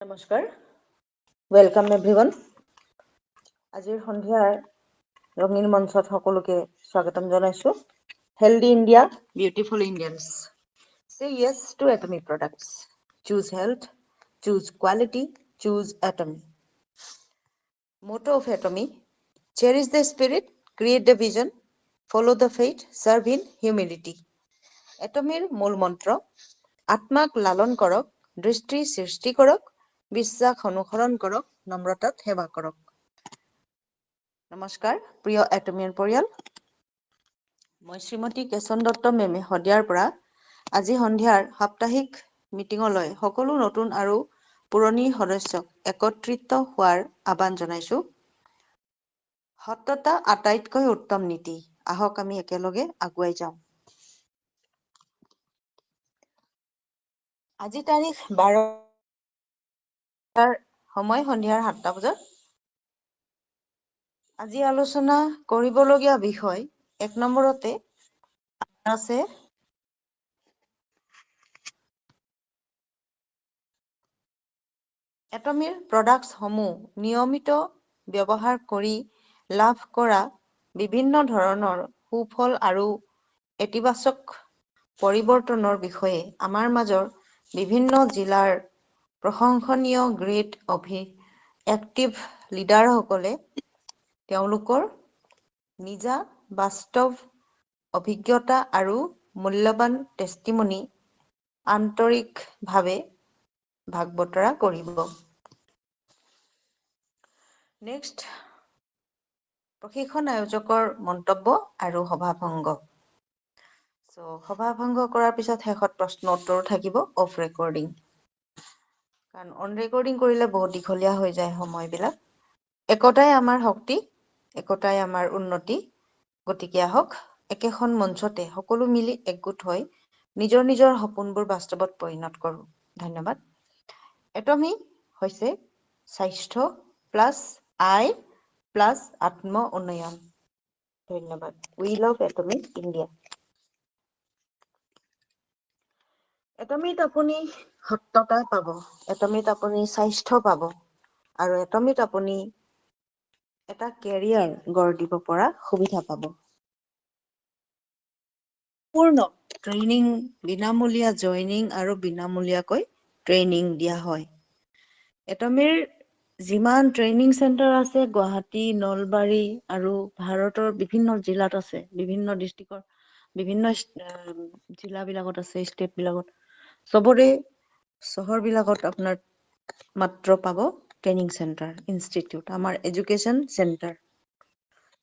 নমস্কাৰ, welcome everyone. আজিৰ সন্ধিয়াৰ ৰঙীন মঞ্চত সকলোকে স্বাগতম জনাইছোঁ। Healthy India, beautiful Indians. Say yes to Atomy products. Choose health, choose quality, choose Atomy. Motto of Atomy: cherish the spirit, create the vision, follow the faith, serve in humility. Atomyৰ মূল মন্ত্ৰ: আত্মাক লালন কৰক, দৃষ্টি সৃষ্টি কৰক, বিশ্বাস অনুসৰণ কৰক, নম্ৰতাত সেৱা কৰক। নমস্কাৰ প্ৰিয় এটমিয়ান পৰিয়াল, মই শ্ৰীমতী কেশন দত্ত মেমে শদিয়াৰ পৰা আজি সন্ধিয়াৰ সাপ্তাহিক মিটিঙলৈ সকলো নতুন আৰু পুৰণি সদস্যক একত্ৰিত হোৱাৰ আহ্বান জনাইছোঁ। সত্যতা আটাইতকৈ উত্তম নীতি, আহক আমি একেলগে আগুৱাই যাওঁ। আজি তাৰিখ 12 সময় সন্ধিয়াৰ 7টা বজাত। আজি আলোচনা কৰিবলগীয়া বিষয় 1 নম্বৰতে আছে এটমিৰ প্ৰডাক্টসমূহ নিয়মিত ব্যৱহাৰ কৰি লাভ কৰা বিভিন্ন ধৰণৰ সুফল আৰু ইতিবাচক পৰিৱৰ্তনৰ বিষয়ে আমাৰ মাজৰ বিভিন্ন জিলাৰ প্ৰশংসনীয় গ্ৰেড এক্টিভ লিডাৰসকলে তেওঁলোকৰ নিজা বাস্তৱ অভিজ্ঞতা আৰু মূল্যৱান টেষ্টিমনি আন্তৰিকভাৱে ভাগ বতৰা কৰিব। নেক্সট, প্ৰশিক্ষণ আয়োজকৰ মন্তব্য আৰু সভাভংগ। সভাভংগ কৰাৰ পিছত শেষত প্ৰশ্ন উত্তৰ থাকিব অফ ৰেকৰ্ডিং। কাৰণ অন ৰেকৰ্ডিং কৰিলে বহুত দীঘলীয়া হৈ যায় সময়বিলাক। একতাই আমাৰ শক্তি, একতাই আমাৰ উন্নতি। গতিকে আহক একেখন মঞ্চতে সকলো মিলি একগোট হৈ নিজৰ নিজৰ সপোনবোৰ বাস্তৱত পৰিণত কৰোঁ। ধন্যবাদ। এটমি হৈছে স্বাস্থ্য প্লাছ আই প্লাছ আত্ম উন্নয়ন। ধন্যবাদ। We love এটমি India. এটমিত আপুনি সত্যতা পাব, এটমিত আপুনি স্বাস্থ্য পাব, আৰু এটমিত আপুনি এটা কেৰিয়াৰ গঢ় দিব পৰা সুবিধা পাব। পূৰ্ণ ট্ৰেইনিং, বিনামূলীয়া জইনিং আৰু বিনামূলীয়াকৈ ট্ৰেইনিং দিয়া হয়। এটমিৰ যিমান ট্ৰেইনিং চেণ্টাৰ আছে গুৱাহাটী, নলবাৰী আৰু ভাৰতৰ বিভিন্ন জিলাত আছে, বিভিন্ন ডিষ্ট্ৰিক্টৰ বিভিন্ন জিলাবিলাকত আছে, ষ্টেটবিলাকত চবৰে চহৰবিলাকত আপোনাৰ মাত্ৰ পাব ট্ৰেইনিং চেণ্টাৰ, ইনষ্টিটিউট, আমাৰ এডুকেশ্যন চেণ্টাৰ।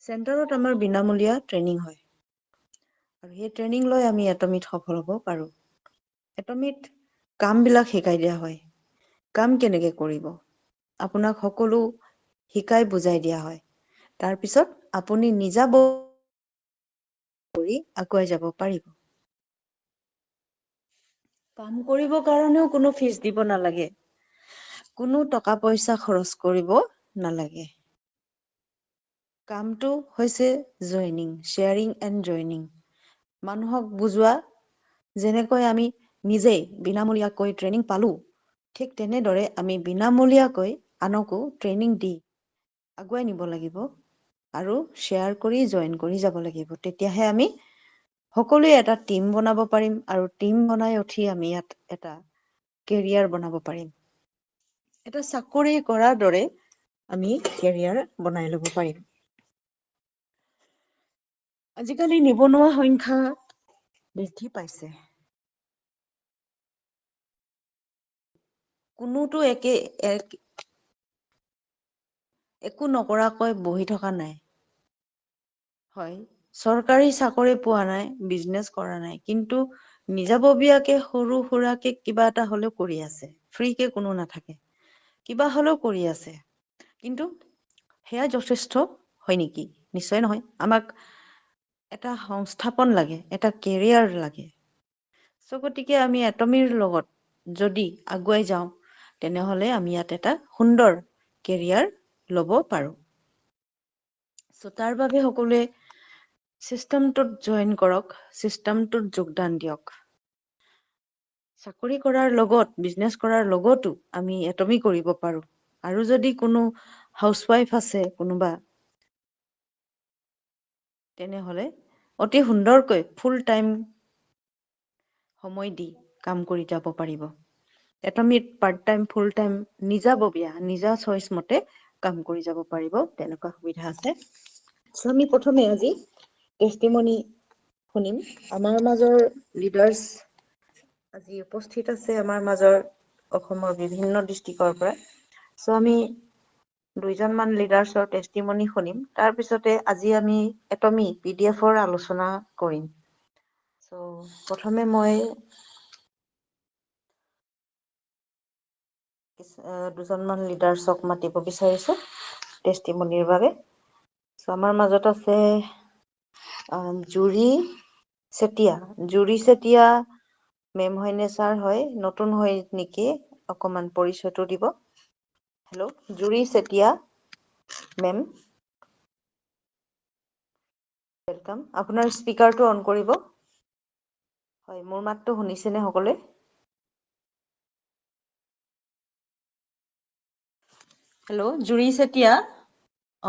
চেণ্টাৰত আমাৰ বিনামূলীয়া ট্ৰেইনিং হয়। আৰু সেই ট্ৰেইনিং লৈ আমি এটমিত সফল হ'ব পাৰোঁ। এটমিত কামবিলাক শিকাই দিয়া হয়। কাম কেনেকে কৰিব, আপোনাক সকলো শিকাই বুজাই দিয়া হয়। তাৰপিছত আপুনি নিজা কৰি আগুৱাই যাব পাৰিব। কাম কৰিবৰ কাৰণেও কোনো ফিজ দিব নালাগে। কোনো টকা পইচা খৰচ কৰিব নালাগে। কামটো হৈছে জইনিং, শ্বেয়াৰিং এণ্ড জইনিং। মানুহক বুজোৱা, যেনেকৈ আমি নিজেই বিনামূলীয়াকৈ ট্ৰেইনিং পালোঁ, ঠিক তেনেদৰে আমি বিনামূলীয়াকৈ আনকো ট্ৰেইনিং দি আগুৱাই নিব লাগিব আৰু শ্বেয়াৰ কৰি জইন কৰি যাব লাগিব। তেতিয়াহে আমি সকলোৱে এটা টিম বনাব পাৰিম আৰু টিম বনাই উঠি আমি ইয়াত এটা কেৰিয়াৰ বনাব পাৰিম। এটা চাকৰি কৰাৰ দৰে আমি কেৰিয়াৰ বনাই ল'ব পাৰিম। আজিকালি নিবনুৱা সংখ্যা বৃদ্ধি পাইছে। কোনোতো একো নকৰাকৈ বহি থকা নাই। হয়, চৰকাৰী চাকৰি পোৱা নাই, বিজনেছ কৰা নাই, কিন্তু নিজাববীয়াকে সৰু সুৰাকে কিবা এটা হ'লেও কৰি আছে। ফ্ৰীকে কোনো নাথাকে, কিবা হ'লেও কৰি আছে। কিন্তু সেয়া যথেষ্ট হয় নেকি? নিশ্চয় নহয়। আমাক এটা সংস্থাপন লাগে, এটা কেৰিয়াৰ লাগে। গতিকে আমি এটমিৰ লগত যদি আগুৱাই যাওঁ, তেনেহ'লে আমি ইয়াত এটা সুন্দৰ কেৰিয়াৰ ল'ব পাৰোঁ। তাৰ বাবে সকলোৱে চিষ্টেমটোত জইন কৰক, চিষ্টেমটোত যোগদান দিয়ক। চাকৰি কৰাৰ লগত বিজনেছ কৰাৰ লগতো আমি এটমি কৰিব পাৰোঁ। আৰু যদি কোনো হাউচৱাইফ আছে কোনোবা, তেনেহ'লে অতি সুন্দৰকৈ ফুল টাইম সময় দি কাম কৰি যাব পাৰিব। এটমিত পাৰ্ট টাইম ফুল টাইম নিজাববীয়া নিজা চইচ মতে কাম কৰি যাব পাৰিব, তেনেকুৱা সুবিধা আছে। আমি প্ৰথমে আজি টেষ্টিমনি শুনিম। আমাৰ মাজৰ লিডাৰ্ছ আজি উপস্থিত আছে আমাৰ মাজৰ অসমৰ বিভিন্ন ডিষ্ট্ৰিক্টৰ পৰা। চ' আমি 2জন মান লিডাৰ্ছৰ টেষ্টিমনি শুনিম। তাৰপিছতে আজি আমি এটমি PDFৰ আলোচনা কৰিম। চ' প্ৰথমে মই 2জন মান লিডাৰ্ছক মাতিব বিচাৰিছোঁ টেষ্টিমনিৰ বাবে। চ' আমাৰ মাজত আছে জুৰি চেতিয়া। জুৰি চেতিয়া মেম হয়নে ছাৰ? হয়, নতুন হয় নেকি? অকমান পৰিচয়টো দিব। হেল্ল', জুৰি চেতিয়া মেম। ৱেলকাম। আপোনাৰ স্পীকাৰটো অন কৰিব। হয়, মোৰ মাতটো শুনিছেনে সকলোৱে? হেল্ল', জুৰি চেতিয়া।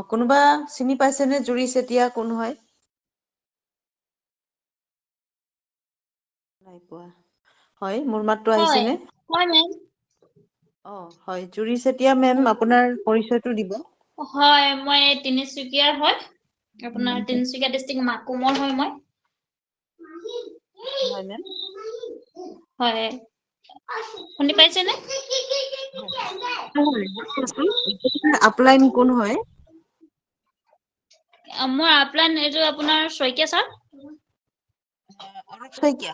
কোনোবা চিনি পাইছেনে জুৰি চেতিয়া কোন হয়? নাই পোৱা। হয়, মোৰ মাতটো হয়, আহিছেনে? হয় মেম। হয়, জুৰি চেতিয়া মেম আপোনাৰ পৰিচয়টো দিব। হয়, মই তিনিচুকীয়াৰ হয়। আপোনাৰ তিনিচুকীয়া ডিষ্ট্ৰিক্ট মাকুমৰ হয় মই। হয় মেম। হয়, শুনি পাইছেনে? আপলাইন কোন হয়? মোৰ আপলাইন এইটো আপোনাৰ শইকীয়া ছাৰ। অনুপ শইকীয়া।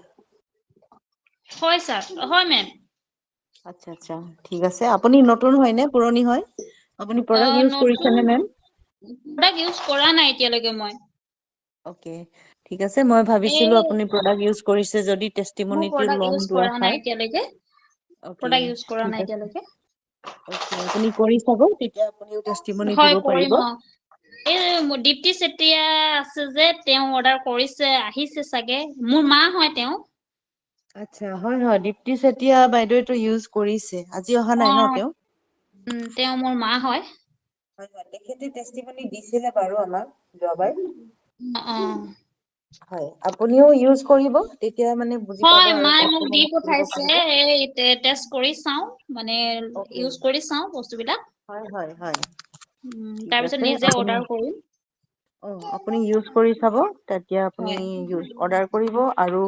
হয় ছাৰ, হয় মেম। আচ্ছা আচ্ছা, ঠিক আছে। আপুনি নতুন হয় নে পুৰণি হয়? আপুনি প্ৰডাক্ট ইউজ নতুন কৰিছেনে মেম? প্ৰডাক্ট ইউজ কৰা নাই এতিয়ালৈকে মই। অ'কে, ঠিক আছে। মই এই ভাবিছিলো আপুনি প্ৰডাক্ট ইউজ কৰিছে যদি মই টেষ্টিমনিটো প্ৰডাক্ট ল'ম ইউজ কৰা নাই দুআষাৰ। এতিয়ালৈকে। অ'কে, প্ৰডাক্ট ইউজ কৰা ঠিক নাই আছে। এতিয়ালৈকে। অ'কে, আপুনি কৰি চাব তেতিয়া আপুনিও টেষ্টিমনি হয় দিব পাৰিব। কৰিম অ'। এই দীপ্তি চেতিয়া আছে যে, তেওঁ অৰ্ডাৰ কৰিছে, আহিছে চাগে। মোৰ মা হয় তেওঁ। আচ্ছা, হয় হয়, দীপ্তি চেতিয়া বাইদেউটো ইউজ কৰিছে। আজি অহা নাই ন তেওঁ? তেওঁ মোৰ মা হয়। হয় হয়, তেখেতে টেষ্টিমনি দিছিলে বাৰু আমাক যোৱাবাৰ। অ'। হয়, আপুনিও ইউজ কৰিব তেতিয়া মানে বুজি পাব হয়, আৰু মায়ে মোক দি টেষ্টিমনি দিব পঠাইছে পাৰিব। এই টেষ্ট কৰি চাওঁ। মানে অ'কে, ইউজ কৰি চাওঁ বস্তুবিলাক। হয় হয় হয়। ঠিক তাৰপিছত আছে, নিজে আপুনি অৰ্ডাৰ কৰিম। আপুনি ইউজ কৰি চাব, তেতিয়া আপুনি হয়, অৰ্ডাৰ কৰিব আৰু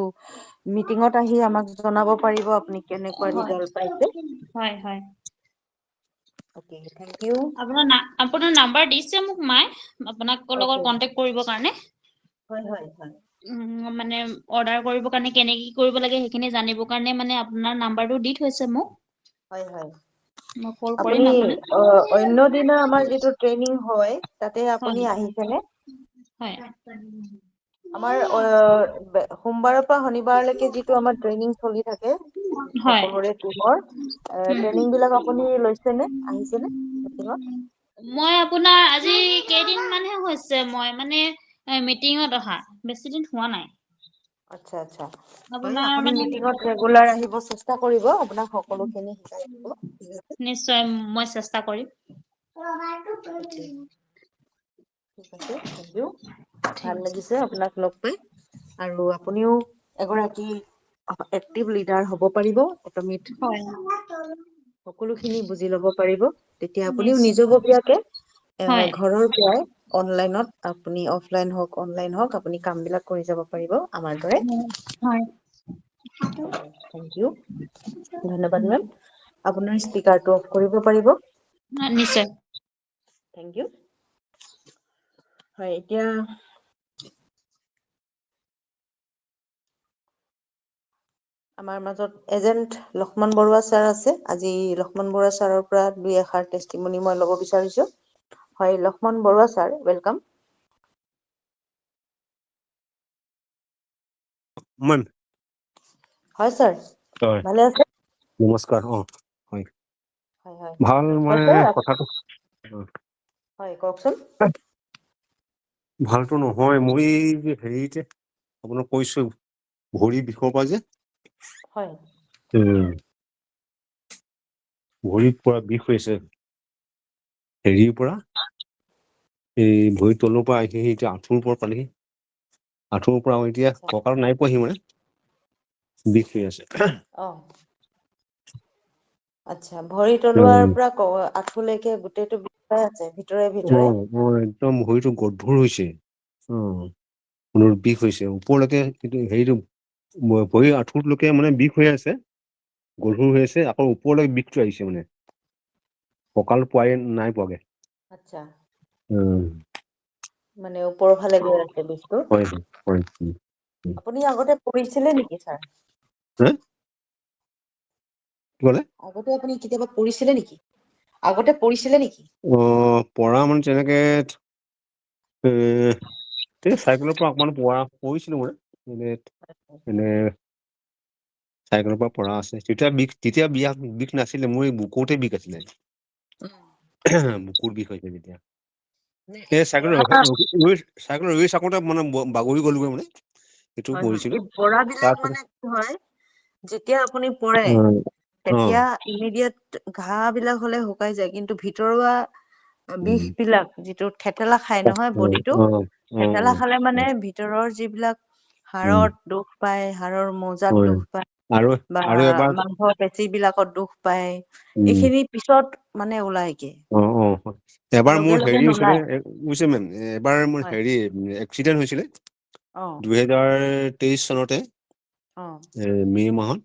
মিটিঙত আহি আমাক জনাব পাৰিব আপুনি কেনেকুৱা হয়, ৰিজাল্ট পাইছে। হয় হয়। Okay, thank you. আপোনাৰ নাম্বাৰ দিছে মোক মায়ে, আপোনাক অ'কে, লগত কন্টেক্ট কৰিবৰ কাৰণে। হয় হয় হয়। মানে অৰ্ডাৰ কৰিবৰ কাৰণে কেনেকে কি কৰিব লাগে সেইখিনি জানিবৰ কাৰণে মানে আপোনাৰ নাম্বাৰটো দি থৈছে মোক। হয় হয়। মই কল কৰিম আপুনি আপোনাক। অন্য দিনা আমাৰ যিটো ট্ৰেইনিং হয়, তাতে হয়, আপুনি আহিছেনে? হয়। আমাৰ সোমবাৰৰ পৰা শনিবাৰলৈকে যিটো আমাৰ ট্ৰেইনিং চলি থাকে। হয়। সকলোৰে টিমৰ ট্ৰেইনিং বিলাক আপুনি লৈছেনে? আহিছেনে মিটিঙত? মই আপোনাৰ আজি কেইদিন মানহে হৈছে মই মানে মিটিঙত অহা, বেছি দিন হোৱা নাই। আচ্ছা আচ্ছা, হয় আপোনাৰ আপুনি মানে মিটিঙত ৰেগুলাৰ আহিব চেষ্টা কৰিব, আপোনাক সকলোখিনি শিকাই দিব, ঠিক আছে। নিশ্চয় মই চেষ্টা কৰিম। অ'কে, ঠিক আছে, থেংক ইউ। ঠিক ভাল আছে। লাগিছে আপোনাক লগ পাই। আৰু আপুনিও এগৰাকী এক্টিভ লিডাৰ হ'ব পাৰিব অটমিত। হয়। সকলোখিনি বুজি লব পাৰিব, তেতিয়া আপুনিও নিশ্চয়। নিজাববীয়াকে হয়। ঘৰৰ পৰাই অনলাইনত আপুনি অফলাইন হওক অনলাইন হওক আপুনি কাম বিলাক কৰি যাব পাৰিব আমাৰ দৰে। হয়। থেংক ইউ, ধন্যবাদ মেম। আপোনাৰ স্পীকাৰটো অফ কৰিব পাৰিব। নিশ্চয়। Thank you. হয়, এতিয়া আমাৰ মাজত এজেণ্ট লক্ষ্মণ বৰুৱা ছাৰ আছে, আজি লক্ষ্মণ বৰুৱা ছাৰৰ পৰা দুই এষাৰ টেষ্টিমনি মই ল'ব বিচাৰিছোঁ। হয়, লক্ষ্মণ বৰুৱা ছাৰ, ৱেলকাম। হয় ছাৰ। হয়, ভালে আছে? নমস্কাৰ। হয়। হয় হয়। ভাল হয় মানে ছাৰ, কথাটো হয় কওকচোন। ভালতো নহয়, মই হেৰিতে আপোনাক কৈছো ভৰি বিষৰ পৰা যে হয়। ভৰিৰ পৰা বিষ হৈ আছে হেৰিৰ পৰা এই ভৰিৰ তলৰ পৰা আহি এতিয়া আঁঠুৰ পৰা পালেহি আঁঠুৰ পৰা এতিয়া কঁকালত নাই পোৱাহি মানে বিষ হৈ আছে অ আচ্ছা ভৰি তলুৱাৰ পৰা আঁঠুলৈকে গোটেইটো বিষাই আছে ভিতৰে ভিতৰে একদম ভৰিটো গধুৰ হৈছে মূৰৰ বিষ হৈছে ওপৰলৈকে হেৰিটো ভৰিৰ আঁঠুলৈকে মানে বিষ হৈ আছে গধুৰ হৈ আছে আকৌ ওপৰলৈকে বিষটো আহিছে মানে কঁকাল পোৱাই নাই পোৱাগে আচ্ছা মানে ওপৰৰ ফালে গৈ আছে বিষটো হয় হয় আপুনি আগতে পৰিছিলে নেকি ছাৰ হা কি ক'লে আগতে আপুনি কেতিয়াবা পৰিছিলে নেকি আগতে পৰিছিলে নেকি পৰা মানে তেনেকে এই চাইকেলৰ পৰা অকমান পৰিছিলো মানে এনে চাইকেলৰ পৰা পৰা আছে তেতিয়া বিষ নাছিলে মোৰ এই বুকুতে বিষ আছিলে বুকুৰ বিষ হৈছে তেতিয়া এই চাইকেল ৰৈ থাকোতে মানে বাগৰি গ'লোগৈ মানে সেইটো হয় পৰিছিলো এই পৰাবিলাক তাৰপিছত মানে কি হয় যেতিয়া আপুনি পৰে তেতিয়া ইমিডিয়েট ঘাঁ বিলাক হলে শুকাই যায় কিন্তু ভিতৰুৱা বিষ বিলাক যিটো থেতেলা খাই নহয় বডিটো থেতেলা খালে মানে ভিতৰৰ যিবিলাক হাড়ত দুখ পায় হাড়ৰ মজাত দুখ পায় আৰু বা আৰু এবাৰ মাংস পেশী বিলাকত দুখ পায় এইখিনি পিছত মানে ওলাইগে এবাৰ লগে মোৰ লগে হেৰি হৈছিলে নোলায় বুজিছে মেম এবাৰ মোৰ হয় হেৰি এক্সিডেণ্ট হৈছিলে অ 2023 চনতে অ মে' মাহত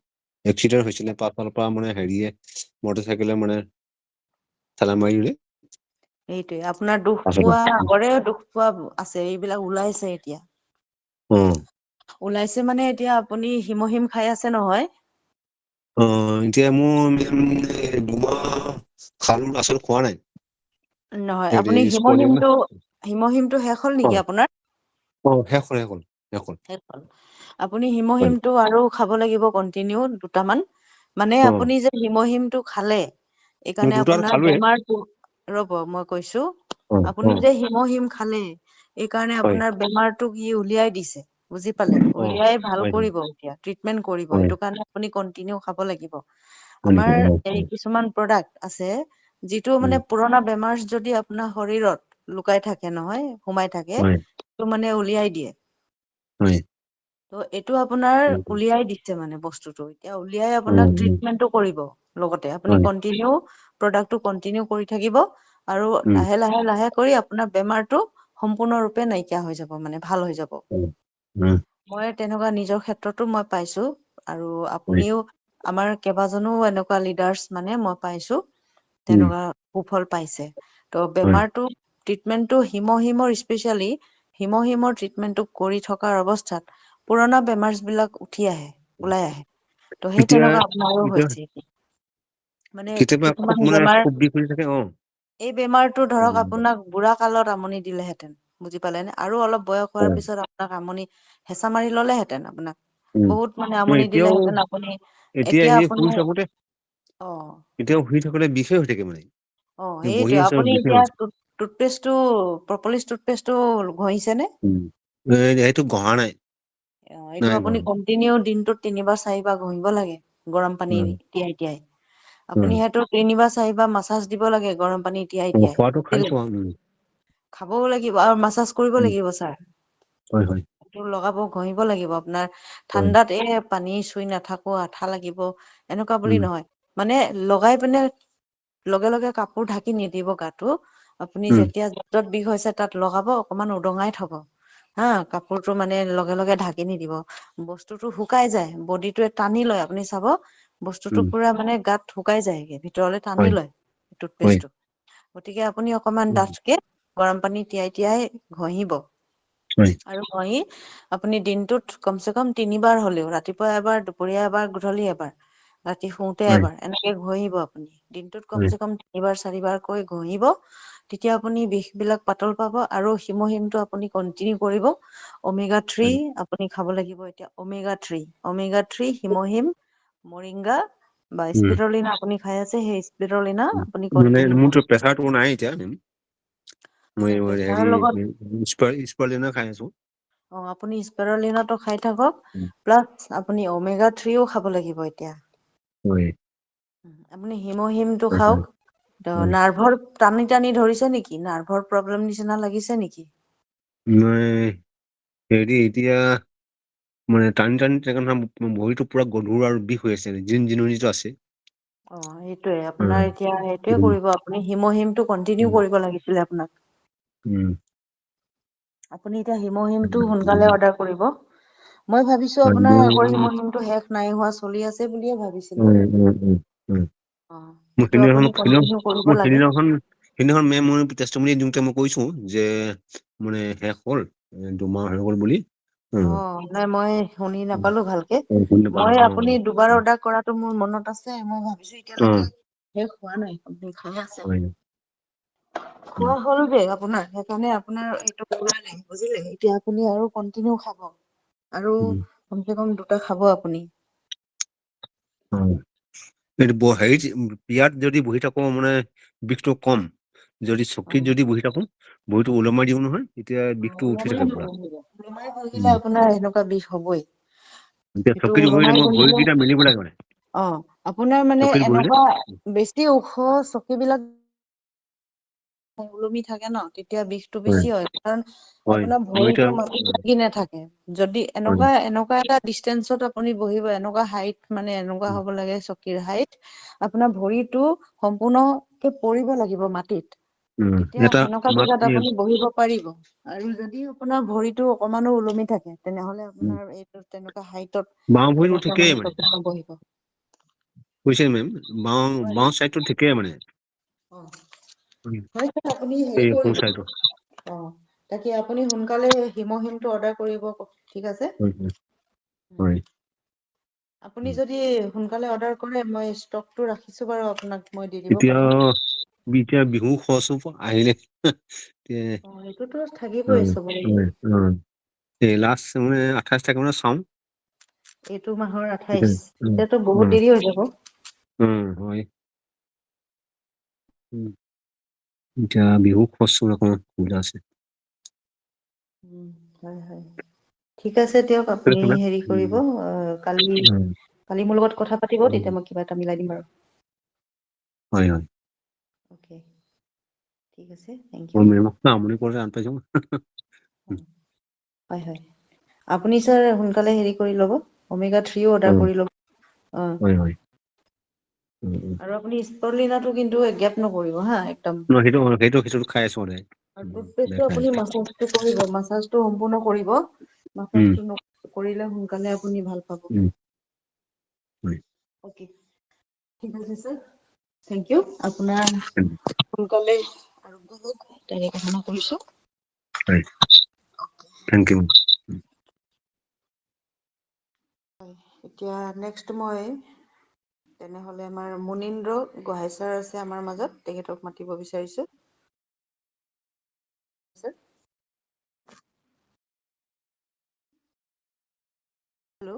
এক্সিডেণ্ট হৈছিলে পাছফালৰ পৰা মানে হেৰিয়ে মটৰ চাইকেলে মানে ঠেলা মাৰি দিলে এইটোয়ে আপোনাৰ দুখ পাছতে পোৱা আগৰেও দুখ পোৱা আছে এইবিলাক ওলাইছে এতিয়া ওলাইছে মানে এতিয়া আপুনি হিমহিম খাই আছে নহয় এতিয়া মোৰ দুমাহ খাল আচল খোৱা নাই নহয় হেৰি আপুনি স্পৰ্লিং হিমহিমটো শেষ হ'ল নেকি আপোনাৰ শেষ হ'ল শেষ হ'ল আপুনি হিমহিমটো আৰু খাব লাগিব কন্টিনিউ দুটামান মানে আপুনি যে হিমহিমটো খালে এইকাৰণে দুটাত আপোনাৰ খালোৱে বেমাৰটো ৰ'ব মই কৈছো আপুনি যে হিমহিম খালে এইকাৰণে হয় আপোনাৰ বেমাৰটোক ই উলিয়াই দিছে বুজি পালে উলিয়াই ভাল হয় কৰিব এতিয়া ট্ৰিটমেন্ট কৰিব হয় সেইটো কাৰণে আপুনি কন্টিনিউ খাব লাগিব হয় নেকি আমাৰ এই কিছুমান প্ৰডাক্ট আছে যিটো মানে পুৰণা বেমাৰ যদি আপোনাৰ শৰীৰত লুকাই থাকে নহয় সোমাই থাকে হয় টো মানে উলিয়াই দিয়ে হয় ত' এইটো আপোনাৰ উলিয়াই দিছে মানে বস্তুটো এতিয়া উলিয়াই আপোনাক ট্ৰিটমেন্টটো কৰিব লগতে আপুনি কন্টিনিউ প্ৰডাক্টটো কন্টিনিউ কৰি থাকিব আৰু লাহে লাহে লাহে কৰি আপোনাৰ বেমাৰটো সম্পূৰ্ণৰূপে নাইকিয়া হৈ যাব মানে ভাল হৈ যাব মই তেনেকুৱা নিজৰ ক্ষেত্ৰতো মই পাইছো আৰু আপুনিও আমাৰ কেইবাজনো এনেকুৱা লিডাৰ্চ মানে মই পাইছো তেনেকুৱা সুফল পাইছে ত' বেমাৰটো ট্ৰিটমেন্টটো হিমহিমৰ স্পেচিয়েলি হিমহিমৰ ট্ৰিটমেন্টটো কৰি থকাৰ অৱস্থাত পুৰণা বেমাৰ বিলাক উঠি আহে ওলাই আহে ত' সেই এতিয়া তেনেকুৱা আপোনাৰো এতিয়া হৈছে মানে কেতিয়াবা খুব কিছুমান মানে বেমাৰ খুব বিষ হৈ থাকে এই বেমাৰটো ধৰক আপোনাক বুঢ়া কালত আমনি দিলেহেঁতেন বুজি পালে নে আৰু অলপ বয়স হোৱাৰ পিছত আপোনাক আমনি হেঁচা মাৰি ললেহেঁতেন আপোনাক বহুত মানে আমনি এতিয়াও দিলেহেঁতেন আপুনি এতিয়া এতিয়া সেই আপুনি শুই থাকোতে অ এতিয়াও শুই থাকোতে বিষে হৈ থাকে মানে বহি সেইটোৱে আছো আপুনি বিষে এতিয়া হৈছে টুথপেষ্টটো প্ৰপলিছ টুথপেষ্টটো ঘঁহিছে নে এইটো ঘহা নাই এইটো নাই আপুনি ঘহা কন্টিনিউ দিনটোত 3 বা 4 ঘঁহিব লাগে গৰম পানী তিয়াই তিয়াই উম আপুনি সেইটো 3 বা 4 মাছাজ দিব লাগে গৰম পানী তিয়াই তিয়াই খোৱাটো বুজিলে খাইছো খাবও লাগিব আৰু মাছাজ কৰিব লাগিব ছাৰ হয় হয় লগাব ঘঁহিব লাগিব আপোনাৰ হয় ঠাণ্ডাত পানী চুই নাথাকো আঠা লাগিব এনেকুৱা বুলি উম নহয় মানে লগাই পিনে লগে লগে কাপোৰ ঢাকি নিদিব গাটো আপুনি উম যেতিয়া য'ত বিষ হৈছে তাত লগাব অকমান উদঙাই থব হা কাপোৰটো মানে লগে লগে ঢাকি নিদিব বস্তুটো শুকাই যায় বডিটোৱে টানি লয় আপুনি চাব বস্তুটো উম পুৰা মানে গাত শুকাই যায়গে ভিতৰলে টানি হয় লয় হয় টুথপেষ্টটো গতিকে আপুনি অকমান উম ডাঠকে গৰম পানী তিয়াই তিয়াই ঘঁহিব হয় আৰু ঘঁহি আপুনি দিনটোত কমচে কম 3 বাৰ হলেও ৰাতিপুৱা এবাৰ দুপৰীয়া এবাৰ গধূলি এবাৰ ৰাতি শুওঁতে হয় এবাৰ এনেকে ঘঁহিব আপুনি দিনটোত হয় কমচে কম 3 বাৰ 4 বাৰকৈ ঘঁহিব তেতিয়া আপুনি বিষ বিলাক পাতল পাব আৰু হিমহিমটো আপুনি কন্টিনিউ কৰিব ওমেগা 3 হয় আপুনি খাব লাগিব এতিয়া ওমেগা 3 হিমহিম মৰিংগা বা উম স্পিৰুলিনা আপুনি খাই আছে সেই স্পিৰুলিনা আপুনি মানে কন্টিনিউ মোৰতো কৰিব প্ৰেছাৰটো নাই এতিয়া মই আপোনাৰ প্ৰেছাৰৰ হেৰি লগত স্পৰলিনা খাই আছো আপুনি স্পাৰুলিনাটো খাই থাকক উম প্লাছ আপুনি ওমেগা 3ও খাব লাগিব এতিয়া হয় আপুনি হিমহিমটো হয় খাওক। হয়। নাৰ্ভৰ টানি টানি ধৰিছে নেকি? নাৰ্ভৰ প্ৰব্লেম নিচিনা লাগিছে নেকি? মই হেৰি এতিয়া মানে টানি টানি ভৰিটো পুৰা গধুৰ আৰু বিষ হৈ আছে, জিনজিননিটো আছে। সেইটোয়ে আপোনাৰ উম, এতিয়া সেইটোয়ে উম, কৰিব, আপুনি হিমহিমটো কন্টিনিউ উম, কৰিব লাগিছিলে আপোনাক। উম, আপুনি এতিয়া হিমহিমটো সোনকালে উম, অৰ্ডাৰ কৰিব। মই ভাবিছো হয়, আপোনাৰ মই আগৰ হিমহিমটো শেষ নাই হোৱা, চলি আছে বুলিয়ে ভাবিছিলো। উম, উম, উম, উম। মই সেইটো আপুনি কন্টিনিউ কৰিব লাগে। সেইদিনাখন মেম মই টেষ্টমনি দিওঁতে মই কৈছো যে মানে শেষ হ'ল, 2 মাহ হৈ গ'ল বুলি। নাই মই শুনি উম, নাপালো ভালকে। শুনি নাপালো মই অ আপুনি দুবাৰ অৰ্ডাৰ কৰাটো মোৰ মনত আছে, মই ভাবিছো অ এতিয়ালৈকে শেষ হোৱা নাই, আপুনি খাই আছে। হয় উম, খোৱা হ'ল যে আপোনাৰ, সেইকাৰণে আপোনাৰ এইটো নাই বুজিলে। এতিয়া আপুনি আৰু কন্টিনিউ খাব, আৰু উম, কমচে কম 2টা খাব আপুনি। হেৰিত বিয়াত যদি বহি থাকো মানে বিষটো কম, যদি চকীত যদি বহি থাকো ভৰিটো ওলমাই দিও নহয়, তেতিয়া বিষটো উঠি থাকে ওলমাই পুৰা। নবহিব, ওলমাই বহিলে উম, আপোনাৰ এনেকুৱা বিষ হবই। এতিয়া সেইটো চকীত বহিলে ওলমাই মই বহিলে ভৰিকেইটা মেলিব লাগে মানে। আপোনাৰ মানে চকীত বহিলে এনেকুৱা বেছি ওখ চকীবিলাক ওলমি থাকে ন, তেতিয়া বিষটো বেছি হয়। কাৰণ হয় আপোনাৰ মই এতিয়া ভৰিটো মাটিত লাগি নাথাকে। যদি হয় এনেকুৱা এটা ডিচটেন্সত আপুনি বহিব, এনেকুৱা হাইট মানে এনেকুৱা হ'ব লাগে চকীৰ হাইট, আপোনাৰ ভৰিটো সম্পূৰ্ণকে পৰিব লাগিব মাটিত। তেতিয়া এটা সেনেকুৱা মাত জেগাত আপুনি বহিব পাৰিব। আৰু যদি আপোনাৰ ভৰিটো অকমানো ওলমি থাকে, তেনেহলে আপোনাৰ এইটো তেনেকুৱা বাওঁ হাইটত ভৰিটো তেনেকুৱা ঠিকেই মানে চকীত নবহিব। বুজিছে মেম, হয় বাওঁ চাইডটো ঠিকেই মানে। হয় আপুনি এই হেৰি সোঁ কৰিব। চাইডটো তাকে আপুনি সোনকালে হিমহিমটো অৰ্ডাৰ কৰিব, ঠিক আছে। হয় হয় আপুনি যদি সোনকালে অৰ্ডাৰ কৰে, মই ষ্টকটো ৰাখিছো বাৰু আপোনাক। মই দি দিব পাৰিম। এতিয়া বিহু খৰচো আহিলে। সেইটোতো থাকিবই চবৰে। এই লাষ্ট মানে 28 তাৰিখ মানে চাওঁ। এইটো মাহৰ উম, 28, উম, এতিয়াতো বহুত উম, দেৰি হৈ যাব। হয়। এতিয়া বিহু খৰচো অকণমান অসুবিধা আছে। হয় হয়। ঠিক আছে দিয়ক, ঠিক আপুনি আছে মেম। হেৰি কৰিব, কালি কালি মোৰ লগত কথা পাতিব, তেতিয়া মই কিবা এটা মিলাই দিম বাৰু। হয় হয়। ঠিক আছে, থেংক ইউ। আমনি কৰে হয় হয়। আপুনি ছাৰ সোনকালে হেৰি কৰি ল'ব, Omega-3 অৰ্ডাৰ কৰি ল'ব। হয় হয়। আৰু আপুনি স্পৰলিনাটো কিন্তু গেপ নকৰিব হা, একদম। সেইটো খাই আছো সদায়। আৰু সদায় টুথপেষ্টটো খাই আপুনি আছো। মাছাজটো কৰিব, মাছাজটো সম্পূৰ্ণ কৰিব। মাছাজটো কৰিলে সোনকালে আপুনি ভাল পাব। হয়। ঠিক আছে ছাৰ, থেংক ইউ। আপোনাৰ সোনকালে আৰোগ্য হওক, তাকে কামনা কৰিছো। হয়, থেংক ইউ। এতিয়া নেক্সট মই তেনেহলে আমাৰ মুনীন্দ্ৰ গোহাঁই ছাৰ আছে আমাৰ মাজত, তেখেতক মাতিব বিচাৰিছো। হেল্ল'।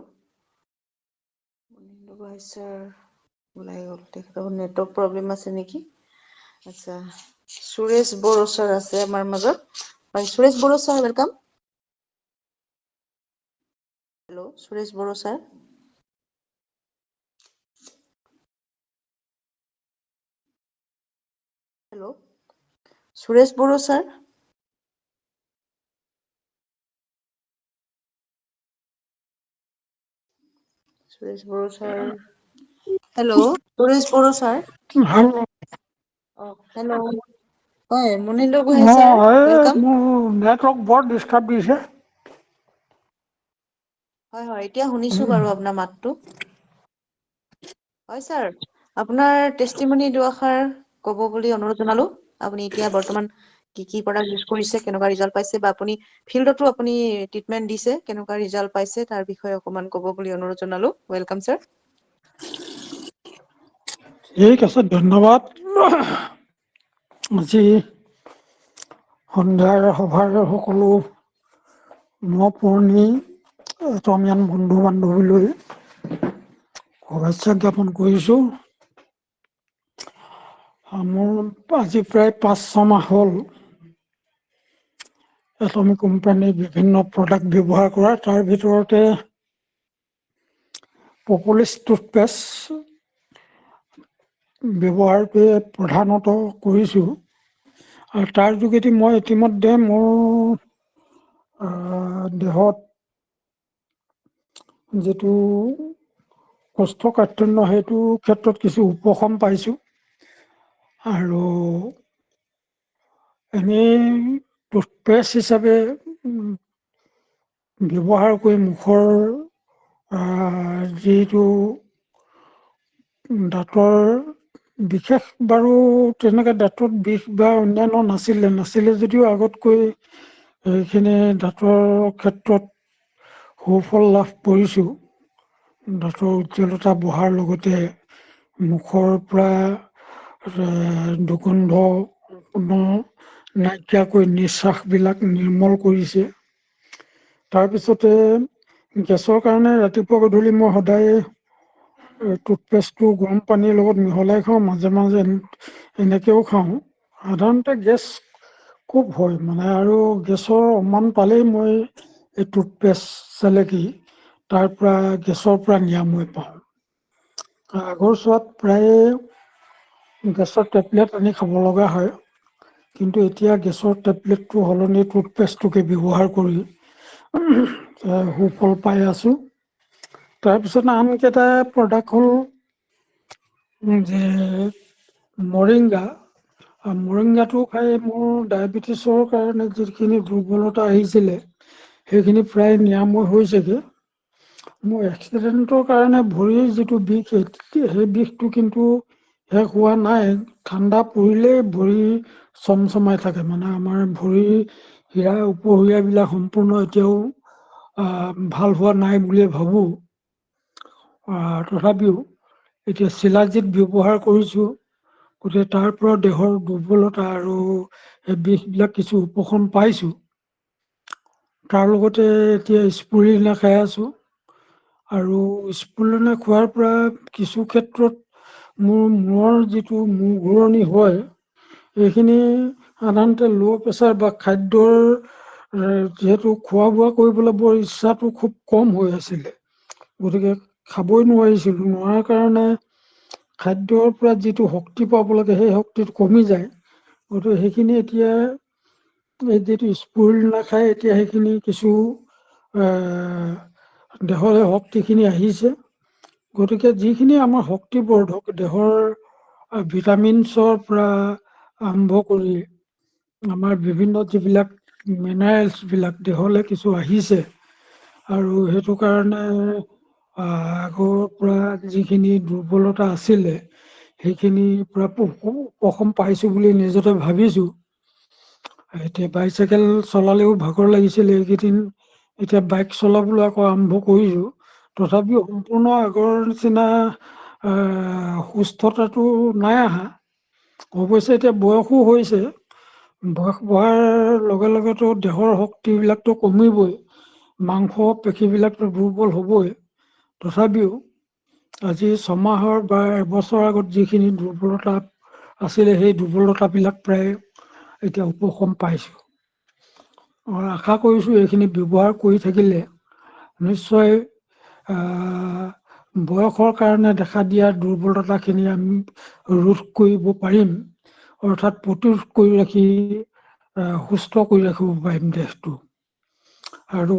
মুনীন্দ্ৰ গোহাঁই ছাৰ ওলাই গ'ল, তেখেতৰ নেটৱৰ্ক প্ৰব্লেম আছে নেকি। আচ্ছা, সুৰেশ বড়ো ছাৰ আছে আমাৰ মাজত, হয় Suresh Boro sir welcome. Hello', Suresh Boro sir. Hello', Suresh Boro sir. Suresh Boro sir, hello', Suresh Boro sir. Hello'. Hello', হয় মুনীন্দ্ৰ গোহাঁই ছাৰ ৱেলকাম। মোৰ নেটৱৰ্ক বৰ ডিষ্টাৰ্ব দিছে। হয় হয়, এতিয়া শুনিছো বাৰু আপোনাৰ মাতটো। হয় ছাৰ, আপোনাৰ টেষ্টিমনি দুআষাৰ ক'ব বুলি অনুৰোধ জনালো। আপুনি এতিয়া বৰ্তমান কি প্ৰডাক্ট ইউজ কৰিছে, কেনেকুৱা ৰিজাল্ট পাইছে, বা আপুনি ফিল্ডতো আপুনি ট্ৰিটমেন্ট দিছে, কেনেকুৱা ৰিজাল্ট পাইছে, তাৰ বিষয়ে অকমান ক'ব বুলি অনুৰোধ জনালো, ৱেলকাম ছাৰ। ঠিক আছে, ধন্যবাদ। আজি সন্ধিয়াৰ সভাৰ সকলো ন-পুৰণি অসমীয়ান বন্ধু-বান্ধৱীলৈ শুভেচ্ছা জ্ঞাপন কৰিছোঁ। মোৰ আজি প্ৰায় 5-6 মাহ হ'ল এটমি কোম্পানীৰ বিভিন্ন প্ৰডাক্ট ব্যৱহাৰ কৰা, তাৰ ভিতৰতে পপুলিছ টুথপেষ্ট ব্যৱহাৰটোৱে প্ৰধানত কৰিছোঁ আৰু তাৰ যোগেদি মই ইতিমধ্যে মোৰ দেহত যিটো কষ্ঠকাঠিন্য সেইটো ক্ষেত্ৰত কিছু উপশম পাইছোঁ আৰু এনেই টুথপেষ্ট হিচাপে ব্যৱহাৰ কৰি মুখৰ যিটো দাঁতৰ বিশেষ বাৰু তেনেকৈ দাঁতত বিষ বা অন্যান্য নাছিলে যদিও আগতকৈ এইখিনি দাঁতৰ ক্ষেত্ৰত সুফল লাভ কৰিছোঁ। দাঁতৰ উজ্জ্বলতা বঢ়াৰ লগতে মুখৰ পৰা দুৰ্গন্ধ নাইকিয়াকৈ নিশ্বাসবিলাক নিৰ্মল কৰিছে। তাৰপিছতে গেছৰ কাৰণে ৰাতিপুৱা গধূলি মই সদায় টুথপেষ্টটো গৰম পানীৰ লগত মিহলাই খাওঁ, মাজে মাজে এনেকৈও খাওঁ। সাধাৰণতে গেছ খুব হয় আৰু গেছৰ উমান পালেই মই এই টুথপেষ্ট চেলেকি তাৰ পৰা গেছৰ পৰা নিৰাময় পাওঁ। আগৰ চোৱাত প্ৰায়ে গেছৰ টেবলেট আনি খাব লগা হয়, কিন্তু এতিয়া গেছৰ টেবলেটটো সলনি টুথপেষ্টটোকে ব্যৱহাৰ কৰি সুফল পাই আছোঁ। তাৰপিছত আনকেইটা প্ৰডাক্ট হ'ল যে মৰিংগা। মৰিংগাটো খাই মোৰ ডায়েবেটিছৰ কাৰণে যিখিনি দুৰ্বলতা আহিছিলে সেইখিনি প্ৰায় নিৰাময় হৈছেগৈ। মোৰ এক্সিডেণ্টৰ কাৰণে ভৰিৰ যিটো বিষ সেই বিষটো কিন্তু শেষ হোৱা নাই। ঠাণ্ডা পৰিলেই ভৰি চমচমাই থাকে, আমাৰ ভৰিৰ শিৰা উপশিৰাবিলাক সম্পূৰ্ণ এতিয়াও ভাল হোৱা নাই বুলিয়ে ভাবোঁ। তথাপিও এতিয়া চিলাজিৎ ব্যৱহাৰ কৰিছোঁ, গতিকে তাৰ পৰা দেহৰ দুৰ্বলতা আৰু এই বিষবিলাক কিছু উপশম পাইছোঁ। তাৰ লগতে এতিয়া স্পুৰিনা খাই আছোঁ আৰু স্পুৰিনা খোৱাৰ পৰা কিছু ক্ষেত্ৰত মোৰ মূৰৰ যিটো মূৰ ঘূৰণি হয়, এইখিনি সাধাৰণতে ল' প্ৰেছাৰ বা খাদ্যৰ যিহেতু খোৱা বোৱা কৰিবলৈ বৰ ইচ্ছাটো খুব কম হৈ আছিলে, গতিকে খাবই নোৱাৰাৰ কাৰণে খাদ্যৰ পৰা যিটো শক্তি পাব লাগে সেই শক্তিটো কমি যায়। গতিকে সেইখিনি এতিয়া এই যিটো স্পুৰিনা খাই এতিয়া সেইখিনি কিছু দেহৰ শক্তিখিনি আহিছে। গতিকে যিখিনি আমাৰ শক্তিবৰ্ধক দেহৰ ভিটামিনছৰ পৰা আৰম্ভ কৰি আমাৰ বিভিন্ন যিবিলাক মিনাৰেলছবিলাক দেহলৈ কিছু আহিছে, আৰু সেইটো কাৰণে আগৰ পৰা যিখিনি দুৰ্বলতা আছিলে সেইখিনিৰ পৰা উপশম পাইছোঁ বুলি নিজকে ভাবিছোঁ। এতিয়া বাইচাইকেল চলালেও ভাগৰ লাগিছিল, এইকেইদিন এতিয়া বাইক চলাবলৈ আকৌ আৰম্ভ কৰিছোঁ। তথাপিও সম্পূৰ্ণ আগৰ নিচিনা সুস্থতাটো নাই অহা। অৱশ্যে এতিয়া বয়সো হৈছে, বয়স বঢ়াৰ লগে লগেতো দেহৰ শক্তিবিলাকতো কমিবই, মাংস পেশীবিলাকতো দুৰ্বল হ'বই। তথাপিও আজি ছমাহৰ বা এবছৰৰ আগত যিখিনি দুৰ্বলতা আছিলে সেই দুৰ্বলতাবিলাক প্ৰায় এতিয়া উপশম পাইছোঁ। আশা কৰিছোঁ এইখিনি ব্যৱহাৰ কৰি থাকিলে নিশ্চয় বয়সৰ কাৰণে দেখা দিয়া দুৰ্বলতাখিনি আমি ৰোধ কৰিব পাৰিম, অৰ্থাৎ প্ৰতিৰোধ কৰি ৰাখি সুস্থ কৰি ৰাখিব পাৰিম দেহটো। আৰু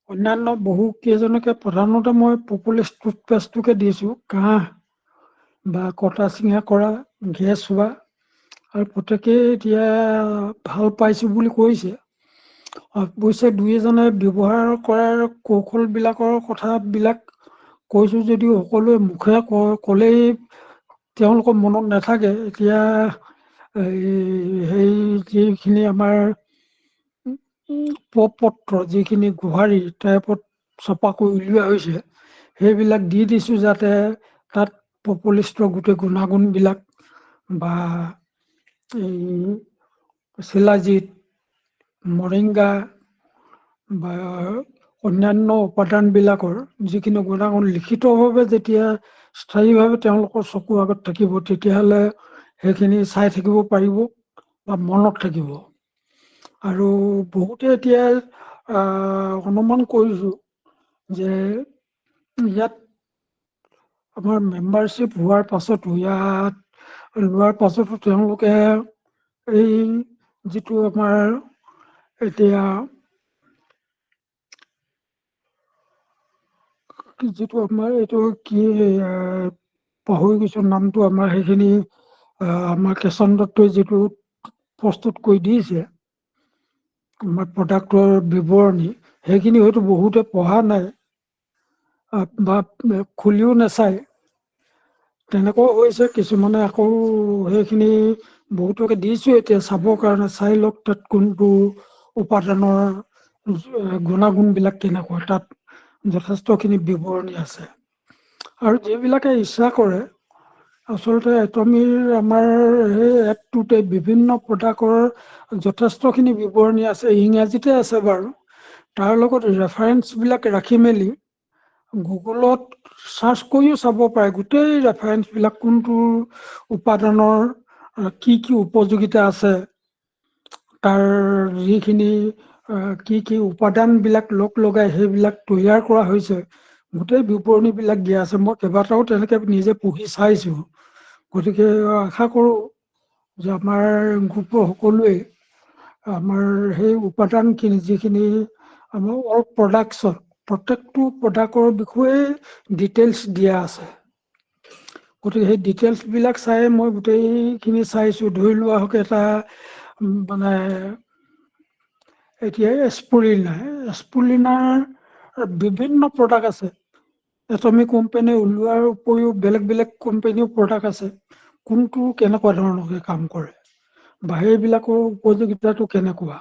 অন্যান্য বহু কেইজনকে প্ৰধানতে মই পপুলাৰ টুথপেষ্টটোকে দিছোঁ, কাহ বা কটা চিঙা কৰা, গেছ হোৱা, আৰু প্ৰত্যেকেই এতিয়া ভাল পাইছোঁ বুলি কৈছে। অৱশ্যে দুই এজনে ব্যৱহাৰ কৰাৰ কৌশলবিলাকৰ কথাবিলাক কৈছোঁ যদিও সকলোৱে মুখেৰে ক'লেই তেওঁলোকৰ মনত নাথাকে। এতিয়া সেই যিখিনি আমাৰ পত্ৰ যিখিনি গোহাৰি টাইপত চপাকৈ উলিওৱা হৈছে, সেইবিলাক দি দিছোঁ যাতে তাত পপুলিষ্টৰ গোটেই গুণাগুণবিলাক বা শিলাজিৎ, মৰিংগা বা অন্যান্য উপাদানবিলাকৰ যিখিনি গুণাগুণ লিখিতভাৱে যেতিয়া স্থায়ীভাৱে তেওঁলোকৰ চকুৰ আগত থাকিব, তেতিয়াহ'লে সেইখিনি চাই থাকিব পাৰিব বা মনত থাকিব। আৰু বহুতে এতিয়া অনুমান কৰিছোঁ যে ইয়াত আমাৰ মেম্বাৰশ্বিপ হোৱাৰ পাছতো ইয়াত লোৱাৰ পাছতো তেওঁলোকে এই যিটো আমাৰ এতিয়া যিটো আমাৰ এইটো কি পাহৰি গৈছো নামটো, আমাৰ সেইখিনি আমাৰ কেশন দত্তই যিটো প্ৰস্তুত কৰি দিছে আমাৰ প্ৰডাক্টৰ বিৱৰণী, সেইখিনি হয়তো বহুতে পঢ়া নাই বা খুলিও নাচায়। তেনেকুৱাও হৈছে, কিছুমানে আকৌ সেইখিনি বহুতকে দিছো এতিয়া চাবৰ কাৰণে, চাই লওক তাত কোনটো উপাদানৰ গুণাগুণবিলাক কেনেকুৱা, তাত যথেষ্টখিনি বিৱৰণী আছে। আৰু যিবিলাকে ইচ্ছা কৰে, আচলতে এটমিৰ আমাৰ সেই এপটোতে বিভিন্ন প্ৰডাক্টৰ যথেষ্টখিনি বিৱৰণী আছে, ইংৰাজীতে আছে বাৰু। তাৰ লগত ৰেফাৰেঞ্চবিলাক ৰাখি মেলি গুগলত চাৰ্চ কৰিও চাব পাৰে, গোটেই ৰেফাৰেঞ্চবিলাক কোনটো উপাদানৰ কি কি উপযোগিতা আছে, তাৰ যিখিনি কি উপাদানবিলাক লগাই সেইবিলাক তৈয়াৰ কৰা হৈছে, গোটেই বিৱৰণীবিলাক দিয়া আছে। মই কেইবাটাও তেনেকে নিজে পঢ়ি চাইছো। গতিকে আশা কৰোঁ যে আমাৰ গ্ৰুপৰ সকলোৱে আমাৰ সেই উপাদানখিনি যিখিনি আমাৰ অল প্ৰডাক্টছত প্ৰত্যেকটো প্ৰডাক্টৰ বিষয়ে ডিটেইলছ দিয়া আছে। গতিকে সেই ডিটেইলছবিলাক চাই মই গোটেইখিনি চাইছোঁ। ধৰি লোৱা হওক এটা মানে এতিয়া এস্পুলিনাৰ বিভিন্ন প্ৰডাক্ট আছে। এটমি কোম্পানী ওলোৱাৰ উপৰিও বেলেগ বেলেগ কোম্পানীও প্ৰডাক্ট আছে। কোনটো কেনেকুৱা ধৰণৰকে কাম কৰে বা সেইবিলাকৰ উপযোগিতাটো কেনেকুৱা,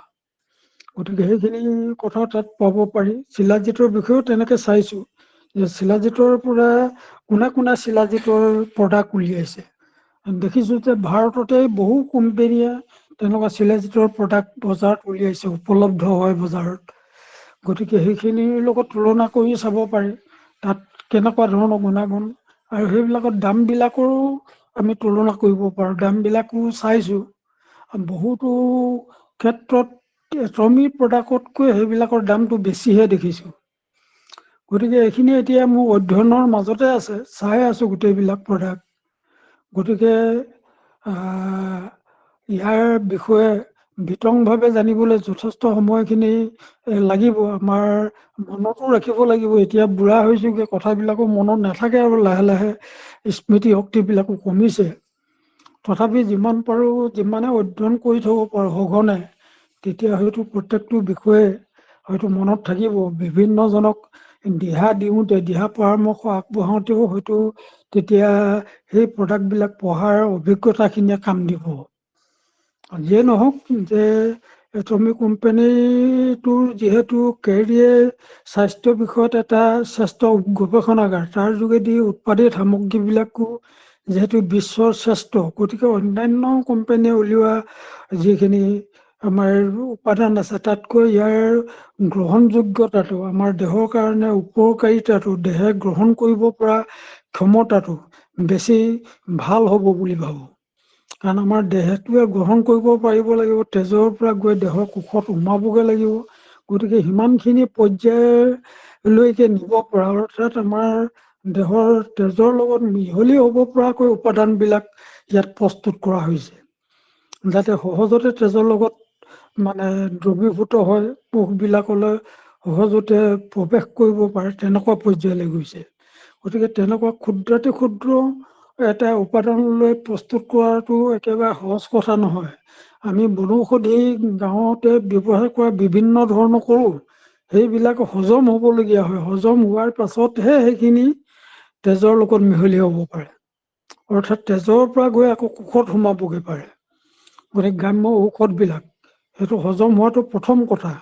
গতিকে সেইখিনি কথা তাত পাব পাৰি। শিলাজিতৰ বিষয়েও তেনেকে চাইছো যে শিলাজিতৰ পৰা কোনে কোনে শিলাজিতৰ প্ৰডাক্ট উলিয়াইছে। দেখিছো যে ভাৰততে বহু কোম্পেনীয়ে তেনেকুৱা শিলাজিতৰ প্ৰডাক্ট বজাৰত উলিয়াইছে, উপলব্ধ হয় বজাৰত। গতিকে সেইখিনিৰ লগত তুলনা কৰি চাব পাৰি তাত কেনেকুৱা ধৰণৰ গুণাগুণ, আৰু সেইবিলাকৰ দামবিলাকৰো আমি তুলনা কৰিব পাৰোঁ। দামবিলাকো চাইছোঁ, বহুতো ক্ষেত্ৰত এটমি প্ৰডাক্টতকৈ সেইবিলাকৰ দামটো বেছিহে দেখিছোঁ। গতিকে এইখিনি এতিয়া মোৰ অধ্যয়নৰ মাজতে আছে, চাই আছো গোটেইবিলাক প্ৰডাক্ট। গতিকে ইয়াৰ বিষয়ে বিতংভাৱে জানিবলৈ যথেষ্ট সময়খিনি লাগিব। আমাৰ মনতো ৰাখিব লাগিব, এতিয়া বুঢ়া হৈছোগে, কথাবিলাকো মনত নাথাকে আৰু লাহে লাহে স্মৃতি শক্তিবিলাকো কমিছে। তথাপি যিমান পাৰোঁ, যিমানে অধ্যয়ন কৰি থব পাৰোঁ সঘনে, তেতিয়া হয়তো প্ৰত্যেকটো বিষয়ে হয়তো মনত থাকিব। বিভিন্নজনক দিহা দিওঁতে, দিহা পৰামৰ্শ আগবঢ়াওঁতেও হয়তো তেতিয়া সেই প্ৰডাক্টবিলাক পঢ়াৰ অভিজ্ঞতাখিনিয়ে কাম দিব। যিয়ে নহওক, যে এটমি কোম্পানীটোৰ যিহেতু কেৰিয়ে স্বাস্থ্য বিষয়ত এটা শ্ৰেষ্ঠ গৱেষণাগাৰ, তাৰ যোগেদি উৎপাদিত সামগ্ৰীবিলাকো যিহেতু বিশ্বৰ শ্ৰেষ্ঠ, গতিকে অন্যান্য কোম্পানীয়ে উলিওৱা যিখিনি আমাৰ উপাদান আছে তাতকৈ ইয়াৰ গ্ৰহণযোগ্যতাটো, আমাৰ দেহৰ কাৰণে উপকাৰিতাটো, দেহে গ্ৰহণ কৰিব পৰা ক্ষমতাটো বেছি ভাল হ'ব বুলি ভাবোঁ। কাৰণ আমাৰ দেহটোৱে গ্ৰহণ কৰিব পাৰিব লাগিব, তেজৰ পৰা গৈ দেহৰ কোষত সোমাবগৈ লাগিব। গতিকে সিমানখিনি পৰ্যায়লৈকে নিব পৰা, অৰ্থাৎ আমাৰ দেহৰ তেজৰ লগত মিহলি হ'ব পৰাকৈ উপাদানবিলাক ইয়াত প্ৰস্তুত কৰা হৈছে, যাতে সহজতে তেজৰ লগত মানে দ্ৰৱীভূত হয়, কোষবিলাকলৈ সহজতে প্ৰৱেশ কৰিব পাৰে, তেনেকুৱা পৰ্যায়লৈ গৈছে। গতিকে তেনেকুৱা ক্ষুদ্ৰাতি ক্ষুদ্ৰ এটা উপাদানলৈ প্ৰস্তুত কৰাটো একেবাৰে সহজ কথা নহয়। আমি বনৌষধি গাঁৱতে ব্যৱহাৰ কৰা বিভিন্ন ধৰণৰ কৰোঁ, সেইবিলাক হজম হ'বলগীয়া হয়। হজম হোৱাৰ পাছতহে সেইখিনি তেজৰ লগত মিহলি হ'ব পাৰে, অৰ্থাৎ তেজৰ পৰা গৈ আকৌ কোষত সোমাবগৈ পাৰে। গতিকে গ্ৰাম্য ঔষধবিলাক সেইটো হজম হোৱাটো প্ৰথম কথা,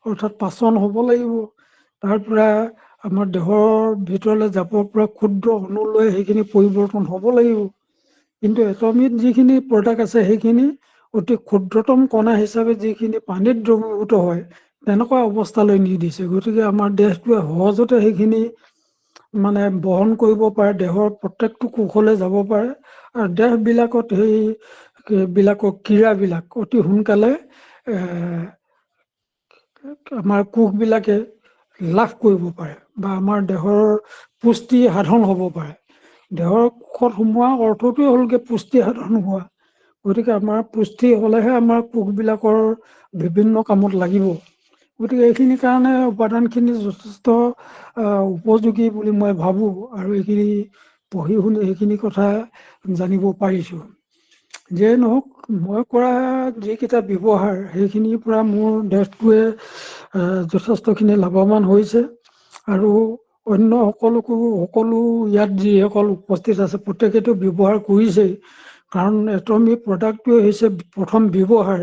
অৰ্থাৎ পাচন হ'ব লাগিব। তাৰ পৰা আমাৰ দেহৰ ভিতৰলৈ যাব পৰা ক্ষুদ্ৰ অণুলৈ সেইখিনি পৰিৱৰ্তন হ'ব লাগিব। কিন্তু এটমিত যিখিনি প্ৰডাক্ট আছে সেইখিনি অতি ক্ষুদ্ৰতম কণা হিচাপে যিখিনি পানীত দ্ৰৱীভূত হয়, তেনেকুৱা অৱস্থালৈ নি দিছে। গতিকে আমাৰ দেহটোৱে সহজতে সেইখিনি মানে বহন কৰিব পাৰে, দেহৰ প্ৰত্যেকটো কোষলৈ যাব পাৰে, আৰু দেহবিলাকত সেইবিলাকৰ ক্ৰিয়াবিলাক অতি সোনকালে আমাৰ কোষবিলাকে লাভ কৰিব পাৰে বা আমাৰ দেহৰ পুষ্টি সাধন হ'ব পাৰে। দেহৰ কোষত সোমোৱা অৰ্থটোৱে হ'লগে পুষ্টি সাধন হোৱা। গতিকে আমাৰ পুষ্টি হ'লেহে আমাৰ কোষবিলাকৰ বিভিন্ন কামত লাগিব। গতিকে এইখিনি কাৰণে উপাদানখিনি যথেষ্ট উপযোগী বুলি মই ভাবোঁ, আৰু এইখিনি পঢ়ি শুনি সেইখিনি কথা জানিব পাৰিছোঁ। যিয়ে নহওক, মই কৰা যিকেইটা ব্যৱহাৰ সেইখিনিৰ পৰা মোৰ দেহটোৱে যথেষ্টখিনি লাভৱান হৈছে, আৰু অন্য সকলো ইয়াত যিসকল উপস্থিত আছে প্ৰত্যেকেতো ব্যৱহাৰ কৰিছেই। কাৰণ এটমি প্ৰডাক্টটোৱে হৈছে প্ৰথম ব্যৱহাৰ।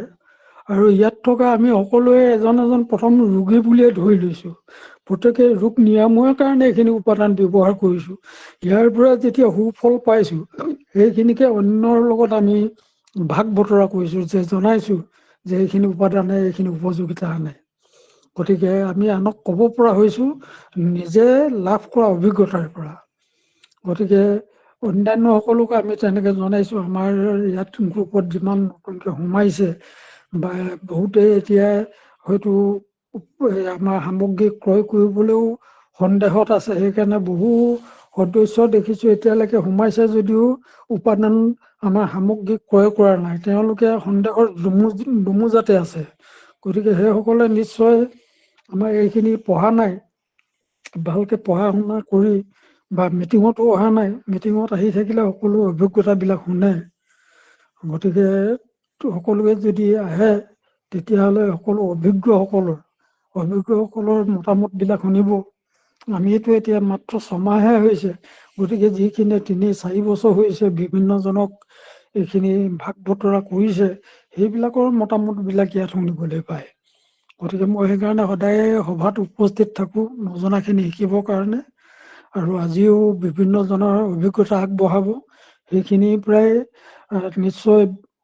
আৰু ইয়াত থকা আমি সকলোৱে এজন প্ৰথম ৰোগী বুলিয়ে ধৰি লৈছোঁ। প্ৰত্যেকে ৰোগ নিৰাময়ৰ কাৰণে এইখিনি উপাদান ব্যৱহাৰ কৰিছোঁ। ইয়াৰ পৰা যেতিয়া সুফল পাইছোঁ, সেইখিনিকে অন্যৰ লগত আমি ভাগ বতৰা কৰিছোঁ, যে জনাইছোঁ যে এইখিনি উপাদানে এইখিনি উপযোগিতা আনে। গতিকে আমি আনক ক'ব পৰা হৈছোঁ নিজে লাভ কৰা অভিজ্ঞতাৰ পৰা। গতিকে অন্যান্য সকলোকে আমি তেনেকে জনাইছোঁ। আমাৰ ইয়াত গ্ৰুপত যিমান নতুনকে সোমাইছে, বা বহুতেই এতিয়া হয়তো আমাৰ সামগ্ৰী ক্ৰয় কৰিবলৈও সন্দেহত আছে, সেইকাৰণে বহু সদস্য দেখিছোঁ এতিয়ালৈকে সোমাইছে যদিও উপাদান আমাৰ সামগ্ৰী ক্ৰয় কৰা নাই। তেওঁলোকে সন্দেহৰ দোমোজাতে আছে। গতিকে সেইসকলে নিশ্চয় আমাৰ এইখিনি পঢ়া নাই, ভালকে পঢ়া শুনা কৰি বা মিটিঙতো অহা নাই। মিটিঙত আহি থাকিলে সকলো অভিজ্ঞতাবিলাক শুনে। গতিকে সকলোৱে যদি আহে, তেতিয়াহ'লে সকলো অভিজ্ঞসকলৰ মতামতবিলাক শুনিব। আমিতো এতিয়া মাত্ৰ ছমাহে হৈছে, গতিকে যিখিনি 3-4 বছৰ হৈছে বিভিন্নজনক এইখিনি ভাগ বতৰা কৰিছে, সেইবিলাকৰ মতামতবিলাক ইয়াত শুনিবলৈ পায়। গতিকে মই সেইকাৰণে সদায় সভাত উপস্থিত থাকোঁ, নজনাখিনি শিকিবৰ কাৰণে। আৰু আজিও বিভিন্নজনৰ অভিজ্ঞতা আগবঢ়াব, সেইখিনিৰ পৰাই নিশ্চয়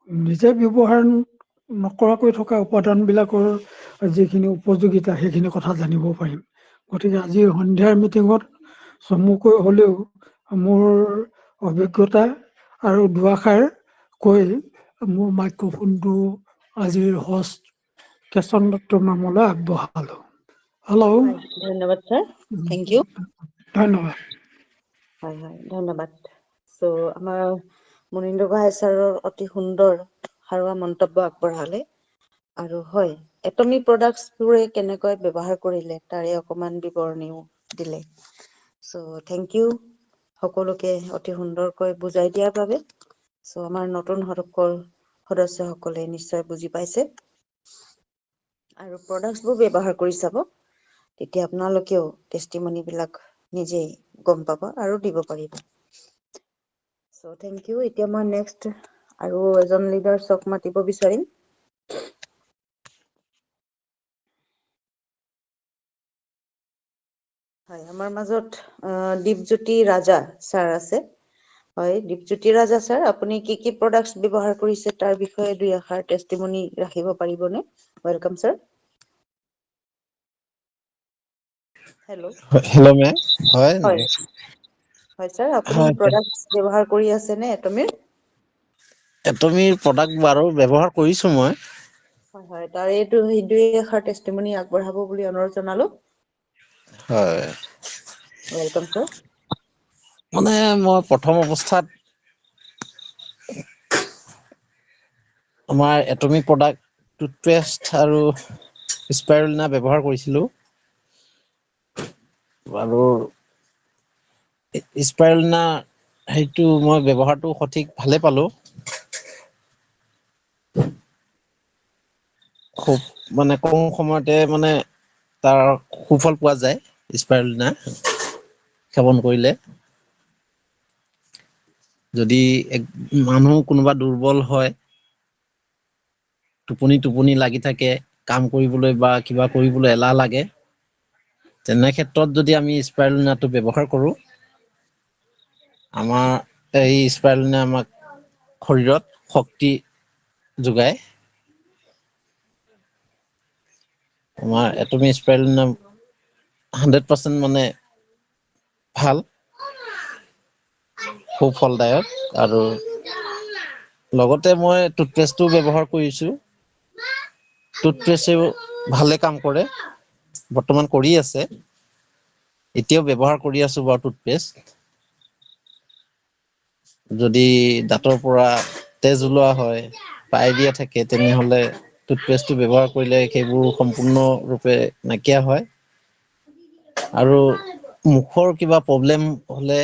নিজে ব্যৱহাৰ নকৰাকৈ থকা উপাদানবিলাকৰ যিখিনি উপযোগিতা সেইখিনি কথা জানিব পাৰিম। গতিকে আজি সন্ধিয়াৰ মিটিঙত চমুকৈ হ'লেও মোৰ অভিজ্ঞতা আৰু দুআষাৰ কৈ মোৰ মাইক্ৰফোনটো আজিৰ হোষ্ট কেশৱ দত্ত মামলৈ আগবঢ়ালোঁ। হেল্ল'। হয়, ধন্যবাদ ছাৰ। Thank you. ধন্যবাদ। হয়, ধন্যবাদ। চ' আমাৰ মুনীন্দ্ৰ গোহাঁই ছাৰৰ অতি সুন্দৰ সাৰুৱা মন্তব্য আগবঢ়ালে। আৰু হয়, এটমিক প্ৰডাক্টছবোৰে কেনেকৈ ব্যৱহাৰ কৰিলে তাৰে অকমান বিৱৰণীও দিলে। চ' থেংক ইউ সকলোকে অতি সুন্দৰকৈ বুজাই দিয়াৰ বাবে। চ' আমাৰ নতুন সদস্যসকলে নিশ্চয় বুজি পাইছে। আৰু প্ৰডাক্টছবোৰ ব্যৱহাৰ কৰি চাব। তেতিয়া আপোনালোকেও টেষ্টিমনিবিলাক নিজেই গম পাব আৰু দিব পাৰিব। চ' থেংক ইউ। এতিয়া মই নেক্সট আৰু এজন লিডাৰছক মাতিব বিচাৰিম। হয়, আমাৰ মাজত দীপজ্যোতি ৰাজা ছাৰ আছে। হয়, দীপজ্যোতি ৰাজা ছাৰ, আপুনি কি কি প্ৰডাক্টছ ব্যৱহাৰ কৰিছে তাৰ বিষয়ে দুই এষাৰ টেষ্টিমনি ৰাখিব পাৰিবনে? Welcome sir. Hello'. Hello' ma'am, হয়। হয় ছাৰ, আপুনি হয়, প্ৰডাক্টছ ব্যৱহাৰ কৰি আছে নে এটমিৰ? এটমিৰ প্ৰডাক্ট বাৰু ব্যৱহাৰ কৰিছোঁ মই। হয়, হয়, তাৰে দুই এষাৰ টেষ্টিমনি আগবঢ়াব বুলি অনুৰোধ জনালোঁ। হয়। Welcome sir. মানে মই প্ৰথম অৱস্থাত আমাৰ এটমিক প্ৰডাক্ট টুথপেষ্ট আৰু স্পাইৰুলিনা ব্যৱহাৰ কৰিছিলোঁ। আৰু স্পাইৰুলিনা সেইটো মই ব্যৱহাৰটো সঠিক ভালে পালোঁ। খুব মানে কম সময়তে মানে তাৰ সুফল পোৱা যায় স্পাইৰুলিনা সেৱন কৰিলে। যদি মানুহ কোনোবা দুৰ্বল হয়, টোপনি লাগি থাকে, কাম কৰিবলৈ বা কিবা কৰিবলৈ এলাহ লাগে, তেনে ক্ষেত্ৰত যদি আমি স্পাইৰুলিনাটো ব্যৱহাৰ কৰোঁ, আমাৰ এই স্পাইৰুলিনাই আমাক শৰীৰত শক্তি যোগায়। আমাৰ এটমিক স্পাইৰুলিনা 100% মানে ভাল। সুফলদায়ক আৰু লগতে মই টুথপেষ্টটো ব্যৱহাৰ কৰিছোঁ। টুথপেষ্টেও ভালে কাম কৰে, বৰ্তমান কৰি আছে। এতিয়াও ব্যৱহাৰ কৰি আছোঁ বাৰু টুথপেষ্ট। যদি দাঁতৰ পৰা তেজ ওলোৱা হয়, পায়ৰিয়া থাকে, তেনেহলে টুথপেষ্টটো ব্যৱহাৰ কৰিলে সেইবোৰ সম্পূৰ্ণৰূপে নাইকিয়া হয়। আৰু মুখৰ কিবা প্ৰব্লেম হলে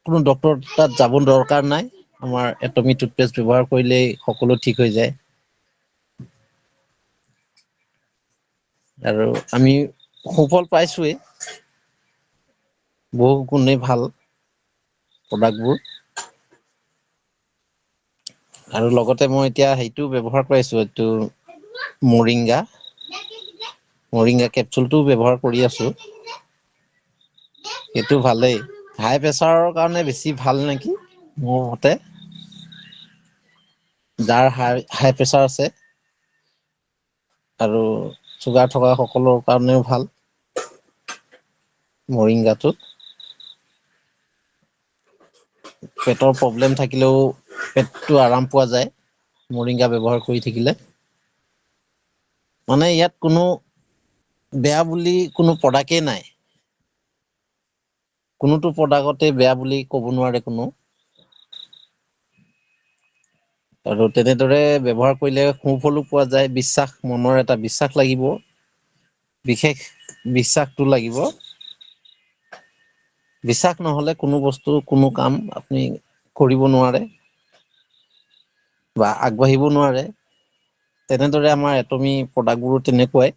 কোনো ডক্তৰ তাত যাব দৰকাৰ নাই। আমাৰ এটমি টুথপেষ্ট ব্যৱহাৰ কৰিলেই সকলো ঠিক হৈ যায়। আৰু আমি সুফল পাইছোৱেই। বহু গুণেই ভাল প্ৰডাক্টবোৰ। আৰু লগতে মই এতিয়া হেৰিটো ব্যৱহাৰ কৰি আছো, এইটো মৰিংগা কেপচুলটোও ব্যৱহাৰ কৰি আছো। সেইটো ভালেই। হাই প্ৰেচাৰৰ কাৰণে বেছি ভাল নেকি মোৰ মতে। যাৰ হাই প্ৰেচাৰ আছে আৰু চুগাৰ থকা সকলৰ কাৰণেও ভাল মৰিংগাটো। পেটৰ প্ৰব্লেম থাকিলেও পেটটো আৰাম পোৱা যায় মৰিংগা ব্যৱহাৰ কৰি থাকিলে। মানে ইয়াত কোনো বেয়া বুলি কোনো প্ৰডাক্টেই নাই। কোনোটো প্ৰডাক্টতে বেয়া বুলি ক'ব নোৱাৰে কোনো। আৰু তেনেদৰে ব্যৱহাৰ কৰিলে সুফলো পোৱা যায়। মনৰ এটা বিশ্বাস লাগিব। বিশেষ বিশ্বাসটো লাগিব। বিশ্বাস নহলে কোনো বস্তু, কোনো কাম আপুনি কৰিব নোৱাৰে। বা আগবাঢ়িব নোৱাৰে। তেনেদৰে আমাৰ এটমি প্ৰডাক্টবোৰো তেনেকুৱাই।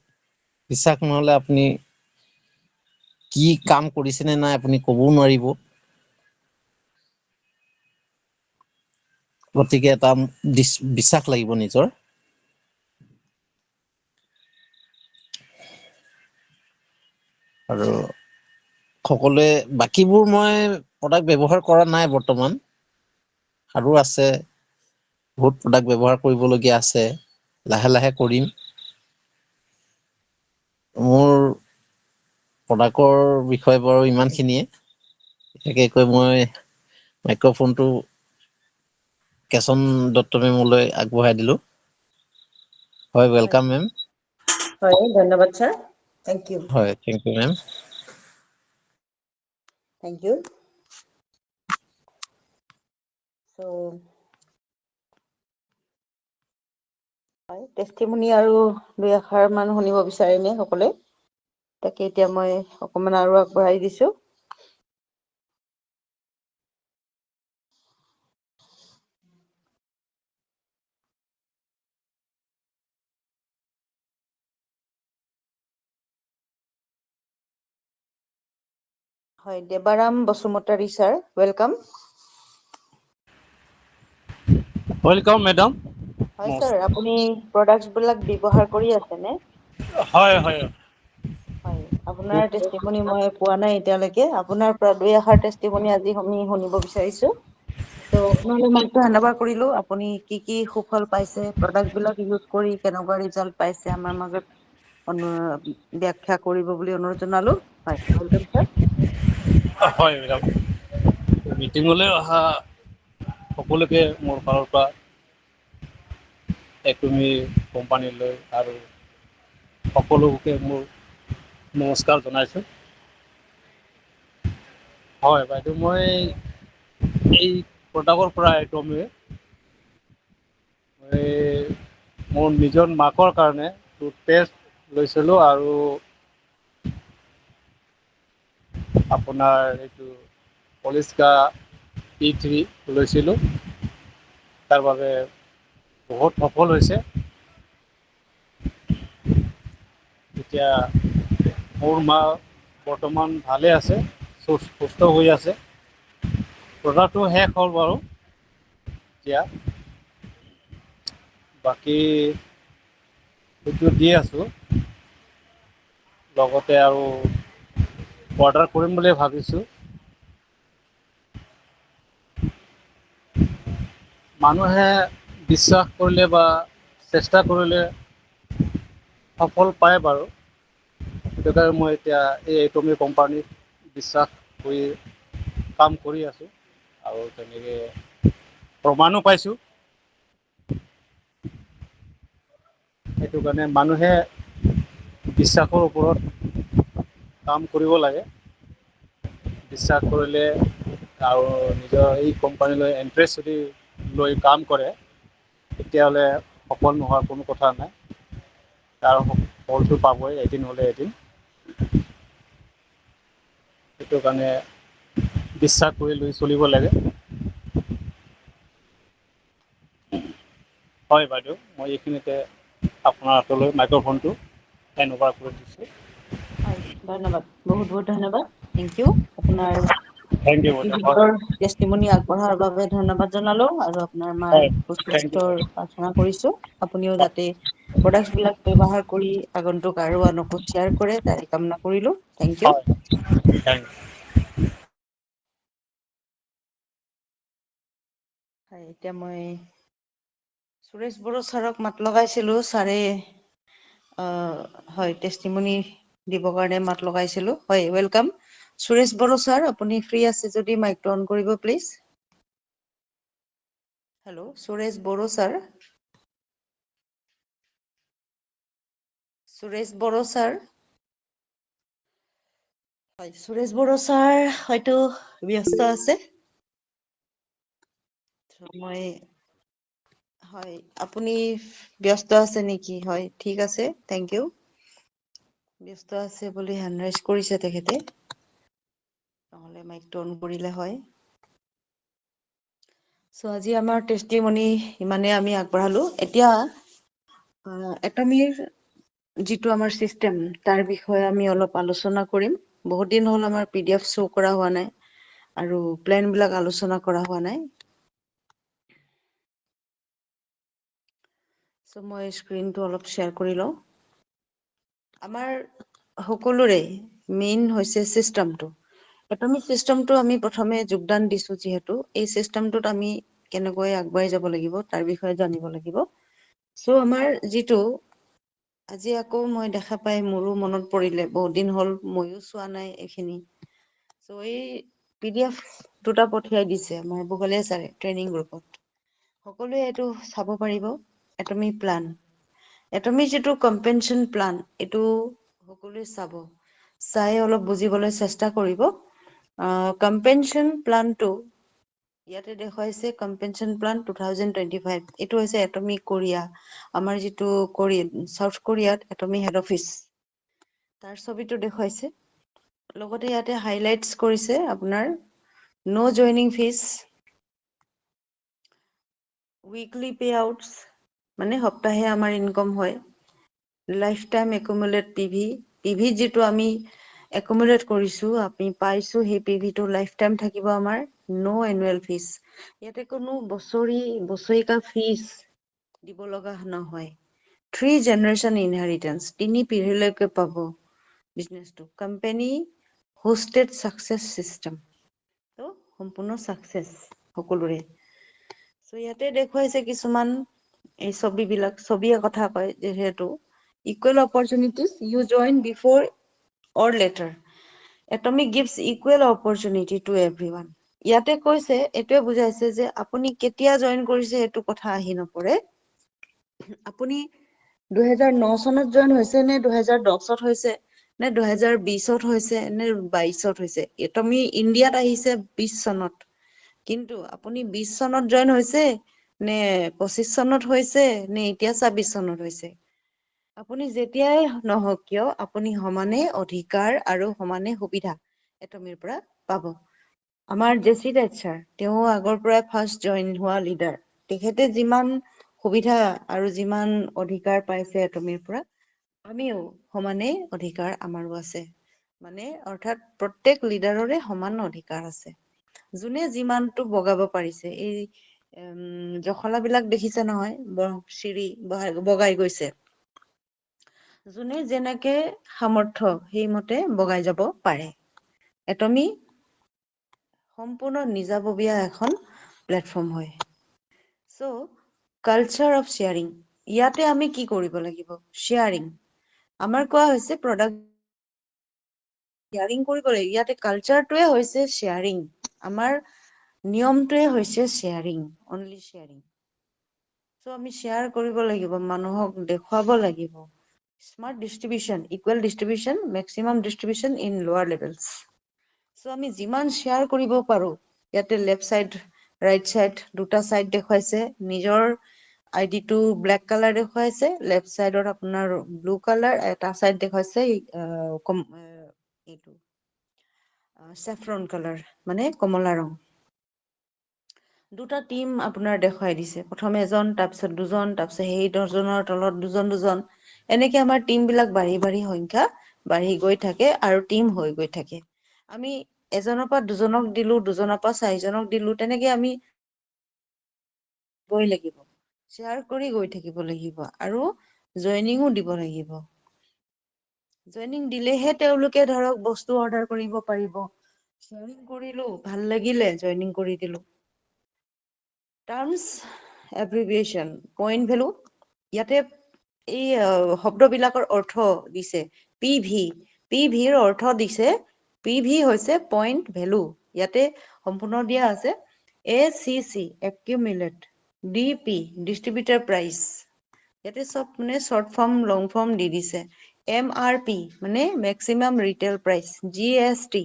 বিশ্বাস নহলে আপুনি কি কাম কৰিছে নে নাই আপুনি কবও নোৱাৰিব। গতিকে এটা বিশ্বাস লাগিব নিজৰ। আৰু সকলোৱে বাকীবোৰ মই প্ৰডাক্ট ব্যৱহাৰ কৰা নাই বৰ্তমান। আৰু আছে। বহুত প্ৰডাক্ট ব্যৱহাৰ কৰিবলগীয়া আছে। লাহে লাহে কৰিম। মোৰ প্ৰডাক্টৰ বিষয়ে বাৰু ইমানখিনিয়ে। বিশেষকৈ মই মাইক্ৰফোনটো কেশন দত্ত মেমলৈ আগবঢ়াই দিলো। হয়, ৱেলকাম মেম। হয়, ধন্যবাদ ছাৰ। Thank you. হয়, thank you ma'am. Thank you. So, testimony আৰু দুই এষাৰ মান শুনিব বিচাৰিমে সকলোৱে। তাকে এতিয়া মই অকমান আৰু আগবঢ়াই দিছো। হয়, Debaram Basumatary sir, welcome. Welcome madam. হয় ছাৰ, আপুনি প্ৰডাক্টছবিলাক ব্যৱহাৰ কৰি আছেনে? হয় হয়। হয়, আপোনাৰ টেষ্টিমনি মই পোৱা নাই এতিয়ালৈকে। আপোনাৰ পৰা দুই এষাৰ টেষ্টিমনি আজি আমি শুনিব বিচাৰিছো। ত' আপোনালৈ মাইকটো হেণ্ডঅভাৰ কৰিলো। আপুনি কি কি সুফল পাইছে, প্ৰডাক্টবিলাক ইউজ কৰি কেনেকুৱা ৰিজাল্ট পাইছে আমাৰ মাজত ব্যাখ্যা কৰিব বুলি অনুৰোধ জনালো। হয়, ৱেলকাম ছাৰ। হয় মেডাম। মিটিঙলৈ অহা সকলোকে মোৰ ফালৰ পৰা এটমি কোম্পানীলৈ আৰু সকলোকে মোৰ নমস্কাৰ জনাইছোঁ। হয় বাইদেউ, মই এই প্ৰডাক্টৰ পৰা এটমিৰ মোৰ নিজৰ মাকৰ কাৰণে টুথপেষ্ট লৈছিলোঁ আৰু আপোনাৰ এইটো পলিচকা P3 লৈছিলোঁ। তাৰ বাবে বহুত সফল হৈছে। এতিয়া মোৰ মা বৰ্তমান ভালে আছে, সুস্থ হৈ আছে। প্ৰডাক্টটো শেষ হ'ল বাৰু এতিয়া। বাকী সেইটো দি আছোঁ। লগতে আৰু অৰ্ডাৰ কৰিম বুলি ভাবিছোঁ। মানুহে বিশ্বাস কৰিলে বা চেষ্টা কৰিলে সফল পায় বাৰু। সেইটো কাৰণে মই এতিয়া এই এটমি কোম্পানীত বিশ্বাস কৰি কাম কৰি আছোঁ আৰু তেনেকে প্ৰমাণো পাইছোঁ। সেইটো কাৰণে মানুহে বিশ্বাসৰ ওপৰত কাম কৰিব লাগে। বিশ্বাস কৰিলে আৰু নিজৰ এই কোম্পানীলৈ ইণ্টাৰেষ্ট যদি লৈ কাম কৰে তেতিয়াহ'লে সফল নোহোৱাৰ কোনো কথা নাই। তাৰ ফলটো পাবই এদিন হ'লে এদিন। সেইটো কাৰণে বিশ্বাস কৰি লৈ চলিব লাগে। হয় বাইদেউ, মই এইখিনিতে আপোনাৰ হাতলৈ মাইক্ৰফোনটো হেণ্ড অভাৰ কৰি দিছোঁ। হয়, ধন্যবাদ, বহুত বহুত ধন্যবাদ। Thank you. আপোনাৰ থেংক ইউ বাইদেউ। হয় ব্যক্তিগতৰ টেষ্টিমনি আগবঢ়াৰ বাবে ধন্যবাদ জনালো আৰু আপোনাৰ মাৰ হয় থেংক ইউ সুস্বাস্থ্যৰ বাইদেউ। প্ৰাৰ্থনা কৰিছো। আপুনিও যাতে প্ৰডাক্ট বিলাক ব্যৱহাৰ কৰি আগন্তুক আৰু আনকো শ্বেয়াৰ কৰে তাৰে কামনা কৰিলো। Thank you. হয় থেংক ইউ। হয়, এতিয়া মই সুৰেশ বড়ো ছাৰক মাত লগাইছিলো। ছাৰে হয়, টেষ্টিমনি দিবৰ কাৰণে মাত লগাইছিলো। হয়, ৱেলকাম। সুৰেশ বড়ো ছাৰ, আপুনি ফ্ৰী আছে যদি মাইকটো অন কৰিব please. Hello', Suresh Boro sir. Suresh Boro sir. হয়, সুৰেশ বড়ো ছাৰ হয়তো ব্যস্ত আছে। মই হয়, আপুনি ব্যস্ত আছে নেকি? হয়, ঠিক আছে, থেংক ইউ। ব্যস্ত আছে বুলি হেণ্ড ৰাইজ কৰিছে তেখেতে, নহ'লে মাইকটো অন কৰিলে হয়। চ' আজি আমাৰ টেষ্টিমনি ইমানে আমি আগবঢ়ালো। এতিয়া এটমিৰ যিটো আমাৰ চিষ্টেম তাৰ বিষয়ে আমি অলপ আলোচনা কৰিম। বহুত দিন হ'ল আমাৰ PDF শ্ব' কৰা হোৱা নাই আৰু প্লেন বিলাক আলোচনা কৰা হোৱা নাই। চ' মই স্ক্ৰীনটো অলপ শ্বেয়াৰ কৰি লওঁ। আমাৰ সকলোৰে মেইন হৈছে চিষ্টেমটো। এটমিক চিষ্টেমটো আমি প্ৰথমে যোগদান দিছো যিহেতু, এই চিষ্টেমটোত আমি কেনেকৈ আগুৱাই যাব লাগিব তাৰ বিষয়ে জানিব লাগিব। চ' আমাৰ যিটো আজি আকৌ মই দেখা পাই মোৰো মনত পৰিলে, বহুত দিন হ'ল ময়ো চোৱা নাই এইখিনি। চ' এই PDF দুটা পঠিয়াই দিছে আমাৰ বগলীয়া ছাৰে ট্ৰেইনিং গ্ৰুপত। সকলোৱে এইটো চাব পাৰিব। এটমিক প্লান, এটমিক যিটো কম্পেনচন প্লান, এইটো সকলোৱে চাব, চাই অলপ বুজিবলৈ চেষ্টা কৰিব। কম্পেনচন প্লানটো ইয়াতে দেখুৱাইছে কম্পেনচন প্লান 2025। এইটো হৈছে এটমিক কোৰিয়া, আমাৰ যিটো চাউথ কোৰিয়াত এটমিক হেড অফিচ, তাৰ ছবিটো দেখুৱাইছে। লগতে ইয়াতে হাইলাইটছ কৰিছে আপোনাৰ ন' joining fees, weekly pay outs মানে সপ্তাহে আমাৰ ইনকম হয়, লাইফ টাইম একুমুলেট PV যিটো আমি একুমুলেট কৰিছো, আমি পাইছো, সেই PVটো লাইফ টাইম থাকিব আমাৰ। ন' এনুৱেল ফিজ, ইয়াতে কোনো বছৰিকা ফিজ দিব লগা নহয়। 3 জেনেৰেশ্যন ইনহেৰিটেন্স, 3 পিঢ়িলৈকে পাব বিজনেছটো। কোম্পানী হোষ্টেড চাকচেছ চিষ্টেম, ত' সম্পূৰ্ণ চাকচেছ সকলোৰে। চ' ইয়াতে দেখুৱাইছে কিছুমান এই ছবিয়ে কথা কয়, যিহেতু equal opportunities, you join before or later, atomic gives equal opportunity to everyone. ইয়াতে কৈছে, এইটোৱে বুজাইছে যে আপুনি কেতিয়া জইন কৰিছে এইটো কথা আহি নপৰে। আপুনি 2009 চনত জইন হৈছে নে 2010ত হৈছে নে 2020ত হৈছে নে 22ত হৈছে। এটমি ইণ্ডিয়াত আহিছে 20 চনত, কিন্তু আপুনি 20 চনত জইন হৈছে নে 25 চনত হৈছে নে এতিয়া 26 চনত হৈছে। আপুনি যেতিয়াই নহওক কিয়, আপুনি সমানে অধিকাৰ আৰু সমানে সুবিধা এটমিৰ পৰা পাব। আমাৰ জেচি ডাইট ছাৰ, তেওঁ আগৰ পৰাই ফাৰ্ষ্ট জইন হোৱা লিডাৰ, তেখেতে যিমান সুবিধা আৰু যিমান অধিকাৰ পাইছে এটমিৰ পৰা, আমিও সমানে অধিকাৰ আমাৰো আছে। মানে অৰ্থাৎ প্ৰত্যেক লিডাৰৰে সমান অধিকাৰ আছে। যোনে যিমানটো বগাব পাৰিছে, এই জখলাবিলাক দেখিছে নহয়, চিৰি বগাই গৈছে। যোনে যেনেকে সামৰ্থ্য সেইমতে বগাই যাব পাৰে। এটমি সম্পূৰ্ণ নিজাববীয়া এখন প্লেটফৰ্ম হয়। চ' কালচাৰ অফ শ্বেয়াৰিং, ইয়াতে আমি কি কৰিব লাগিব? শ্বেয়াৰিং, আমাৰ কোৱা হৈছে প্ৰডাক্ট শ্বেয়াৰিং কৰিব লাগিব। ইয়াতে কালচাৰটোৱে হৈছে শ্বেয়াৰিং, আমাৰ নিয়মটোৱে হৈছে শ্বেয়াৰিং, অনলি শ্বেয়াৰিং। চ' আমি শ্বেয়াৰ কৰিব লাগিব, মানুহক দেখুৱাব লাগিব। Smart distribution, equal distribution, maximum distribution in লোৱাৰ লেভেলছ। চ' আমি যিমান শ্বেয়াৰ কৰিব পাৰো ইয়াতে লেফ্ট চাইড ৰাইট চাইড দুটা চাইড দেখুৱাইছে নিজৰ আইডিটো ব্লেক কালাৰ দেখুৱাইছে লেফ্ট চাইডত আপোনাৰ ব্লু কালাৰ এটা চাইড দেখুৱাইছে এইটো চেফ্ৰন কালাৰ মানে কমলা ৰং দুটা টিম আপোনাৰ দেখুৱাই দিছে প্ৰথম এজন তাৰপিছত দুজন তাৰপিছত সেই 10জনৰ তলত দুজন এনেকে আমাৰ টিম বিলাক বাঢ়ি সংখ্যা বাঢ়ি গৈ থাকে আৰু টিম হৈ গৈ থাকে আমি এজনৰ পৰা দুজনক দিলো দুজনৰ পৰা 4জনক দিলো তেনেকে আমি গৈ লাগিব শ্বেয়াৰ কৰি গৈ থাকিব লাগিব আৰু জয়নিঙো দিব লাগিব জয়নিং দিলেহে তেওঁলোকে ধৰক বস্তু অৰ্ডাৰ কৰিব পাৰিব জয়নিং কৰিলো ভাল লাগিলে জয়নিং কৰি দিলো টাৰ্মছ এব্ৰিভিয়েশ্যন পইণ্ট ভেলু ইয়াতে এই শব্দবিলাকৰ অৰ্থ দিছে পিভিৰ অৰ্থ দিছে পিভি হৈছে পইণ্ট ভেলু ইয়াতে সম্পূৰ্ণ দিয়া আছে ACC accumulate DP distributor price ইয়াতে সব মানে শৰ্ট ফৰ্ম লং ফৰ্ম দি দিছে MRP মানে maximum retail price GST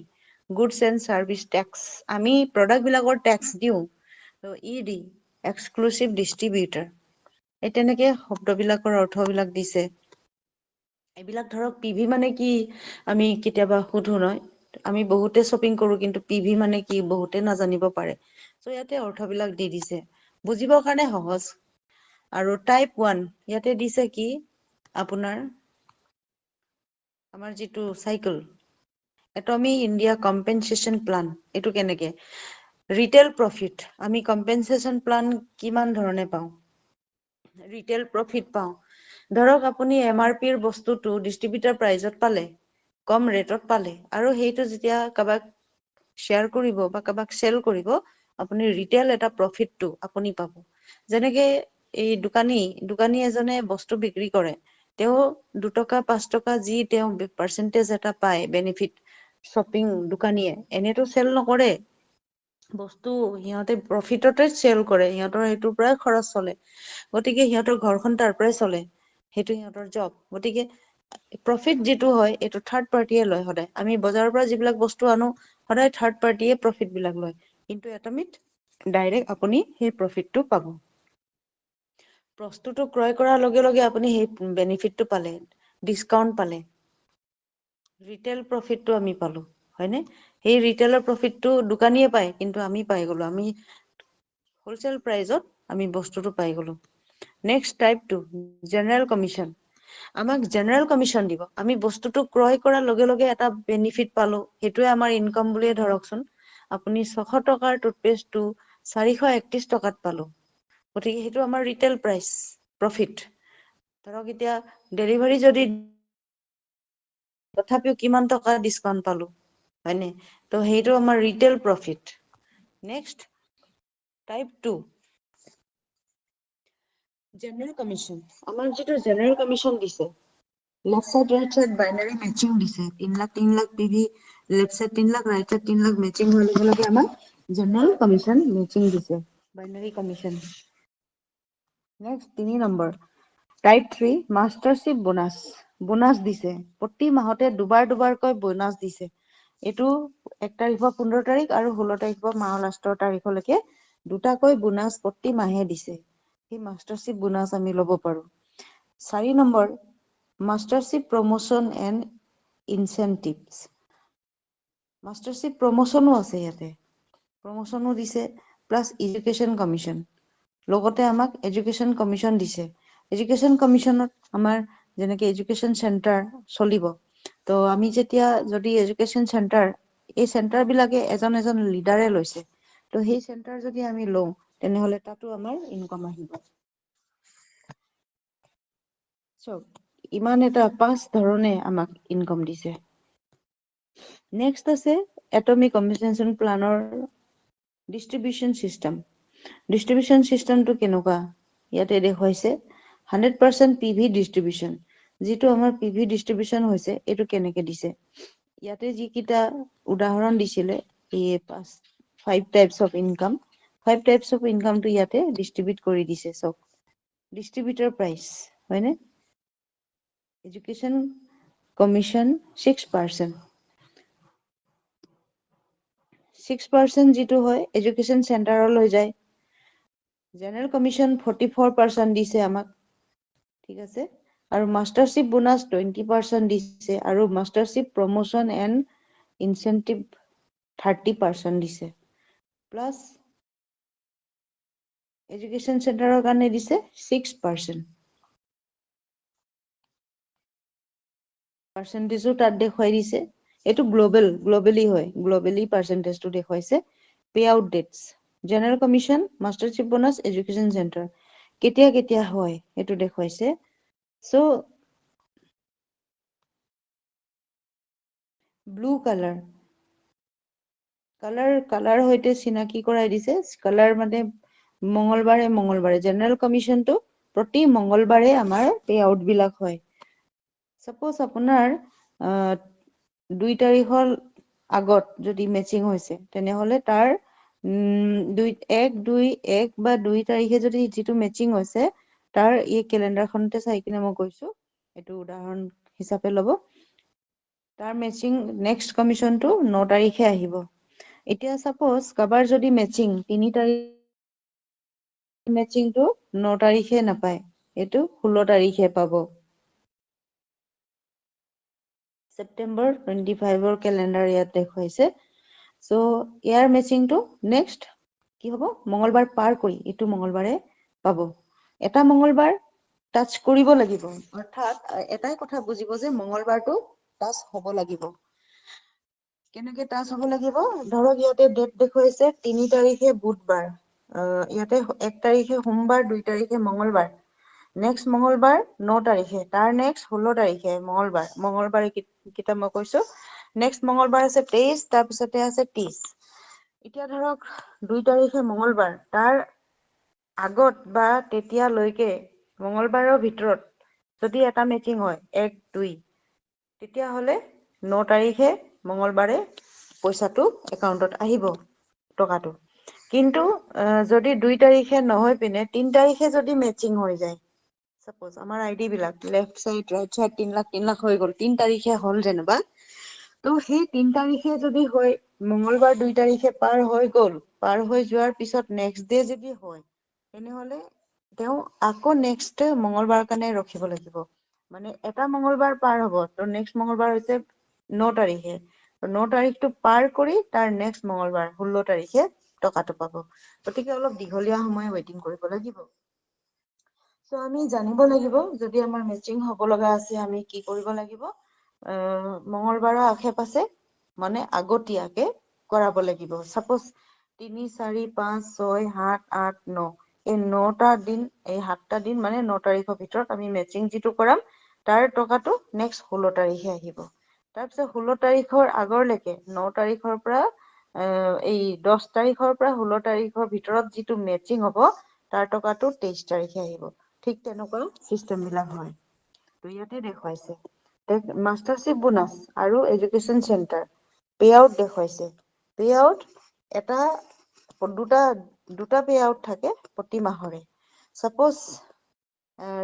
goods and service tax আমি প্ৰডাক্ট বিলাকৰ ট্যাক্স দিও তো ED exclusive distributor এই তেনেকে শব্দবিলাকৰ অৰ্থবিলাক দিছে এইবিলাক ধৰক পিভি মানে কি আমি কেতিয়াবা সুধো নহয় আমি বহুতে শ্বপিং কৰো কিন্তু পিভি মানে কি বহুতে নাজানিব পাৰে সো ইয়াতে অৰ্থবিলাক দি দিছে বুজিবৰ কাৰণে সহজ আৰু টাইপ 1 ইয়াতে দিছে কি আপোনাৰ আমাৰ যেটো সাইকেল এটমি ইন্ডিয়া কম্পেনসেশন প্লান এটো কেনেকে ৰিটেল প্ৰফিট আমি কম্পেনসেশন প্লান কিমান ধৰণে পাওঁ ৰিটেল প্ৰফিট পাওঁ ধৰক আপুনি MRPৰ বস্তুটো ডিস্ট্ৰিবিউটৰ প্ৰাইজত পালে কম ৰেটত পালে আৰু সেইটো যেতিয়া কাবাক শেয়াৰ কৰিব বা কাবাক সেল কৰিব আপুনি ৰিটেল এটা প্ৰফিটটো আপুনি পাব যেনেকে এই দোকানী এজনে বস্তু বিক্ৰী কৰে তেওঁ 2 টকা 5 টকা যি তেওঁ পাৰ্সেন্টেজ এটা পায় বেনিফিট শ্বপিং দোকানীয়ে এনেটো সেল নকৰে বস্তু হিহতে প্ৰফিটতে সেল কৰে হিহতৰ হেতুৰ পৰা খৰচ চলে গতিকে হিহতৰ ঘৰখন তাৰ পৰাই চলে হেতু হিহতৰ জব গতিকে প্ৰফিট যেটো হয় এটো থাৰ্ড পাৰ্টিয়ে লয় সদায় আমি বজাৰৰ পৰা যিবিলাক বস্তু আনো সদায় থাৰ্ড পাৰ্টিয়ে প্ৰফিট বিলাক লয় কিন্তু এটমিত ডাইৰেক্ট আপুনি সেই প্ৰফিটটো পাব বস্তুটো ক্ৰয় কৰাৰ লগে লগে আপুনি সেই বেনিফিটটো পালে ডিসকাউন্ট পালে ৰিটেল প্ৰফিটটো আমি পালো হয়নে সেই ৰিটেলৰ প্ৰফিটটো দোকানীয়ে পায় কিন্তু আমি পাই গলো আমি হোলসেল প্ৰাইজত আমি বস্তুটো পাই গলো নেক্সট টাইপ 2 জেনাৰেল কমিশন আমাক জেনাৰেল কমিশন দিব আমি বস্তুটো ক্ৰয় কৰাৰ লগে লগে এটা বেনিফিট পালো হেতুৱে আমাৰ ইনকাম বুলিয়ে ধৰকচোন আপুনি 600 টকাৰ টুথপেষ্টটো 431 টকাত পালো গতিকে হেতু আমাৰ ৰিটেল প্ৰাইস প্ৰফিট ধৰক এতিয়া ডেলিভাৰী যদি তথাপিও কিমান টকা ডিসকাউন্ট পালো হয়নে তো হেতু আমাৰ retail profit next type 2 general commission আমাৰ যেটো জেনাৰেল কমিশন দিছে left side right side binary matching দিছে 3 lakh PV left side 3 lakh right side 3 lakh matching হলে লগে আমাৰ জেনাৰেল কমিশন ম্যাচিং দিছে binary commission next 3 number type 3 mastership bonus দিছে প্ৰতি মাহতে দুবাৰকৈ বোনাস দিছে এটো 1 তাৰিখৰ 15 তাৰিখ আৰু 16 তাৰিখৰ মাহৰ লাষ্টৰ তাৰিখলৈকে দুটাকৈ বোনাস প্ৰতি মাহে দিছে এই মাস্টাৰশ্বিপ বোনাস আমি লব পাৰো 4 নম্বৰ মাস্টাৰশ্বিপ প্ৰমোশন এণ্ড ইনসেন্টিভস মাস্টাৰশ্বিপ প্ৰমোশনো আছে ইয়াতে প্ৰমোশনো দিছে প্লাস এডুকেশন কমিশন লগতে আমাক এডুকেশন কমিশন দিছে এডুকেশন কমিশনত আমাৰ যেনেকে এডুকেশন সেন্টাৰ চলিব তো আমি যেতিয়া যদি এডুকেশন সেন্টাৰ এই সেন্টাৰ বিলাকে এজন লিডাৰে লৈছে তো সেই সেন্টাৰ যদি আমি লও তেনেহলে তাতো আমাৰ ইনকাম আহিব সো ইমান এটা 5 ধৰণে আমাক ইনকাম দিছে নেক্সট আছে এটমিক কম্পেনসেশন প্লানৰ ডিস্ট্ৰিবিউশন সিস্টেমটো কেনেকুৱা ইয়াতে দেখুৱাইছে 100% পিভি ডিস্ট্ৰিবিউশন যেটো আমাৰ পিভি ডিস্ট্ৰিবিউশন হৈছে এটো কেনেকে দিছে ইয়াতে যি কিটা উদাহৰণ দিছিলে এই 5 types of income 5 types of income টো ইয়াতে ডিস্ট্ৰিবিউট কৰি দিছে সব ডিস্ট্ৰিবিউটৰ প্ৰাইস হয়নে এডুকেশন কমিশন 6% 6% যিটো হয় এডুকেশ্যন চেণ্টাৰলৈ যায়। জেনেৰেল কমিশ্যন 44% দিছে আমাক, ঠিক আছে। আৰু মাষ্টাৰশ্বিপ বোনাছ 20% দিছে, আৰু মাষ্টাৰশ্বিপ প্ৰমোশ্যন এণ্ড ইনচেন্টিভ 30% দিছে, প্লাছ এডুকেশ্যন চেণ্টাৰৰ কাৰণে দিছে 6%। পাৰ্চেণ্টেজো তাত দেখুৱাই দিছে। এইটো গ্ল'বেলি হয়, গ্ল'বেলি পাৰ্চেণ্টেজটো দেখুৱাইছে। Pay out dates, general commission, mastership bonus, education center কেতিয়া কেতিয়া হয় এইটো দেখুৱাইছে। চ' ব্লু কালাৰ সৈতে চিনাকি কৰাই দিছে। কালাৰ মানে মঙলবাৰে জেনেৰেল কমিশ্যনটো প্ৰতি মঙলবাৰে আমাৰ পে আউট বিলাক হয়। চাপ'জ আপোনাৰ 2 তাৰিখৰ আগত যদি মেচিং হৈছে, তেনেহ'লে তাৰ 1 বা 2 তাৰিখে যদি যিটো মেচিং হৈছে, তাৰ এই কেলেণ্ডাৰখনতে চাই কিনে মই কৈছো, এইটো উদাহৰণ হিচাপে ল'ব। তাৰ মেচিং নেক্সট কমিশ্যনটো 9 তাৰিখে আহিব। এতিয়া চাপ'জ কাৰোবাৰ যদি মেচিং 3 তাৰিখ, মেচিংটো 9 তাৰিখে নাপায়, এইটো 16 তাৰিখে পাব। ছেপ্টেম্বৰ 25ৰ কেলেণ্ডাৰ ইয়াত দেখুৱাইছে। চ' ইয়াৰ মেচিংটো নেক্সট কি হ'ব, মঙলবাৰ পাৰ কৰি এইটো মঙলবাৰে পাব। এটা মঙলবাৰ টাচ কৰিব লাগিব, অৰ্থাৎ এটাই কথা বুজিব যে মঙলবাৰটো টাচ হ'ব লাগিব। কেনেকে টাচ হ'ব লাগিব, ধৰক ইয়াতে ডেট দেখুৱাইছে 3 তাৰিখে বুধবাৰ, ইয়াতে 1 তাৰিখে সোমবাৰ, 2 তাৰিখে মঙলবাৰ, নেক্সট মঙলবাৰ 9 তাৰিখে, তাৰ নেক্সট 16 তাৰিখে মঙলবাৰ কেইটা মই কৈছো। নেক্সট মঙলবাৰ আছে 23, তাৰপিছতে আছে 30। এতিয়া ধৰক 2 তাৰিখে মঙলবাৰ, তাৰ আগত বা তেতিয়ালৈকে মঙলবাৰৰ ভিতৰত যদি এটা মেচিং হয় 1, 2, তেতিয়াহ'লে 9 তাৰিখে মঙলবাৰে পইচাটো একাউণ্টত আহিব, টকাটো। কিন্তু যদি 2 তাৰিখে নহয় পিনে 3 তাৰিখে যদি মেচিং হৈ যায়, চাপ'জ আমাৰ আইডি বিলাক left side, right side 3 lakh হৈ গ'ল, 3 তাৰিখে হ'ল যেনিবা, ত' সেই 3 তাৰিখে যদি হয়, মঙলবাৰ 2 তাৰিখে পাৰ হৈ গ'ল, পাৰ হৈ যোৱাৰ পিছত নেক্সট ডে যদি হয়, তেনেহ'লে তেওঁ আকৌ নেক্সট মঙলবাৰ কাৰণে ৰখিব লাগিব। মানে এটা মঙলবাৰ পাৰ হ'ব, ত' নেক্সট মঙলবাৰ হৈছে 9 তাৰিখে। 9 তাৰিখটো পাৰ কৰি তাৰ নেক্সট মঙলবাৰ 16 তাৰিখে টকাটো পাব। গতিকে অলপ দীঘলীয়া সময় ৱেইটিং কৰিব লাগিব। চ' আমি জানিব লাগিব, যদি আমাৰ মেচিং হ'ব লগা আছে আমি কি কৰিব লাগিব। মঙলবাৰৰ আশে-পাশে মানে আগতীয়াকে কৰাব লাগিব। চাপ'জ 3, 4, 5, 6, 7, 8, 9, এই 9টা দিন, এই 7টা দিন মানে 9 তাৰিখৰ ভিতৰত আমি মেচিং যিটো কৰাম, তাৰ টকাটো নেক্সট 16 তাৰিখে আহিব। তাৰপিছত 16 তাৰিখৰ আগৰলৈকে 9 তাৰিখৰ পৰা এই 10 তাৰিখৰ পৰা 16 তাৰিখৰ ভিতৰত যিটো মেচিং হ'ব, তাৰ টকাটো 23 তাৰিখে আহিব। ঠিক তেনেকুৱা চিষ্টেম বিলাক হয়। ত' ইয়াতে দেখুৱাইছে। মাষ্টাৰশ্বিপ বোনাছ আৰু এডুকেশ্যন চেণ্টাৰ পে আউট দেখুৱাইছে। পে আউট এটা দুটা পে আউট থাকে প্ৰতি মাহৰে। চাপ'জ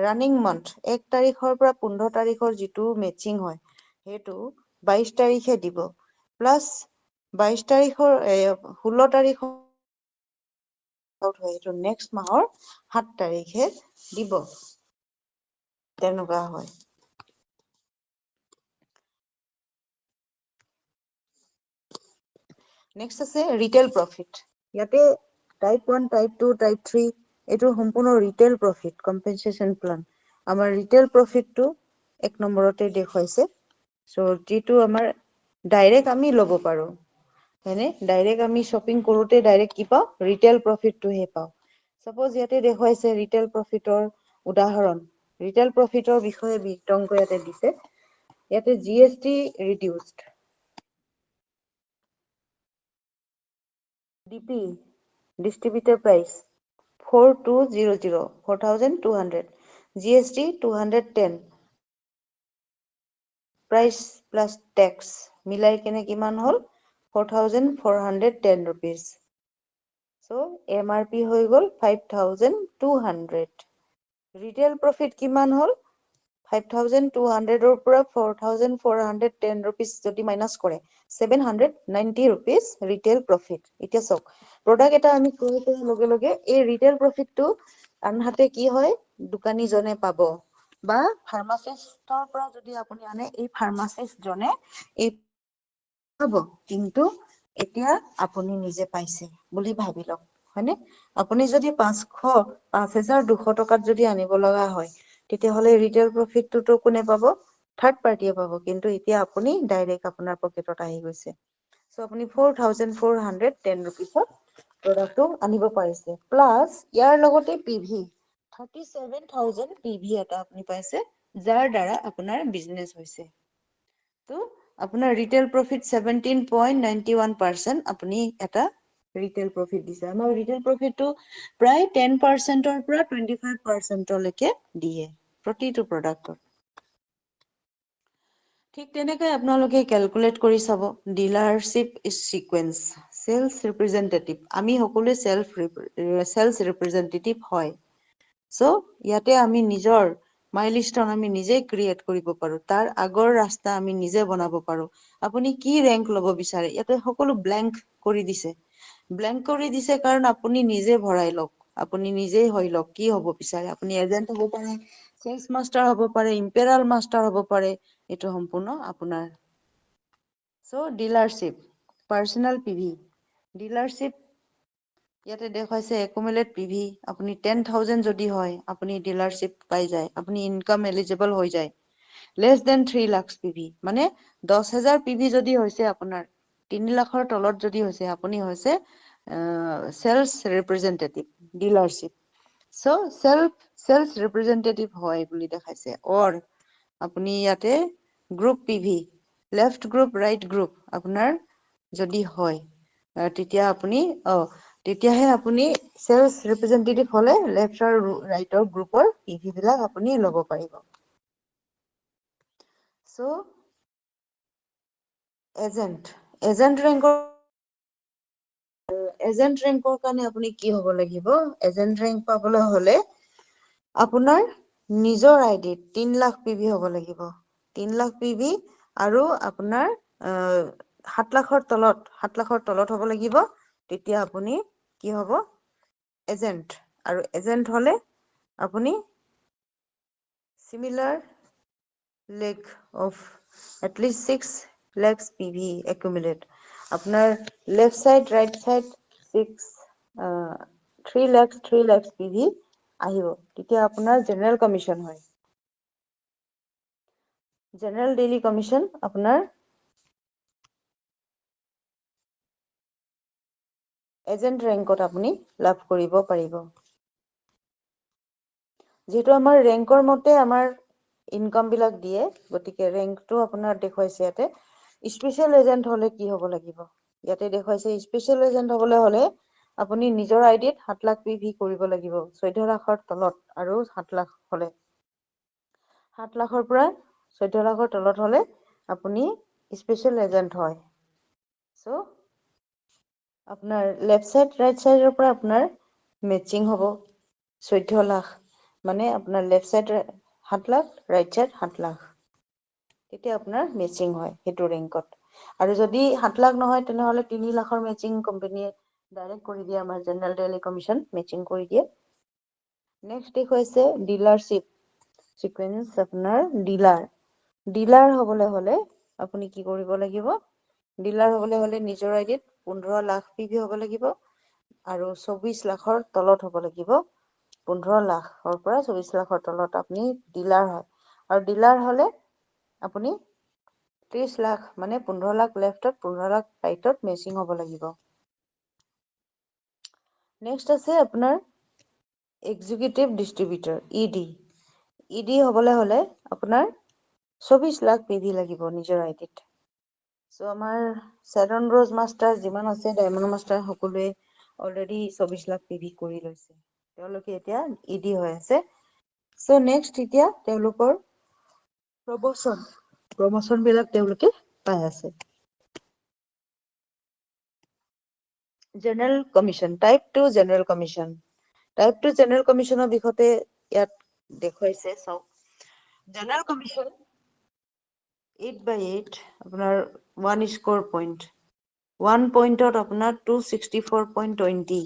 ৰানিং মান্থ 1 তাৰিখৰ পৰা 15 তাৰিখৰ যিটো মেচিং হয়, সেইটো 22 তাৰিখে দিব। প্লাছ 22 তাৰিখৰ 16 তাৰিখৰ হয়, সেইটো নেক্সট মাহৰ 7 তাৰিখে দিব। তেনেকুৱা হয়। নেক্সট আছে ৰিটেল প্ৰফিট। ইয়াতে টাইপ 1, টাইপ 2, টাইপ 3, এইটো সম্পূৰ্ণ ৰিটেল প্ৰফিট কম্পেনচেশ্যন প্লান। আমাৰ ৰিটেল প্ৰফিটটো 1 নম্বৰতে দেখুৱাইছে। চ' যিটো আমাৰ ডাইৰেক্ট আমি ল'ব পাৰো। হয়নে? ডাইৰেক্ট আমি শ্বপিং কৰোতে ডাইৰেক্ট কি পাওঁ, ৰিটেল প্ৰফিটটোহে পাওঁ। চাপ'জ ইয়াতে দেখুৱাইছে ৰিটেল প্ৰফিটৰ উদাহৰণ। ৰিটেল প্ৰফিটৰ বিষয়ে বিতংকৈ ইয়াতে দিছে। ইয়াতে GST ৰিডিউচড। DP, distributor price 4200, 4200. GST 210. Price plus tax মিলাই কেনে কিমান হ'ল 4410 rupees. So MRP হৈ গ'ল 5200. ৰিটেল প্ৰফিট কিমান হ'ল 5,200 ৰ পৰা 4,410 rupees যদি মাইনাছ কৰে 790 rupees ৰিটেইল প্ৰফিট। এতিয়া চাওক প্ৰডাক্ট এটা আমি ক্ৰয় কৰাৰ লগে লগে এই ৰিটেইল প্ৰফিটটো আনহাতে কি হয় দোকানীজনে পাব বা ফাৰ্মাচিষ্টৰ পৰা যদি আপুনি আনে এই ফাৰ্মাচিষ্টজনে এই পাব, কিন্তু এতিয়া আপুনি নিজে পাইছে বুলি ভাবি লওক হয়নে? আপুনি যদি 5,200 টকাত যদি আনিব লগা হয় তেতিয়াহ'লে ৰিটেইল প্ৰফিটটোতো কোনে পাব? থাৰ্ড পাৰ্টিয়ে পাব, কিন্তু এতিয়া আপুনি ডাইৰেক্ট আপোনাৰ পকেটত আহি গৈছে। চ' আপুনি 4,410 rupeesত প্ৰডাক্টটো আনিব পাৰিছে। প্লাছ ইয়াৰ লগতে PV 37,000 PV এটা আপুনি পাইছে, যাৰ দ্বাৰা আপোনাৰ বিজনেছ হৈছে। ত' আপোনাৰ ৰিটেইল প্ৰফিট 17.91% আপুনি এটা ৰিটেইল প্ৰফিট দিছে। আমাৰ ৰিটেইল প্ৰফিটটো প্ৰায় 10%ৰ পৰা 25%লৈকে দিয়ে প্ৰতিটো প্ৰডাক্টত। ঠিক তেনেকৈ আপোনালোকে কেলকুলেট কৰি চাব dealership is sequence. Sales representative আমি সকলোৱে চেলছ ৰিপ্ৰেজেন্টেটিভ হয়। চ' ইয়াতে আমি নিজৰ মাইলষ্টন আমি নিজে ক্ৰিয়েট কৰিব পাৰো। তাৰ আগৰ ৰাস্তা আমি নিজে বনাব পাৰো। আপুনি কি ৰেংক ল'ব বিচাৰে ইয়াতে সকলো ব্লেংক কৰি দিছে। ব্লেংক কৰি দিছে কাৰণ আপুনি নিজে ভৰাই লওক। আপুনি নিজেই হৈ লওক কি হ'ব বিচাৰে। আপুনি এজেন্ট হ'ব পাৰে, চেলছ মাষ্টাৰ হ'ব পাৰে, ইম্পেৰিয়েল মাষ্টাৰ হ'ব পাৰে। এইটো সম্পূৰ্ণ আপোনাৰ। চ' ডিলাৰশ্বিপ পাৰ্চনেল PV ডিলাৰশ্বিপ ইয়াতে দেখুৱাইছে একুমুলেট PV আপুনি 10,000 যদি হয় আপুনি ডিলাৰশ্বিপ পাই যায়। আপুনি ইনকাম এলিজিবল হৈ যায়। লেছ দেন 3 lakhs PV মানে 10,000 PV যদি হৈছে আপোনাৰ 3 লাখৰ তলত যদি হৈছে আপুনি হৈছে চেলছ ৰিপ্ৰেজেন্টেটিভ ডিলাৰশ্বিপ। চ' চেলছ ৰিপ্ৰেজেন্টেটিভ হয় বুলি দেখাইছে। অৰ আপুনি ইয়াতে group PV left group right group আপোনাৰ যদি হয় তেতিয়া আপুনি তেতিয়াহে আপুনি চেলছ ৰিপ্ৰেজেন্টেটিভ হলে লেফ্ট আৰু ৰাইটৰ গ্ৰুপৰ PV বিলাক আপুনি ল'ব পাৰিব। চ' এজেন্ট ৰেংকৰ এজেন্ট ৰেংকৰ কাৰণে আপুনি কি হ'ব লাগিব? এজেন্ট ৰেংক পাবলৈ হলে আপোনাৰ নিজৰ আইডিত 3 লাখ PV হ'ব লাগিব। 3 লাখ PV আৰু আপোনাৰ 7 লাখৰ তলত হ'ব লাগিব। তেতিয়া আপুনি কি হ'ব এজেন্ট আৰু এজেন্ট হলে আপুনি similar lakh of at least 6 lakhs PV accumulate আপোনাৰ left side right side 3 lakhs PV আহিব। তেতিয়া আপোনাৰ জেনেৰেল কমিশ্যন হয়। জেনেৰেল ডেইলি কমিশ্যন আপোনাৰ এজেন্ট ৰেংকত আপুনি লাভ কৰিব পাৰিব। যিহেতু আমাৰ ৰেংকৰ মতে আমাৰ ইনকাম বিলাক দিয়ে গতিকে ৰেংকটো আপোনাৰ দেখুৱাইছে ইয়াতে। স্পেচিয়েল এজেন্ট হলে কি হ'ব লাগিব? ইয়াতে দেখুৱাইছে স্পেচিয়েল এজেন্ট হবলৈ হলে আপুনি নিজৰ আইডিত 7 লাখ PV কৰিব লাগিব 14 লাখৰ তলত আৰু 7 লাখ হলে 7 লাখৰ পৰা 14 লাখৰ তলত হলে আপুনি স্পেচিয়েল এজেন্ট হয়। চ' আপোনাৰ লেফ্ট চাইড ৰাইট চাইডৰ পৰা আপোনাৰ মেচিং হ'ব 14 লাখ মানে আপোনাৰ left side 7 lakh right side 7 lakh. তেতিয়া আপোনাৰ মেচিং হয় সেইটো ৰেংকত। আৰু যদি 7 লাখ নহয় তেনেহলে 3 লাখৰ মেচিং কোম্পেনীয়ে ডাইৰেক্ট কৰি দিয়ে আমাৰ জেনেৰেল ডেইলি কমিশ্যন মেচিং কৰি দিয়ে। নেক্সট দেখুৱাইছে ডিলাৰশ্বিপ চিকুৱেঞ্চ আপোনাৰ ডিলাৰ হবলৈ হলে আপুনি কি কৰিব লাগিব? ডিলাৰ হবলৈ হলে নিজৰ আইডিত 15 লাখ PV হ'ব লাগিব আৰু 24 লাখৰ তলত হ'ব লাগিব। 15 লাখৰ পৰা 24 লাখৰ তলত আপুনি ডিলাৰ হয় আৰু ডিলাৰ হলে আপুনি 30 লাখ মানে 15 লাখ লেফ্টত 15 লাখ ৰাইটত মেচিং হ'ব লাগিব। নেক্সট আছে আপোনাৰ এক্সিকিউটিভ ডিষ্ট্ৰিবিউটৰ ED হবলৈ হলে আপোনাৰ 24 লাখ PV লাগিব নিজৰ আইডিত। চ' আমাৰ চেৰন ৰোজ মাষ্টাৰ যিমান আছে ডায়মণ্ড মাষ্টাৰ সকলোৱে অলৰেডি 24 লাখ PV কৰি লৈছে। তেওঁলোকে এতিয়া ED হৈ আছে। চ' নেক্সট এতিয়া তেওঁলোকৰ প্ৰমোচন বিলাক তেওঁলোকে পাই আছে। General commission type 2 general commission. Type 2 general কমিশ্যনৰ বিষয়তে ইয়াত দেখুৱাইছে চাওক। জেনাৰেল কমিশ্যন 8/8 আপোনাৰ 1 স্কোৰ পইণ্ট 1 পইণ্টত আপোনাৰ 264.20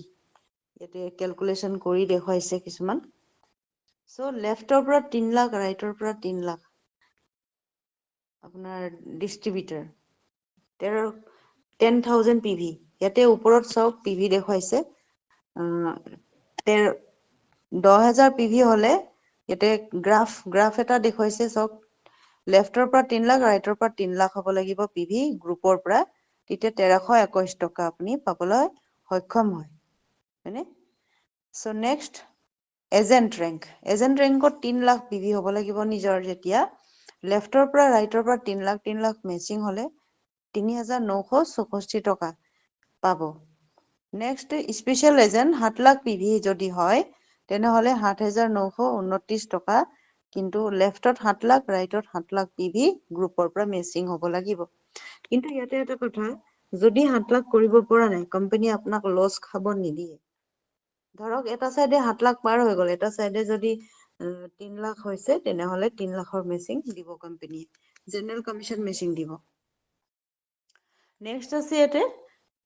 ইয়াতে কেলকুলেশ্যন কৰি দেখুৱাইছে কিছুমান চ' লেফ্টৰ পৰা 3 লাখ ৰাইটৰ পৰা 3 লাখ আপোনাৰ ডিষ্ট্ৰিবিউটাৰ 10,000 PV ইয়াতে ওপৰত চাওক PV দেখুৱাইছে 10,000 PV হলে ইয়াতে গ্ৰাফ এটা দেখুৱাইছে চাওক লেফ্টৰ পৰা 3 লাখ ৰাইটৰ পৰা 3 লাখ হ'ব লাগিব PV গ্ৰুপৰ পৰা তেতিয়া 1321 টকা আপুনি পাবলৈ সক্ষম হয় হয়নে চ' নেক্সট এজেণ্ট ৰেংকত 3 লাখ PV হ'ব লাগিব নিজৰ যেতিয়া লেফ্টৰ পৰা ৰাইটৰ পৰা 3 লাখ মেচিং হলে 3,964 টকা পাব next special agent 7 lakh PV যদি হয় তেনেহলে 7,929 টকা কিন্তু লেফ্টত 7 লাখ ৰাইটত 7 লাখ PV গ্ৰুপৰ পৰা মেচিং হ'ব লাগিব কিন্তু ইয়াতে এটা কথা যদি 7 লাখ কৰিব পৰা নাই কোম্পানী আপোনাক লছ খাব নিদিয়ে ধৰক এটা চাইডে 7 লাখ পাৰ হৈ গ'ল এটা চাইডে যদি 3 লাখ হৈছে তেনেহলে 3 লাখৰ মেচিং দিব কোম্পানীয়ে জেনেৰেল কমিশ্যন মেচিং দিব নেক্সট আছে ইয়াতে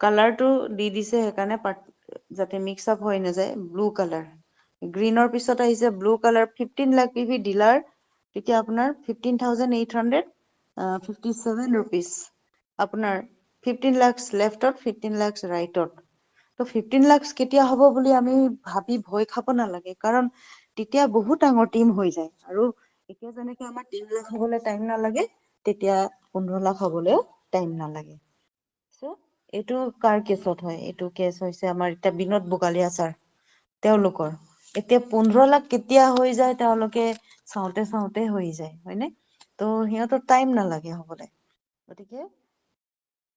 কালাৰটো দি দিছে সেইকাৰণে যাতে মিক্স আপ হৈ নাযায় ব্লু কালাৰ গ্ৰীনৰ পিছত আহিছে blue colour 15 lakh PV dealer তেতিয়া আপোনাৰ 15,857 rupees আপোনাৰ 15 lakhs লেফ্টত 15 lakhs ৰাইটত তো 15 lakhs কেতিয়া হ'ব বুলি আমি ভাবি ভয় খাব নালাগে কাৰণ তেতিয়া বহুত ডাঙৰ টিম হৈ যায় আৰু এতিয়া যেনেকে আমাৰ 3 লাখ হ'বলৈ টাইম নালাগে তেতিয়া 15 লাখ হ'বলৈও টাইম নালাগে চ' এইটো কাৰ কেছত হয় এইটো কেছ হৈছে আমাৰ এতিয়া বিনোদ বুগালিয়া ছাৰ তেওঁলোকৰ এতিয়া 15 লাখ কেতিয়া হৈ যায় তেওঁলোকে চাওঁতে হৈ যায় হয়নে তো সিহঁতৰ টাইম নালাগে হ'বলৈ গতিকে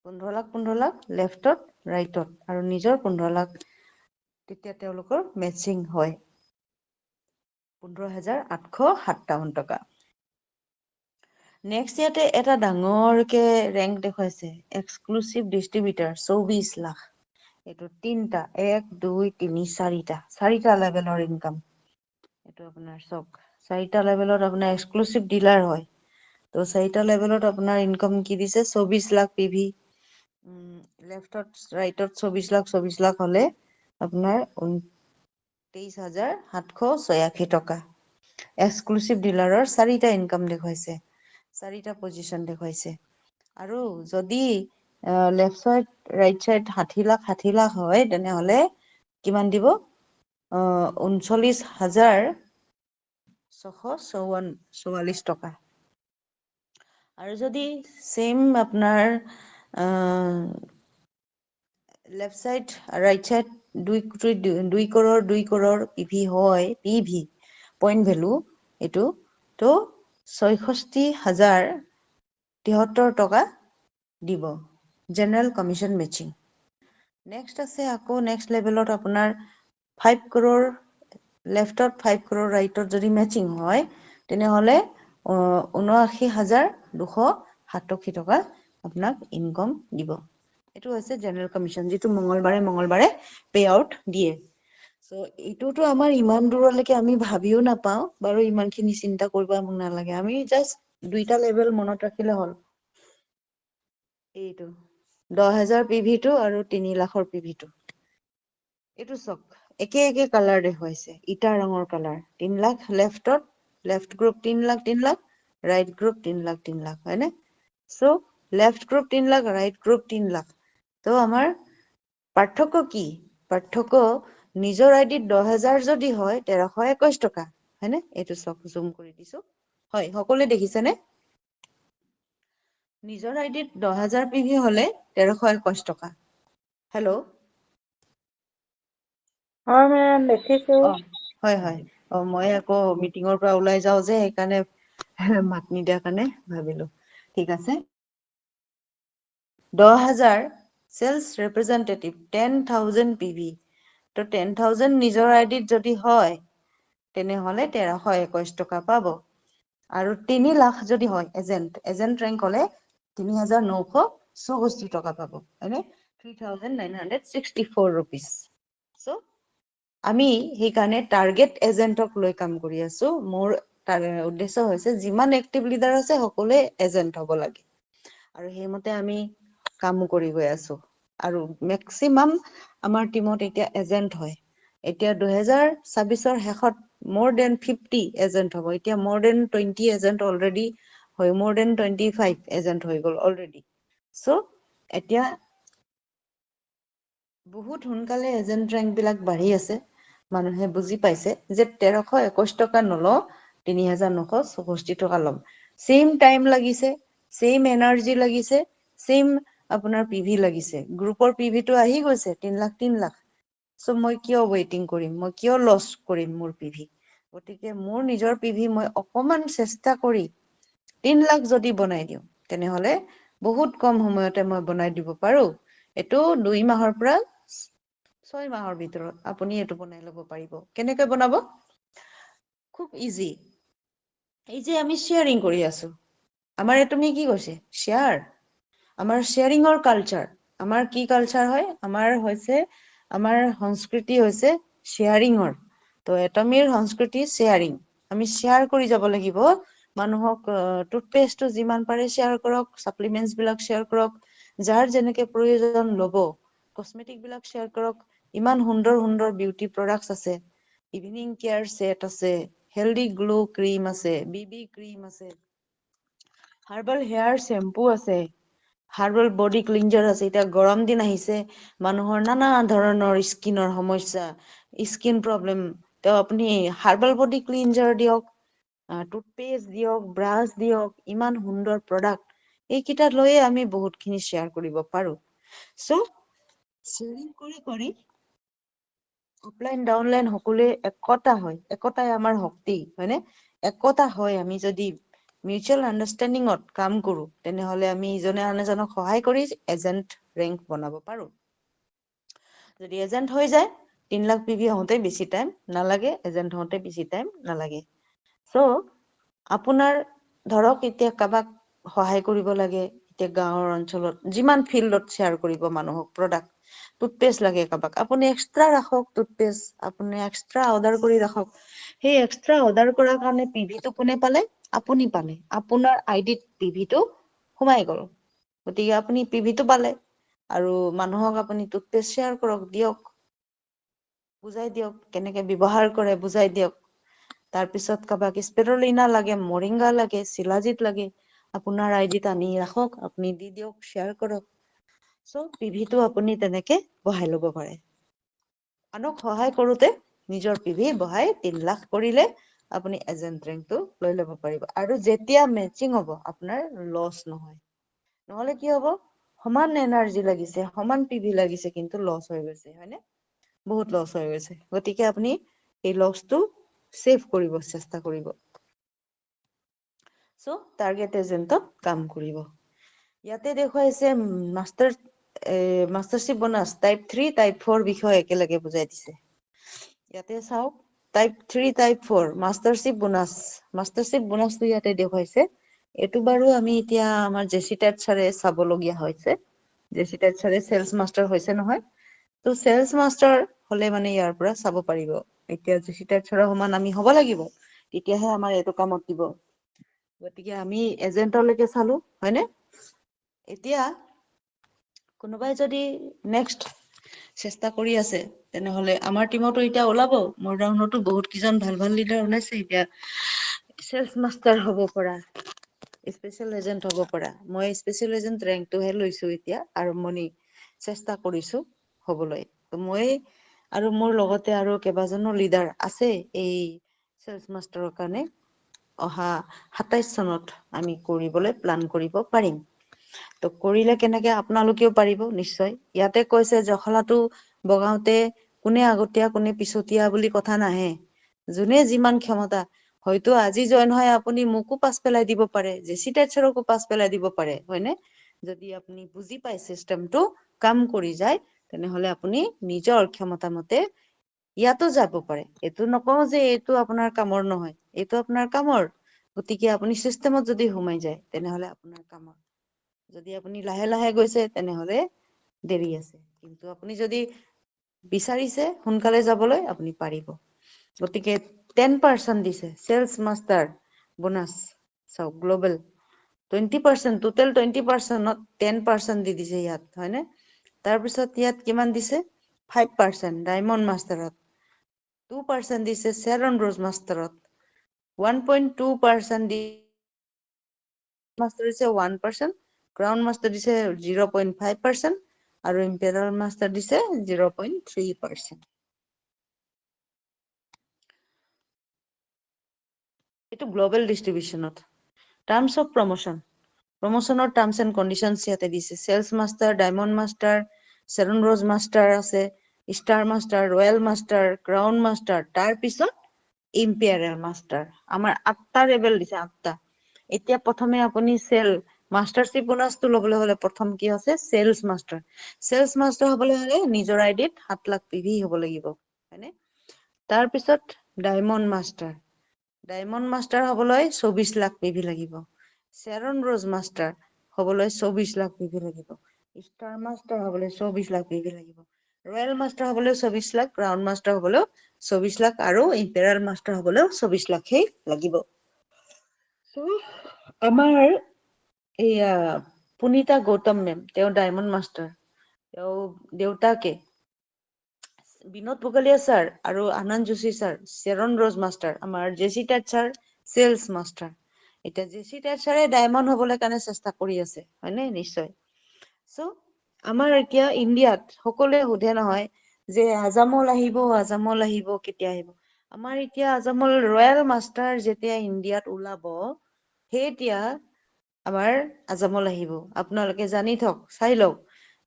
15 লাখ লেফ্টত ৰাইটত আৰু নিজৰ 15 লাখ তেতিয়া তেওঁলোকৰ মেচিং হয় 15,857 টকা নেক্সট ইয়াতে এটা ডাঙৰকে ৰেংক দেখুৱাইছে এক্সক্লুচিভ ডিষ্ট্ৰিবিউটাৰ 24 লাখ এইটো 3টা 1 2 3 4টা লেভেলৰ ইনকাম এইটো আপোনাৰ চক 4টা লেভেলত আপোনাৰ এক্সক্লুচিভ ডিলাৰ হয় তো 4টা লেভেলত আপোনাৰ ইনকাম কি দিছে 24 লাখ PV লেফ্টত ৰাইটত 24 লাখ হলে আপোনাৰ 23,786 টকা এক্সক্লুচিভ ডিলাৰৰ 4টা ইনকাম দেখুৱাইছে 4টা পজিশ্যন দেখুৱাইছে আৰু যদি left side right side 60 lakh হয় তেনেহলে কিমান দিব 39,644 টকা আৰু যদি সেম আপোনাৰ left side right side 2 crore PV হয় PV পইণ্ট ভেলু এইটো তো 66,073 টকা দিব জেনেৰেল কমিশ্যন মেচিং নেক্সট আছে আকৌ নেক্সট লেভেলত আপোনাৰ 5 কৰোৰ লেফ্টত 5 কৰোৰ ৰাইটত যদি মেচিং হয় তেনেহলে 79,287 টকা আপোনাক ইনকাম দিব এইটো হৈছে জেনেৰেল কমিশ্যন যিটো মঙ্গলবাৰে পে আউট দিয়ে চ' এইটোতো আমাৰ ইমান দূৰলৈকে আমি ভাবিও নাপাওঁ বাৰু ইমানখিনি চিন্তা কৰিব আমাক নালাগে আমি জাষ্ট 2টা লেভেল মনত ৰাখিলে হ'ল এইটো 10,000 PV আৰু 3 লাখৰ PV এইটো চক একে কালাৰ দেখুৱাইছে ইটা ৰঙৰ colour 3 lakh left group 3 lakh right group 3 lakh হয়নে so' left group 3 lakh right group 3 lakh তো আমাৰ পাৰ্থক্য কি পাৰ্থক্য নিজৰ আইডিত 10,000 যদি হয় 1321 টকা হয়নে এইটো চক জুম কৰি দিছো হয় সকলোৱে দেখিছেনে নিজৰ আইডিত 10,000 PV হলে 1321 টকা হেল্ল' হয় মেম দেখিছো হয় মই আকৌ মিটিঙৰ পৰা ওলাই যাওঁ যে সেইকাৰণে মাত নিদিয়াৰ কাৰণে ভাবিলো ঠিক আছে 10,000 চেলছ ৰিপ্ৰেজেন্টেটিভ 10,000 PV তো 10,000 নিজৰ আইডিত যদি হয় তেনেহলে 1321 টকা পাব আৰু 3 লাখ যদি হয় এজেণ্ট ৰেংক হলে 3,964 টকা পাব হয়নে 3,964 rupees চ' আমি সেইকাৰণে টাৰ্গেট এজেণ্টক লৈ কাম কৰি আছো মোৰ তাৰ উদ্দেশ্য হৈছে যিমান এক্টিভ লিডাৰ আছে সকলোৱে এজেণ্ট হ'ব লাগে আৰু সেইমতে আমি কামো কৰি গৈ আছো আৰু মেক্সিমাম আমাৰ টিমত এতিয়া এজেণ্ট হয় এতিয়া 2026ৰ শেষত more than 50 এজেণ্ট হ'ব এতিয়া more than 20 এজেণ্ট অলৰেডি হয় more than 25 এজেণ্ট হৈ গ'ল অলৰেডি চ' এতিয়া বহুত সোনকালে এজেণ্ট ৰেংক বিলাক বাঢ়ি আছে মানুহে বুজি পাইছে যে 1321 টকা নলওঁ 3964 টকা ল'ম চেম টাইম লাগিছে চেম এনাৰ্জি লাগিছে চেম আপোনাৰ পিভি লাগিছে গ্ৰুপৰ পিভিটো আহি গৈছে 3 লাখ 3 লাখ চ' মই কিয় ৱেইটিং কৰিম মই কিয় লছ কৰিম মোৰ পিভি গতিকে মোৰ নিজৰ পিভি মই অকমান চেষ্টা কৰি 3 লাখ যদি বনাই দিওঁ তেনেহলে বহুত কম সময়তে মই বনাই দিব পাৰো এইটো 2 মাহৰ পৰা 6 মাহৰ ভিতৰত আপুনি এইটো বনাই ল'ব পাৰিব কেনেকৈ বনাব খুব ইজি এই যে আমি শেয়াৰিং কৰি আছো আমাৰ তুমি কি কৈছে শেয়াৰ আমাৰ শেয়াৰিঙৰ কালচাৰ আমাৰ কি কালচাৰ হয় আমাৰ হৈছে আমাৰ সংস্কৃতি হৈছে শেয়াৰিঙৰ তো এটমিৰ সংস্কৃতি শেয়াৰিং আমি শেয়াৰ কৰি যাব লাগিব মানুহক টুথপেষ্টটো যিমান পাৰে শেয়াৰ কৰক সাপ্লিমেন্টছ বিলাক শেয়াৰ কৰক যাৰ যেনেকে প্ৰয়োজন ল'ব কসমেটিক বিলাক শেয়াৰ কৰক ইমান সুন্দৰ সুন্দৰ বিউটি প্ৰডাক্টছ আছে ইভিনিং কেয়াৰ সেট আছে হেলদি গ্লো ক্ৰীম আছে বিবি ক্ৰীম আছে হাৰ্বাল হেয়াৰ শ্যাম্পু আছে হাৰ্বাল বডি ক্লিনজাৰ আছে এতিয়া গৰম দিন আহিছে মানুহৰ নানা ধৰণৰ স্কিনৰ সমস্যা স্কিন প্ৰব্লেম তো আপুনি হাৰ্বাল বডি ক্লিনজাৰ দিয়ক টুথপেষ্ট দিয়ক ব্ৰাছ দিয়ক ইমান সুন্দৰ প্ৰডাক্ট এইকেইটা লৈয়ে আমি বহুতখিনি শ্বেয়াৰ কৰিব পাৰো চ' শ্বেয়াৰিং কৰি কৰি অফলাইন ডাউনলাইন সকলোৱে একতা হয় একতাই আমাৰ শক্তি হয়নে একতা হয় আমি যদি মিউচুৱেল আণ্ডাৰষ্টেণ্ডিঙত কাম কৰো তেনেহলে আমি ইজনে আন এজনক সহায় কৰি এজেণ্ট ৰেংক বনাব পাৰো যদি এজেণ্ট হৈ যায় 3 লাখ পিভি হওঁতে বেছি টাইম নালাগে এজেণ্ট হওঁতে বেছি টাইম নালাগে চ' আপোনাৰ ধৰক এতিয়া কাবাক সহায় কৰিব লাগে এতিয়া গাঁৱৰ অঞ্চলত যিমান ফিল্ডত শ্বেয়াৰ কৰিব মানুহক প্ৰডাক্ট টুথপেষ্ট লাগে কাবাক আপুনি এক্সট্ৰা ৰাখক টুথপেষ্ট আপুনি এক্সট্ৰা অৰ্ডাৰ কৰি ৰাখক সেই এক্সট্ৰা অৰ্ডাৰ কৰাৰ কাৰণে পিভিটো কোনে পালে আপুনি পালে আপোনাৰ আইডিত পিভিটো সোমাই গ'ল গতিকে আপুনি পিভিটো পালে আৰু মানুহক আপুনি টুথপেষ্ট শ্বেয়াৰ কৰক দিয়ক বুজাই দিয়ক কেনেকে ব্যৱহাৰ কৰে বুজাই দিয়ক তাৰপিছত কাবাক স্পিৰুলিনা লাগে মৰিংগা লাগে শিলাজিত লাগে আপোনাৰ আইডিত আনি ৰাখক আপুনি দি দিয়ক শ্বেয়াৰ কৰক চ' পিভিটো আপুনি তেনেকে বঢ়াই ল'ব পাৰে আনক সহায় কৰোতে নিজৰ পিভি বঢ়াই 3 লাখ কৰিলে আপুনি এজেণ্ট ৰেংকটো লৈ ল'ব পাৰিব আৰু যেতিয়া মেচিং হ'ব আপোনাৰ লছ নহয় নহলে কি হ'ব সমান এনাৰ্জি লাগিছে সমান পিভি লাগিছে কিন্তু লছ হৈ গৈছে হয়নে বহুত লছ হৈ গৈছে গতিকে আপুনি এই লছটো সেভ কৰিব চেষ্টা কৰিব চ' টাৰ্গেট এজেণ্টত কাম কৰিব ইয়াতে দেখুৱাইছে মাষ্টাৰশ্বিপ বনাছ টাইপ 3 টাইপ 4 বিষয় একেলগে বুজাই দিছে ইয়াতে চাওক টাইপ 3 টাইপ 4 মাষ্টাৰশ্বিপ বোনাছটো ইয়াতে দেখুৱাইছে এইটো বাৰু আমি এতিয়া আমাৰ জেচি টেট ছাৰে চাবলগীয়া হৈছে জেচি টেট ছাৰে চেলছ মাষ্টাৰ হৈছে নহয় তো চেলছ মাষ্টাৰ হলে মানে ইয়াৰ পৰা চাব পাৰিব এতিয়া জেচি টেট ছাৰৰ সমান আমি হ'ব লাগিব তেতিয়াহে আমাৰ এইটো কামত দিব গতিকে আমি এজেণ্টলৈকে চালো হয়নে এতিয়া কোনোবাই যদি নেক্সট চেষ্টা কৰি আছে তেনেহলে আমাৰ টিমতো এতিয়া ওলাব মোৰ ডাউনতো বহুত কেইজন ভাল ভাল লিডাৰ ওলাইছে এতিয়া চেলছ মাষ্টাৰ হ'ব পৰা স্পেচিয়েল এজেণ্ট হ'ব পৰা মই স্পেচিয়েল এজেণ্ট ৰেংকটোহে লৈছো এতিয়া আৰম্ভণি চেষ্টা কৰিছো হ'বলৈ মই আৰু মোৰ লগতে আৰু কেইবাজনো লিডাৰ আছে এই চেলছ মাষ্টাৰৰ কাৰণে অহা 27 চনত আমি কৰিবলৈ প্লান কৰিব পাৰিম তো কৰিলে কেনেকে আপোনালোকেও পাৰিব নিশ্চয় ইয়াতে কৈছে জখলাটো বগাওতে কোনে আগতীয়া কোনে পিছতীয়া বুলি কথা নাহে যোনে যিমান ক্ষমতা হয়তো আজি জইন হয় আপুনি মোকো পাছ পেলাই দিব পাৰে জেচি টেটছাৰকো পাছ পেলাই দিব পাৰে হয়নে যদি আপুনি বুজি পায় চিষ্টেমটো কাম কৰি যায় তেনেহলে আপুনি নিজৰ ক্ষমতা মতে ইয়াতো যাব পাৰে এইটো নকওঁ যে এইটো আপোনাৰ কামৰ নহয় এইটো আপোনাৰ কামৰ গতিকে আপুনি চিষ্টেমত যদি সোমাই যায় তেনেহলে আপোনাৰ কামৰ যদি আপুনি লাহে লাহে গৈছে তেনেহলে দেৰি আছে কিন্তু আপুনি যদি বিচাৰিছে সোনকালে যাবলৈ আপুনি পাৰিব গতিকে 10% দিছে চেলছ মাষ্টাৰ বোনাছ চাওক গ্ল'বেল 20%, টোটেল 20%ত 10% দি দিছে ইয়াত হয়নে? তাৰপিছত ইয়াত কিমান দিছে 5% ডায়মণ্ড মাষ্টাৰত, 2% দিছে চেৰন ৰোজ মাষ্টাৰত, 1.2% দি মাষ্টাৰ দিছে 1%, ক্ৰাউন মাষ্টাৰ দিছে 0.5% আৰু ইম্পেৰিয়েল মাষ্টাৰ দিছে 0.3%। এইটো গ্ল'বেল ডিষ্ট্ৰিবিউচনত। টাৰ্মছ অফ প্ৰমোশ্যনৰ টাৰ্মছ এণ্ড কণ্ডিশ্যনছ ইয়াতে দিছে। Sales master, diamond master, Sharon rose master আছে, star master, royal master, crown master, তাৰপিছত ইম্পেৰিয়েল মাষ্টাৰ। আমাৰ 8টা লেভেল দিছে, 8টা। এতিয়া প্ৰথমে আপুনি মাষ্টাৰশ্বিপ বোনাছটো ল'বলৈ হ'লে প্ৰথম কি আছে চেলছ মাষ্টাৰ। চেলছ মাষ্টাৰ হ'বলৈ হ'লে নিজৰ আইডিত 7 লাখ PV হ'ব লাগিব হয়নে? তাৰপিছত ডায়মণ্ড মাষ্টাৰ হ'বলৈ 24 লাখ PV লাগিব। চেৰন ৰোজ মাষ্টাৰ হ'বলৈ 24 লাখ PV লাগিব। ষ্টাৰ মাষ্টাৰ হ'বলৈ 24 লাখ PV লাগিব। ৰয়েল মাষ্টাৰ হ'বলৈ 24 লাখ, ক্ৰাউন মাষ্টাৰ হ'বলৈও 24 লাখ আৰু ইম্পেৰিয়েল মাষ্টাৰ হ'বলৈও 24 লাখেই লাগিব। আমাৰ এয়া পুনিতা গৌতম মেম, তেওঁ ডায়মণ্ড মাষ্টাৰ। তেওঁ দেউতাকে বিনোদ পুগলিয়া ছাৰ আৰু আনন্দ যোশী ছাৰ চেৰন ৰোজ মাষ্টাৰ, আমাৰ জেচি টেট ছাৰ চেলছ মাষ্টাৰ। এতিয়া জেচি টেট ছাৰে ডায়মণ্ড হ'বলৈ কাৰণে চেষ্টা কৰি আছে হয়নে? নিশ্চয়। চ' আমাৰ এতিয়া ইণ্ডিয়াত সকলোৱে সোধে নহয় যে আজামল আহিব কেতিয়া আহিব? আমাৰ এতিয়া আজামল ৰয়েল মাষ্টাৰ যেতিয়া ইণ্ডিয়াত ওলাব তেতিয়া আমাৰ আজামল আহিব। আপোনালোকে জানি থওক, চাই লওক।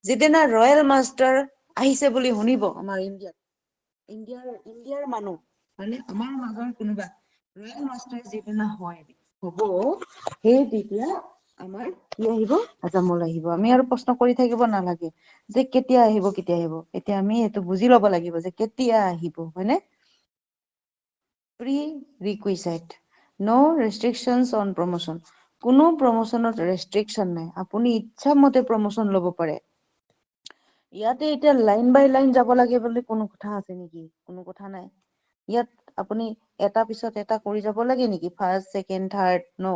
যিদিনা ৰয়েল মাষ্টাৰ আহিছে বুলি শুনিব আমাৰ ইণ্ডিয়াৰ মানুহ মানে আমাৰ মাজৰ কোনোবা ৰয়েল মাষ্টাৰ যিদিনা হ'ব সেই তেতিয়া আমাৰ কি আহিব আজামল আহিব। আমি আৰু প্ৰশ্ন কৰি থাকিব নালাগে যে কেতিয়া আহিব। এতিয়া আমি এইটো বুজি ল'ব লাগিব যে কেতিয়া আহিব হয়নে? প্ৰি-ৰিকুইচাইট নো ৰেষ্ট্ৰিকশ্যনছ অন প্ৰমোশ্যন। কোনো প্ৰমোশ্যনত ৰেষ্ট্ৰিকশ্যন নাই, আপুনি ইচ্ছা মতে প্ৰমোশ্যন ল'ব পাৰে। ইয়াতে এতিয়া লাইন বাই লাইন যাব লাগে বুলি কোনো কথা আছে নেকি? কোনো কথা নাই। ইয়াত আপুনি এটা পিছত এটা কৰি যাব লাগে নেকি? ফাৰ্ষ্ট, ছেকেণ্ড, থাৰ্ড ন?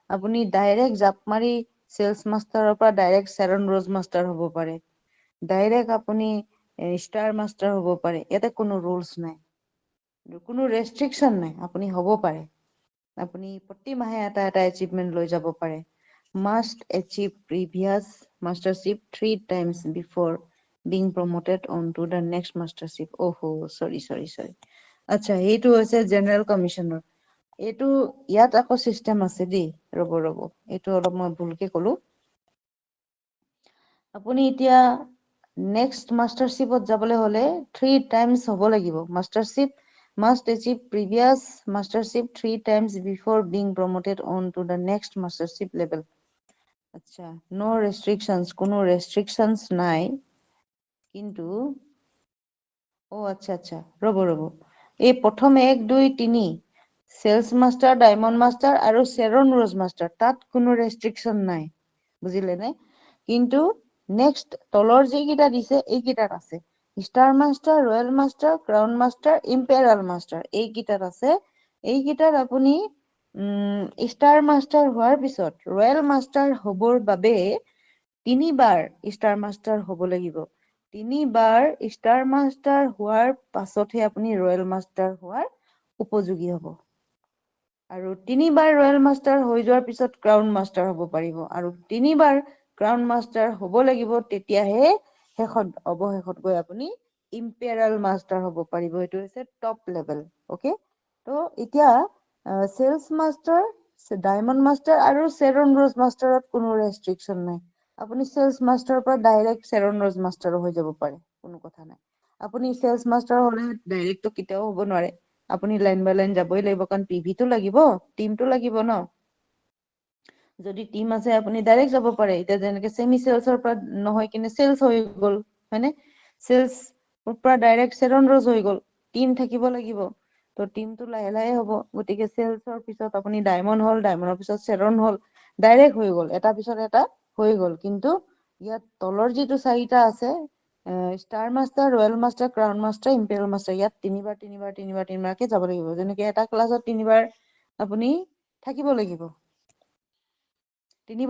আপুনি ডাইৰেক্ট জাপ মাৰি চেলছ মাষ্টাৰৰ পৰা ডাইৰেক্ট চেৰন ৰোজ মাষ্টাৰ হ'ব পাৰে। ডাইৰেক্ট আপুনি ষ্টাৰ মাষ্টাৰ হ'ব পাৰে। ইয়াতে কোনো ৰুলছ নাই, কোনো ৰেষ্ট্ৰিকশ্যন নাই, আপুনি হ'ব পাৰে। আপুনি প্ৰতি মাহে এটা এটা এচিভমেণ্ট লৈ যাব পাৰে। Must achieve previous mastership 3 times before being promoted on to the next mastership. চৰি। আচ্ছা, এইটো হৈছে জেনেৰেল কমিশ্যনৰ। এইটো ইয়াত আকৌ চিষ্টেম আছে দেই, ৰ'ব এইটো অলপ মই ভুলকে ক'লো। আপুনি এতিয়া নেক্সট মাষ্টাৰশ্বিপত যাবলৈ হ'লে 3 times হ'ব লাগিব। Mastership must achieve previous mastership 3 times before being promoted on to the next mastership level. আচ্ছা, no restrictions, কোনো restrictions নাই, কিন্তু আচ্ছা ৰ'ব এই প্ৰথম 1, 2, 3 চেলছ মাষ্টাৰ, ডায়মণ্ড মাষ্টাৰ আৰু চেৰন ৰোজ মাষ্টাৰ তাত কোনো ৰেষ্ট্ৰিকশ্যন নাই, বুজিলে নে? কিন্তু নেক্সট তলৰ যিকেইটা দিছে এইকেইটাত আছে। Star master, royal master, crown master, imperial master এইকেইটাত আছে। এইকেইটাত আপুনি ষ্টাৰ মাষ্টাৰ হোৱাৰ পিছত ৰয়েল মাষ্টাৰ হ'বৰ বাবে 3 বাৰ ষ্টাৰ মাষ্টাৰ হ'ব লাগিব। 3 বাৰ ষ্টাৰ মাষ্টাৰ হোৱাৰ পাছতহে আপুনি ৰয়েল মাষ্টাৰ হোৱাৰ উপযোগী হ'ব। আৰু 3 বাৰ ৰয়েল মাষ্টাৰ হৈ যোৱাৰ পিছত ক্ৰাউন মাষ্টাৰ হ'ব পাৰিব। আৰু 3 বাৰ ক্ৰাউন মাষ্টাৰ হ'ব লাগিব, তেতিয়াহে অৱশেষত গৈ আপুনি ইম্পেৰিয়েল মাষ্টাৰ হ'ব পাৰিব। এইটো হৈছে টপ লেভেল। অ'কে, তো এতিয়া চেলছ মাষ্টাৰ, ডায়মণ্ড মাষ্টাৰ আৰু চেৰন ৰোজ মাষ্টাৰত কোনো ৰেষ্ট্ৰিকশ্যন নাই। আপুনি চেলছ মাষ্টাৰৰ পৰা ডাইৰেক্ট চেৰন ৰোজ মাষ্টাৰো হৈ যাব পাৰে, কোনো কথা নাই। আপুনি চেলছ মাষ্টাৰ হ'লে ডাইৰেক্টটো কেতিয়াও হ'ব নোৱাৰে। আপুনি লাইন বাই লাইন যাবই লাগিব, কাৰণ পিভিটো লাগিব, টিমটো লাগিব ন। যদি টিম আছে আপুনি ডাইৰেক্ট যাব পাৰে। এতিয়া যেনেকে চেমি চেলছৰ পৰা নহয় কিনে চেলছ হৈ গ'ল হয়নে? চেলছৰ পৰা ডাইৰেক্ট চেৰন ৰোজ হৈ গ'ল, টিম থাকিব লাগিব। তো টিমটো লাহে লাহে হ'ব। গতিকে চেলছৰ পিছত আপুনি ডায়মণ্ড হ'ল, ডায়মণ্ডৰ পিছত চেৰন হ'ল, ডাইৰেক্ট হৈ গ'ল, এটা পিছত এটা হৈ গ'ল। কিন্তু ইয়াত তলৰ যিটো 4টা আছে, star master, royal master, crown master, imperial master, ইয়াত 3 বাৰকে যাব লাগিব। যেনেকে এটা ক্লাছত 3 বাৰ আপুনি থাকিব লাগিব। 3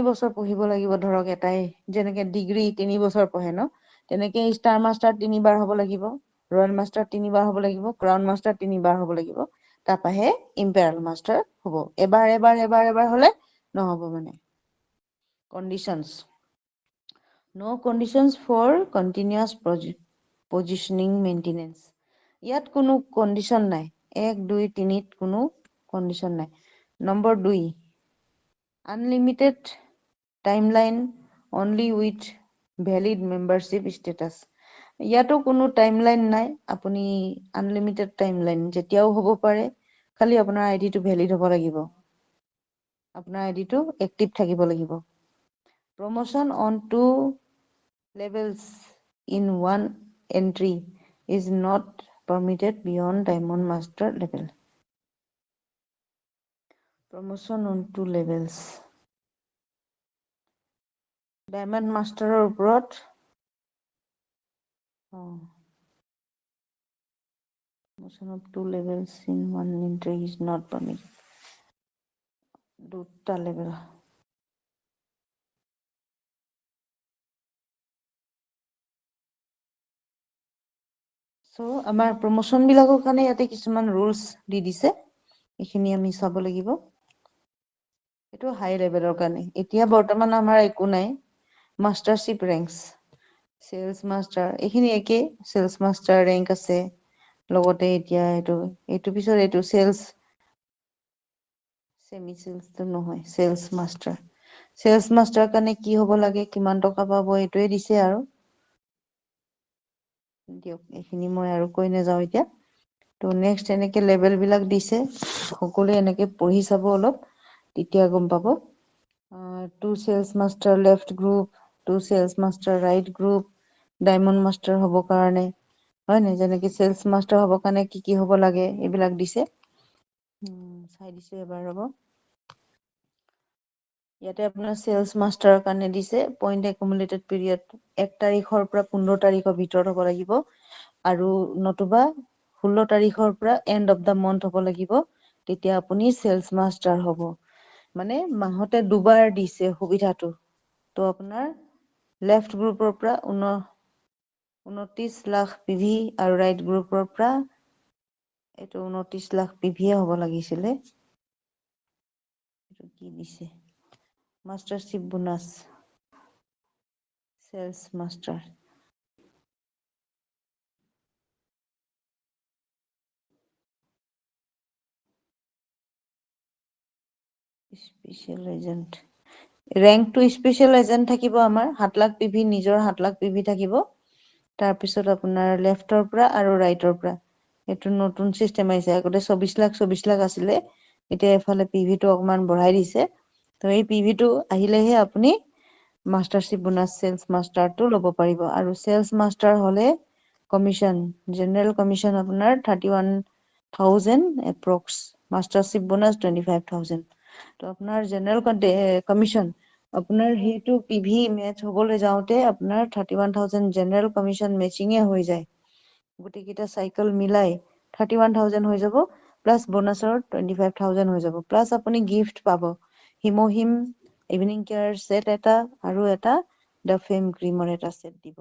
বছৰ পঢ়িব লাগিব, ধৰক এটাই যেনেকে ডিগ্ৰী 3 বছৰ পঢ়ে ন, তেনেকে ষ্টাৰ মাষ্টাৰ 3বাৰ হ'ব লাগিব, ৰয়েল মাষ্টাৰ 3বাৰ হ'ব লাগিব, ক্ৰাউন মাষ্টাৰ 3বাৰ হ'ব লাগিব, তাৰপাহে ইম্পেৰিয়েল মাষ্টাৰ হ'ব। এবাৰ হ'লে নহ'ব মানে। Conditions, no conditions for continuous positioning maintenance. ইয়াত কোনো কণ্ডিশ্যন নাই, 1, 2, 3ত কোনো কণ্ডিশ্যন নাই। Number 2, unlimited timeline only with valid membership status. ইয়াতো কোনো টাইমলাইন নাই, আপুনি আনলিমিটেড টাইমলাইন যেতিয়াও হ'ব পাৰে, খালি আপোনাৰ আইডিটো ভেলিড হ'ব লাগিব, আপোনাৰ আইডিটো এক্টিভ থাকিব লাগিব। Promotion on 2 levels in 1 entry is not permitted beyond Diamond Master level. Promotion on 2 levels. Diamond Masterৰ ওপৰত promotion of 2 levels in 1 entry is not permitted. 2টা level. So আমাৰ প্ৰমোশ্যন বিলাকৰ কাৰণে ইয়াতে কিছুমান ৰুলছ দি দিছে, এইখিনি আমি চাব লাগিব। এইটো হাই লেভেলৰ কাৰণে। এতিয়া বৰ্তমান আমাৰ একো নাই। মাষ্টাৰশ্বিপ ৰেংকছ, চেলছ মাষ্টাৰ, এইখিনি একেই, চেলছ মাষ্টাৰ ৰেংক আছে, লগতে এতিয়া এইটো পিছত এইটো চেলছ, চেমি চেলছটো নহয়, চেলছ মাষ্টাৰ। চেলছ মাষ্টাৰ কাৰণে কি হ'ব লাগে, কিমান টকা পাব, এইটোৱে দিছে আৰু দিয়ক, এইখিনি মই আৰু কৈ নাযাওঁ এতিয়া। তো নেক্সট এনেকে লেভেলবিলাক দিছে, সকলোৱে এনেকে পঢ়ি চাব অলপ, তেতিয়া গম পাব। 2 sales master left group, 2 sales master right group, diamond master হ'ব কাৰণে, হয় নাই, যেনেকে চেলছ মাষ্টাৰ হ'ব কাৰণে কি কি হ'ব লাগে এইবিলাক দিছে। চাই দিছো এবাৰ ৰ'ব। ইয়াতে আপোনাৰ চেলছ মাষ্টাৰৰ কাৰণে দিছে পইণ্ট একুমুলেটেড পিৰিয়ড 1 তাৰিখৰ পৰা 15 তাৰিখৰ ভিতৰত হ'ব লাগিব, আৰু নতুবা 16 তাৰিখৰ পৰা এণ্ড অফ দ্য মান্থ হ'ব লাগিব, তেতিয়া আপুনি চেলছ মাষ্টাৰ হ'ব। মানে মাহতে 2বাৰ দিছে সুবিধাটো। তো আপোনাৰ লেফ্ট গ্ৰুপৰ পৰা 29 লাখ পিভি আৰু ৰাইট গ্ৰুপৰ পৰা এইটো 29 লাখ পিভিয়ে হ'ব লাগিছিলে। এইটো কি দিছে, mastership bonus, sales master. Special agent ৰেংকটো, স্পেচিয়েল এজেণ্ট থাকিব আমাৰ 7 লাখ পিভি, নিজৰ 7 লাখ পিভি থাকিব। তাৰপিছত আপোনাৰ লেফ্টৰ পৰা আৰু ৰাইটৰ পৰা, এইটো নতুন চিষ্টেম আহিছে, আগতে 24 লাখ আছিলে, এতিয়া এফালে পিভিটো অকমান বঢ়াই দিছে। তো এই পিভিটো আহিলেহে আপুনি মাষ্টাৰশ্বিপ বোনাছ চেলছ মাষ্টাৰটো ল'ব পাৰিব। আৰু চেলছ মাষ্টাৰ হ'লে কমিশ্যন, জেনেৰেল কমিশ্যন আপোনাৰ 31,000 এপ্ৰক্স, মাষ্টাৰশ্বিপ বোনাছ 25,000। তো আপোনাৰ জেনেৰেল কমিশ্যন, আপোনাৰ সেইটো পিভি মেচ হ'বলৈ যাওঁতে আপোনাৰ 31,000 জেনেৰেল কমিশ্যন মেচিঙে হৈ যায়। গোটেইকেইটা চাইকেল মিলাই 31,000 হৈ যাব, প্লাছ বোনাছৰ 25,000 হৈ যাব, প্লাছ আপুনি গিফ্ট পাব, হিমহিম ইভিনিং কেয়াৰ ছেট এটা আৰু এটা দ্য ফেম ক্ৰীমৰ এটা ছেট দিব।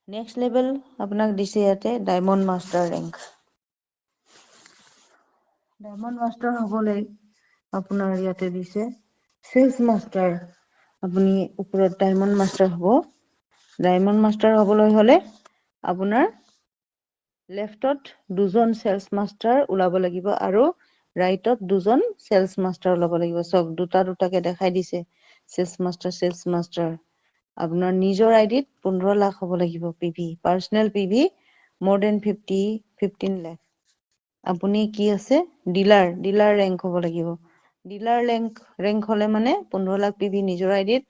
নেক্সট লেভেল আপোনাক দিছে ইয়াতে diamond master rank. Diamond master হ'বলৈ আপোনাৰ ইয়াতে দিছে চেলছ মাষ্টাৰ, আপুনি ওপৰত ডায়মণ্ড মাষ্টাৰ হ'ব। ডায়মণ্ড মাষ্টাৰ হ'বলৈ হ'লে আপোনাৰ লেফ্টত 2জন চেলছ মাষ্টাৰ ওলাব লাগিব আৰু ৰাইটত 2জন চেলছ মাষ্টাৰ ওলাব লাগিব। চক 2টাকে দেখাই দিছে, চেলছ মাষ্টাৰ। আপোনাৰ নিজৰ আইডিত 15 লাখ হ'ব লাগিব PV, personal PV more than 15 lakh. আপুনি কি আছে, ডিলাৰ ৰেংক হ'ব লাগিব। ডিলাৰ ৰেংক হ'লে মানে 15 লাখ পিভি নিজৰ আইডিত,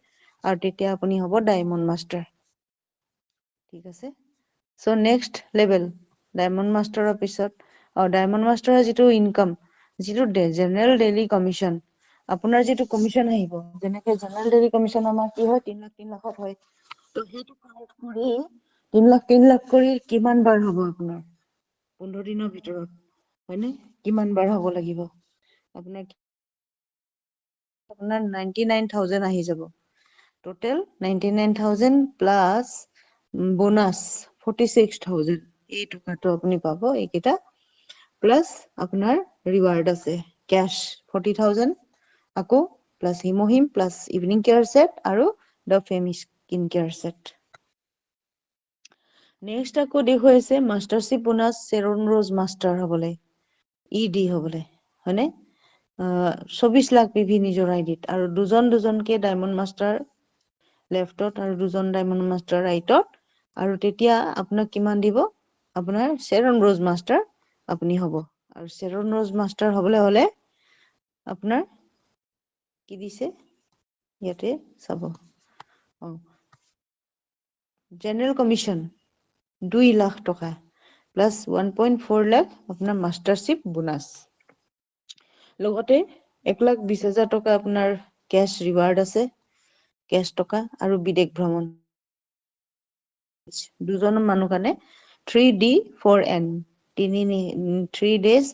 আৰু তেতিয়া আপুনি হ'ব ডায়মণ্ড মাষ্টাৰ। ঠিক আছে। চ' নেক্সট লেভেল ডায়মণ্ড মাষ্টাৰৰ পিছত, ডায়মণ্ড মাষ্টাৰৰ যিটো ইনকাম, যিটো জেনেৰেল ডেইলি কমিশ্যন, আপোনাৰ যিটো কমিশ্যন আহিব, যেনেকে জেনেৰেল ডেইলি কমিশ্যন আমাৰ কি হয় 3 লাখত হয়। তো সেইটো কাউণ্ট কৰি 3 লাখ কৰি কিমান বাৰ হ'ব আপোনাৰ 15 দিনৰ ভিতৰত, হয়নে, কিমান বাৰ হ'ব লাগিব। আপোনাৰ 99,000 আহি যাব। টোটেল 99,000 প্লাছ বোনাছ 46,000, এই টকাটো আপুনি পাব এইকেইটা, প্লাছ আপোনাৰ ৰিৱাৰ্ড আছে কেছ 40,000, আকৌ প্লাছ হিমোহিম প্লাছ ইভিনিং কেয়াৰ ছেট আৰু the femi skin care set. Next আকৌ দেখুৱাইছে mastership bonus Sharon Rose master হ'বলৈ, ED হ'বলৈ, হয়নে? 24 লাখ পিভি নিজৰ আইডিত, আৰু দুজনকে ডায়মণ্ড মাষ্টাৰ লেফটত আৰু 2জন ডায়মণ্ড মাষ্টাৰ ৰাইটত, আৰু তেতিয়া আপোনাক কিমান দিব? আপোনাৰ চেৰন ৰ'জ মাষ্টাৰ আপুনি হ'ব। আৰু চেৰন ৰ'জ মাষ্টাৰ হ'বলৈ হ'লে আপোনাৰ কি দিছে ইয়াতে চাব, জেনেৰেল কমিশ্যন 2 লাখ টকা প্লাছ 1.4 লাখ আপোনাৰ মাষ্টাৰশ্বিপ বোনাছ, লগতে 1,20,000 টকা আপোনাৰ কেছ ৰিৱাৰ্ড আছে, কেছ টকা, আৰু বিদেশ ভ্ৰমণ 2জন মানুহ কাৰণে 3D4N 3 days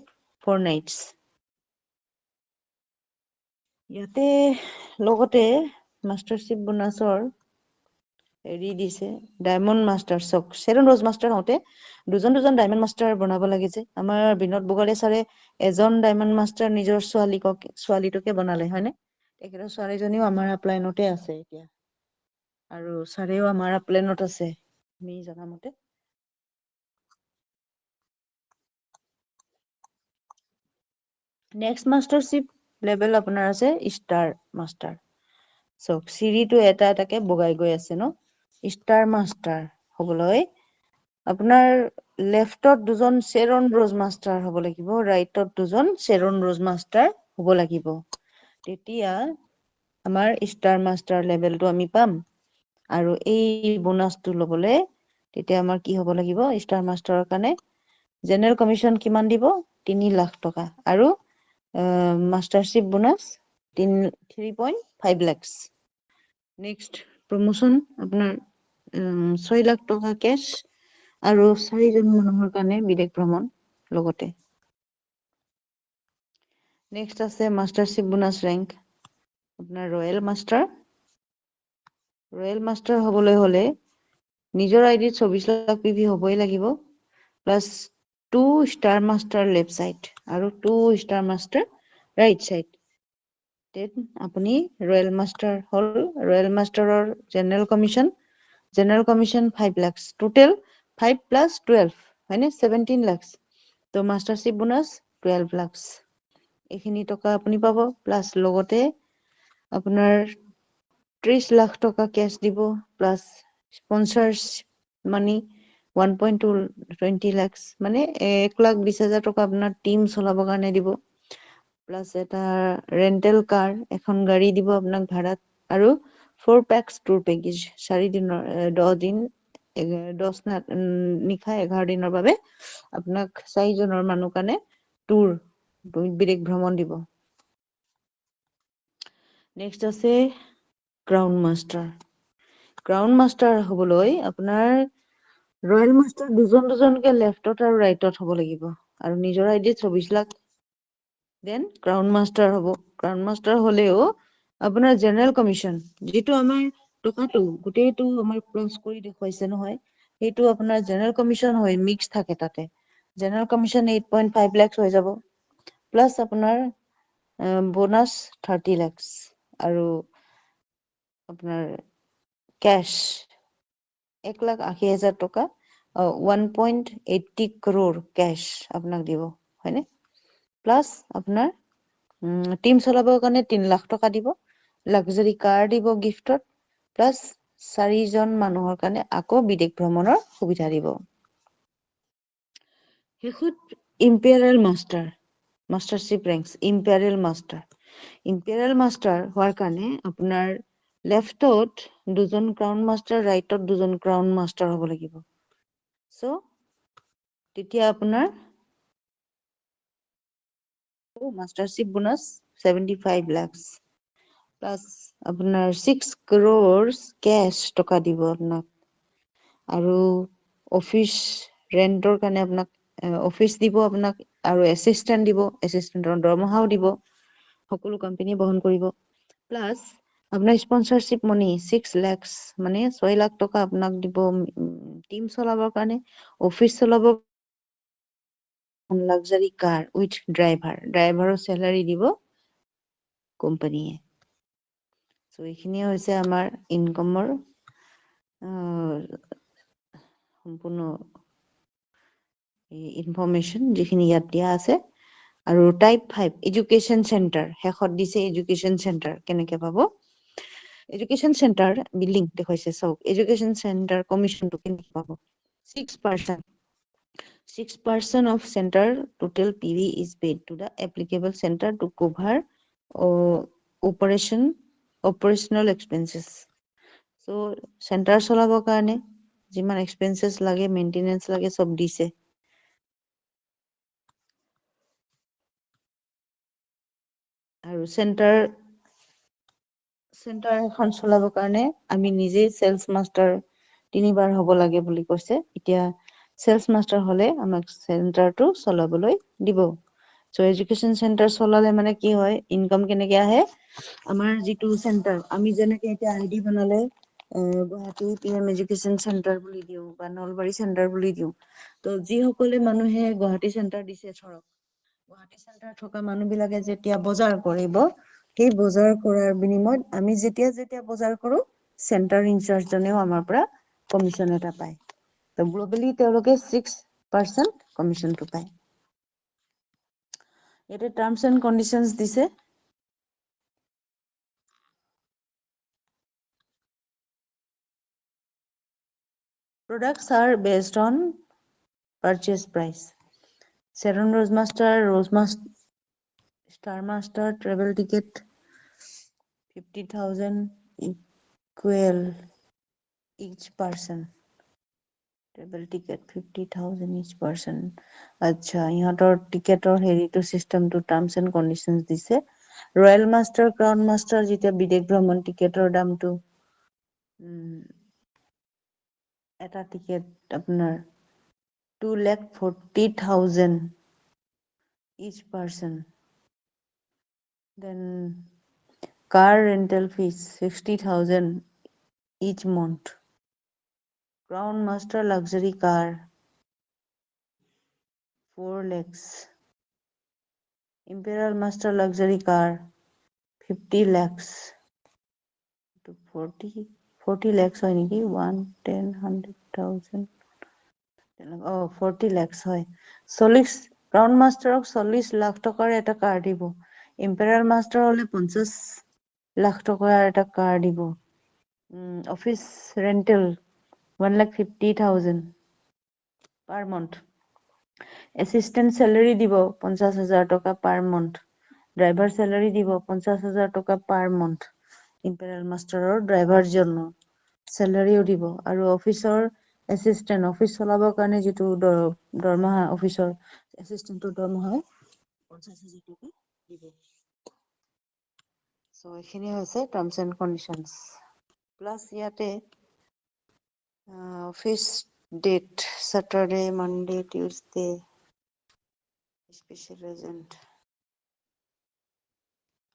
4 nights। ইয়াতে লগতে মাষ্টাৰশ্বিপ বোনাছৰ হেৰি দিছে, ডায়মণ্ড মাষ্টাৰ চক চেৰন ৰ'জ মাষ্টাৰ হওঁতে 2জন ডায়মণ্ড মাষ্টাৰ বনাব লাগে যে, আমাৰ বিনোদ বগলে ছাৰে এজন ডায়মণ্ড মাষ্টাৰ নিজৰ ছোৱালীটোকে বনালে, হয়নে? তেখেতৰ ছোৱালীজনীও আমাৰ আপলাইনতে আছে এতিয়া, আৰু ছাৰেও আমাৰ আপলাইনত আছে আমি জনামতে। নেক্সট মাষ্টাৰশ্বিপ লেভেল আপোনাৰ আছে ষ্টাৰ মাষ্টাৰ। চক চিৰিটো এটা এটাকে বগাই গৈ আছে ন। ষ্টাৰ মাষ্টাৰ হ'বলৈ আপোনাৰ লেফটত 2জন চেৰন ৰ'জ মাষ্টাৰ হ'ব লাগিব, ৰাইটত 2জন চেৰন ৰ'জ মাষ্টাৰ হ'ব লাগিব, তেতিয়া আমাৰ ষ্টাৰ মাষ্টাৰ লেভেলটো আমি পাম। আৰু এই বোনাছটো ল'বলৈ তেতিয়া আমাৰ কি হ'ব লাগিব? ষ্টাৰ মাষ্টাৰৰ কাৰণে জেনেৰেল কমিশ্যন কিমান দিব? 3 লাখ টকা, আৰু mastership bonus 3.5 lakh. Next promotion আপোনাৰ 6 লাখ টকা কেছ, আৰু 4জন মানুহৰ কাৰণে বিদেশ ভ্ৰমণ লগতে। নেক্সট আছে মাষ্টাৰশ্বিপ বোনাছ ৰেংক আপোনাৰ ৰয়েল মাষ্টাৰ। ৰয়েল মাষ্টাৰ হ'বলৈ হ'লে নিজৰ আইডিত 24 লাখ পিভি হ'বই লাগিব, plus 2 star master left side আৰু 2 ষ্টাৰ মাষ্টাৰ ৰাইট চাইড। আপুনি ৰয়েল মাষ্টাৰ হ'ল। ৰয়েল মাষ্টাৰৰ জেনেৰেল কমিশ্যন 5 লাখ, টোটেল 5 + 12 হয়নে 17 লাখ। তো মাষ্টাৰশ্বিপ বোনাছ 12 লাখ, এইখিনি টকা আপুনি পাব, প্লাছ লগতে আপোনাৰ 30 লাখ টকা কেছ দিব, প্লাছ স্পনচাৰ্ছ মানি 1.20 লাখ, মানে 1,20,000 টকা আপোনাৰ টিম চলাবৰ কাৰণে দিব, প্লাছ এটা ৰেণ্টেল কাৰ এখন গাড়ী দিব আপোনাক ভাড়াত, আৰু 4 পেক্স টুৰ পেকেজ 4 দিনৰ 10 দিন 10 নিশা 11 দিনৰ বাবে আপোনাক 4জনৰ মানুহ কাৰণে টুৰ বিদেশ ভ্ৰমণ দিব। নেক্সট আছে ক্ৰাউন মাষ্টাৰ। ক্ৰাউন মাষ্টাৰ হ'বলৈ আপোনাৰ ৰয়েল মাষ্টাৰ 2জনকে লেফটত আৰু ৰাইটত হ'ব লাগিব, আৰু নিজৰ আইডিত 24 লাখ। দেন ক্ৰাউন মাষ্টাৰ হ'ব। ক্ৰাউন মাষ্টাৰ হ'লেও আপোনাৰ জেনেৰেল কমিশ্যন, যিটো আমাৰ টকাটো গোটেইটো আমাৰ ক্লজ কৰি দেখুৱাইছে নহয়, সেইটো আপোনাৰ জেনেৰেল কমিশ্যন হয়, মিক্স থাকে তাতে। জেনেৰেল কমিশ্যন 8.5 লাখ হৈ যাব, প্লাছ আপোনাৰ বোনাছ 30 লাখ, আৰু আপোনাৰ কেছ 1,80,000 টকা, 1.80 crore কেছ আপোনাক দিব, হয়নে? প্লাছ আপোনাৰ টিম চলাবৰ কাৰণে 3 লাখ টকা দিব, লাক্সাৰী কাৰ দিব গিফ্টত, প্লাছ 4জন মানুহৰ কাৰণে আকৌ বিদেশ ভ্ৰমণৰ সুবিধা দিব। শেষত imperial mastership rank imperial master হোৱাৰ কাৰণে আপোনাৰ লেফটত 2জন ক্ৰাউন মাষ্টাৰ, ৰাইটত 2জন ক্ৰাউন মাষ্টাৰ হ'ব লাগিব। চ' তেতিয়া আপোনাৰ মাষ্টাৰশ্বিপ বোনাছ 75 লাখ, প্লাছ আপোনাৰ 6 crore কেছ টকা দিব আপোনাক, আৰু অফিচ ৰেণ্টৰ কাৰণে আপোনাক অফিচ দিব আপোনাক, আৰু এছিষ্টেণ্ট দিব, এছিষ্টেণ্টৰ দৰমহাও দিব। সকলো কোম্পানীয়ে বহন কৰিব প্লাছ আপোনাৰ স্পন্সৰশ্বিপ মনি 6 লাখ মানে 6 লাখ টকা আপোনাক দিব টিম চলাবৰ কাৰণে অফিচ চলাবৰ লাক্সাৰি কাৰ উইথ ড্ৰাইভাৰৰ চেলাৰি দিব কোম্পানীয়ে চ' এইখিনিয়ে হৈছে আমাৰ ইনকামৰ সম্পূৰ্ণ ইনফৰমেশ্যন যিখিনি ইয়াত দিয়া আছে আৰু টাইপ 5 এডুকেশ্যন চেণ্টাৰ শেষত দিছে এডুকেশ্যন চেণ্টাৰ কেনেকে পাব এডুকেশ্যন চেণ্টাৰ বিল্ডিং দেখুৱাইছে চাওক এডুকেশ্যন চেণ্টাৰ কমিশ্যনটো কেনেকে পাব 6% of center total PV is paid to the applicable center to cover operational expenses. So center চলাবৰ কাৰণে যিমান expenses লাগে maintenance লাগে সব দিছে আৰু চেণ্টাৰ এখন চলাবৰ কাৰণে আমি নিজে সেলস মাষ্টাৰ 3 বাৰ হ'ব লাগে বুলি কৈছে এতিয়া সেলস মাষ্টাৰ হলে আমাক চেণ্টাৰটো চলাবলৈ দিব সো এডুকেশ্যন চেণ্টাৰ চলালে মানে কি হয় ইনকাম কেনেকে আহে আমাৰ যেটো চেণ্টাৰ আমি যেনেকে এতিয়া আইডি বনালে গুৱাহাটী পিএম এডুকেশ্যন চেণ্টাৰ বুলি দিও বা নলবাৰী চেণ্টাৰ বুলি দিও তো যিসকলে মানুহে গুৱাহাটী চেণ্টাৰ দিছে ধৰক গুৱাহাটী চেণ্টাৰ থকা মানুহবিলাকে যেতিয়া বজাৰ কৰিব সেই বজাৰ কৰাৰ বিনিময়ত আমি যেতিয়া বজাৰ কৰো চেণ্টাৰ ইনচাৰ্জজনেও আমাৰ পৰা কমিশ্যন এটা পায় তো গ্লোবালি তেওঁলোকে 6% কমিশ্যনটো পায় ইয়াতে টাৰ্মছ এণ্ড কণ্ডিশ্যনছ দিছে products are based on purchase price Sharon Rosemaster Star Master travel ticket 50,000 equal each person travel ticket 50,000 each person আচ্ছা ইহঁতৰ টিকেটৰ হেৰিটো সিস্টেমটো টাৰ্মছ এণ্ড কণ্ডিশ্যনছ দিছে ৰয়েল মাষ্টাৰ ক্ৰাউন মাষ্টাৰ যেতিয়া বিদেশ ভ্ৰমণ টিকেটৰ দামটো এটা টিকেট আপোনাৰ 2,40,000 each person then car rental fees 60,000 each month Crown Master luxury car 4 lakhs Imperial Master luxury car 50 lakhs to 40 lakhs হয় নেকি 110,000 40 lakhs হয় 40 Crown Master 40 লাখ টকাৰ এটা কাৰ দিব Imperial Master হলে 50 লাখ টকাৰ এটা কাৰ দিব office rental 1,50,000 per month assistant salary দিব 50,000 টকা per month driver salary দিব 50,000 টকা per month imperial masterৰ driver জন্য salaryও দিব আৰু অফিসৰ assistant অফিস চলাবৰ কাৰণে যেটো দৰমহা অফিসৰ assistantৰ দৰমহা 50,000 টকা দিব সো এখিনি হৈছে টার্মস এন্ড কন্ডিশনস প্লাস ইয়াতে office date Saturday Monday Tuesday special agent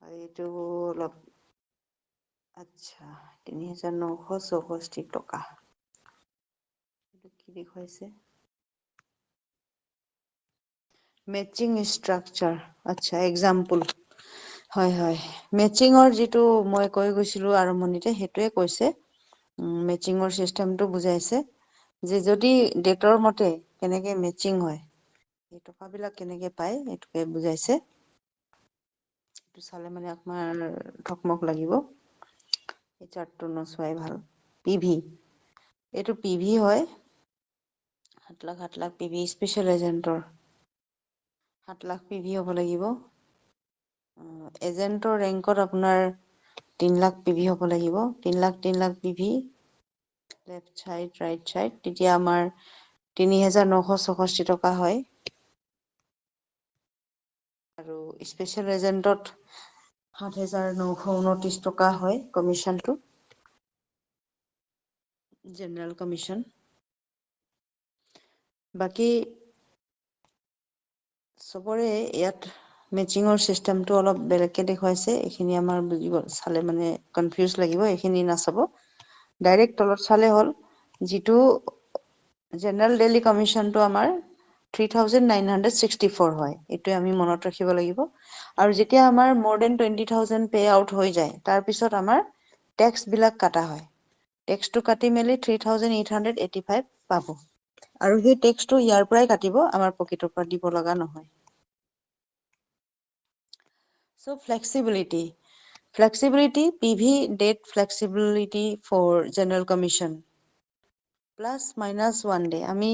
এইটো অলপ আচ্ছা 3,964 টকা এইটো কি দেখুৱাইছে ম্যাচিং স্ট্ৰাকচাৰ আচ্ছা এক্সাম্পল হয় ম্যাচিংৰ যেটো মই কৈ গৈছিলো আৰম্ভণিতে হেতুৱে কৈছে ম্যাচিংৰ সিস্টেমটো বুজাইছে যে যদি ডেটৰ মতে কেনেকে ম্যাচিং হয় এই টকাবিলাক কেনেকে পায় এটোকে বুজাইছে এটো চালে মানে আপোনাৰ ঠকমক লাগিব এই চাৰ্টটো নচোৱাই ভাল পিভি এটো পিভি হয় 7 লাখ পিভি স্পেশাল এজেন্টৰ 7 লাখ পিভি হ'ব লাগিব এজেন্টৰ ৰেংকত আপোনাৰ 3 লাখ পিভি হ'ব লাগিব 3 lakh PV left side right side তেতিয়া আমাৰ 3,964 টকা হয় আৰু স্পেশাল এজেন্টত 7,929 টকা হয় কমিশনটো জেনাৰেল কমিশন বাকি সবৰে ইয়াত মেচিঙৰ চিষ্টেমটো অলপ বেলেগকে দেখুৱাইছে, এইখিনি আমাৰ বুজিব চালে মানে কনফিউজ লাগিব, এইখিনি নাচাব, ডাইৰেক্ট তলত চালে হ'ল। যিটো জেনেৰেল ডেইলি কমিশ্যনটো আমাৰ 3,964 হয়, এইটোৱে আমি মনত ৰাখিব লাগিব। আৰু যেতিয়া আমাৰ more than 20,000 পে আউট হৈ যায়, তাৰপিছত আমাৰ টেক্সবিলাক কাটা হয়। টেক্সটো কাটি মেলি 3,885 পাব। আৰু সেই টেক্সটো ইয়াৰ পৰাই কাটিব, আমাৰ পকেটৰ পৰা দিব লগা নহয়। So flexibility. Flexibility, PV date flexibility for General Commission. Plus minus 1 day. আমি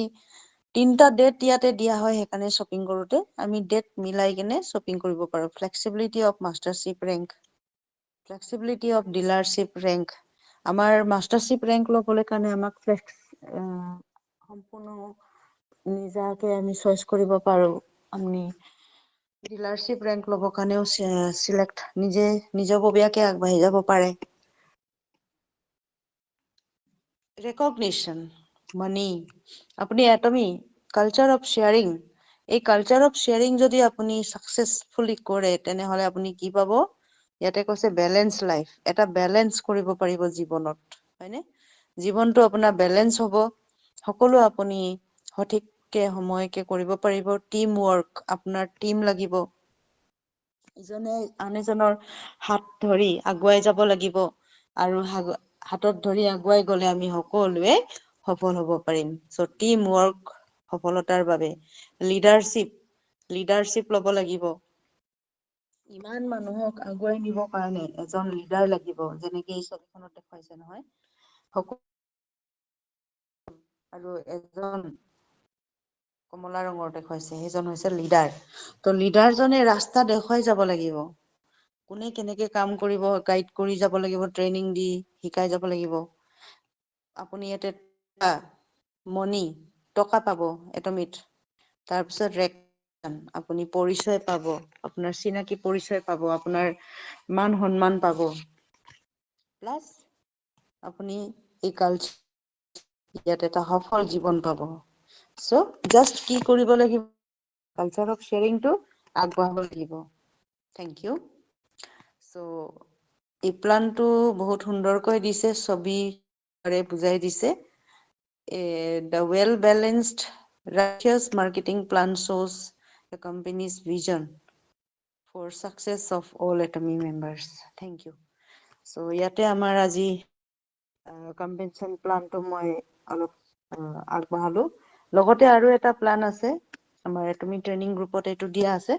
3টা ডেট ইয়াতে দিয়া হয়, সেইকাৰণে শ্বপিং কৰোঁতে আমি ডেট মিলাই কিনে শ্বপিং কৰিব পাৰোঁ। Flexibility of mastership rank. Flexibility of dealership rank. আমাৰ মাষ্টাৰশ্বিপ ৰেংক ল'বলৈ কাৰণে আমাক সম্পূৰ্ণ নিজাকে আমি চইচ কৰিব পাৰোঁ। আমি ডিলাৰশ্বিপ ৰেংক ল'বৰ কাৰণেও চিলেক্ট নিজে নিজাববীয়াকে আগবাঢ়ি যাব পাৰে। ৰেকগনিশ্যন, মানি, আপুনি এটমি, কালচাৰ অফ শ্বেয়াৰিং, এই কালচাৰ অফ শ্বেয়াৰিং যদি আপুনি ছাকচেছফুলি কৰে, তেনেহ'লে আপুনি কি পাব? ইয়াতে কৈছে বেলেঞ্চ লাইফ, এটা বেলেঞ্চ কৰিব পাৰিব জীৱনত, হয়নে? জীৱনটো আপোনাৰ বেলেঞ্চ হ'ব, সকলো আপুনি সঠিককে সময়কে কৰিব পাৰিব। টিম ৱৰ্ক, আপোনাৰ টিম লাগিব, ইজনে আন এজনৰ হাত ধৰি আগুৱাই যাব লাগিব, আৰু হাতত ধৰি আগুৱাই গ'লে আমি সকলোৱে সফল হ'ব পাৰিম। চ' টিম ৱৰ্ক সফলতাৰ বাবে। লিডাৰশ্বিপ ল'ব লাগিব। ইমান মানুহক আগুৱাই নিবৰ কাৰণে এজন লিডাৰ লাগিব, যেনেকে এই ছবিখনত দেখুৱাইছে নহয়। আৰু এজন কমলা ৰঙৰ দেখুৱাইছে, সেইজন হৈছে লিডাৰ। তো লিডাৰজনে ৰাস্তা দেখুৱাই যাব লাগিব, কোনে কেনেকে কাম কৰিব গাইড কৰি যাব লাগিব, ট্ৰেইনিং দি শিকাই যাব লাগিব। আপুনি ইয়াতে মনি, টকা পাব এটমিত, তাৰপিছত আপুনি পৰিচয় পাব, আপোনাৰ চিনাকি পৰিচয় পাব, আপোনাৰ মান সন্মান পাব, প্লাছ আপুনি এই কালচাৰ ইয়াত এটা সফল জীৱন পাব। চ' জাষ্ট কি কৰিব লাগিব? কালচাৰ অফ শ্বেয়াৰিংটো আগবঢ়াব লাগিব। Thank U. চ' এই প্লানটো বহুত সুন্দৰকৈ দিছে, ছবিৰে বুজাই দিছে। The well-balanced, righteous marketing plan shows the company's vision for success of all Atomy members. Thank you. So ইয়াতে আমাৰ আজি কম্পেনচন প্লানটো মই অলপ আগবঢ়ালো। লগতে আৰু এটা প্লান আছে আমাৰ এটমি ট্ৰেইনিং গ্ৰুপত, এইটো দিয়া আছে,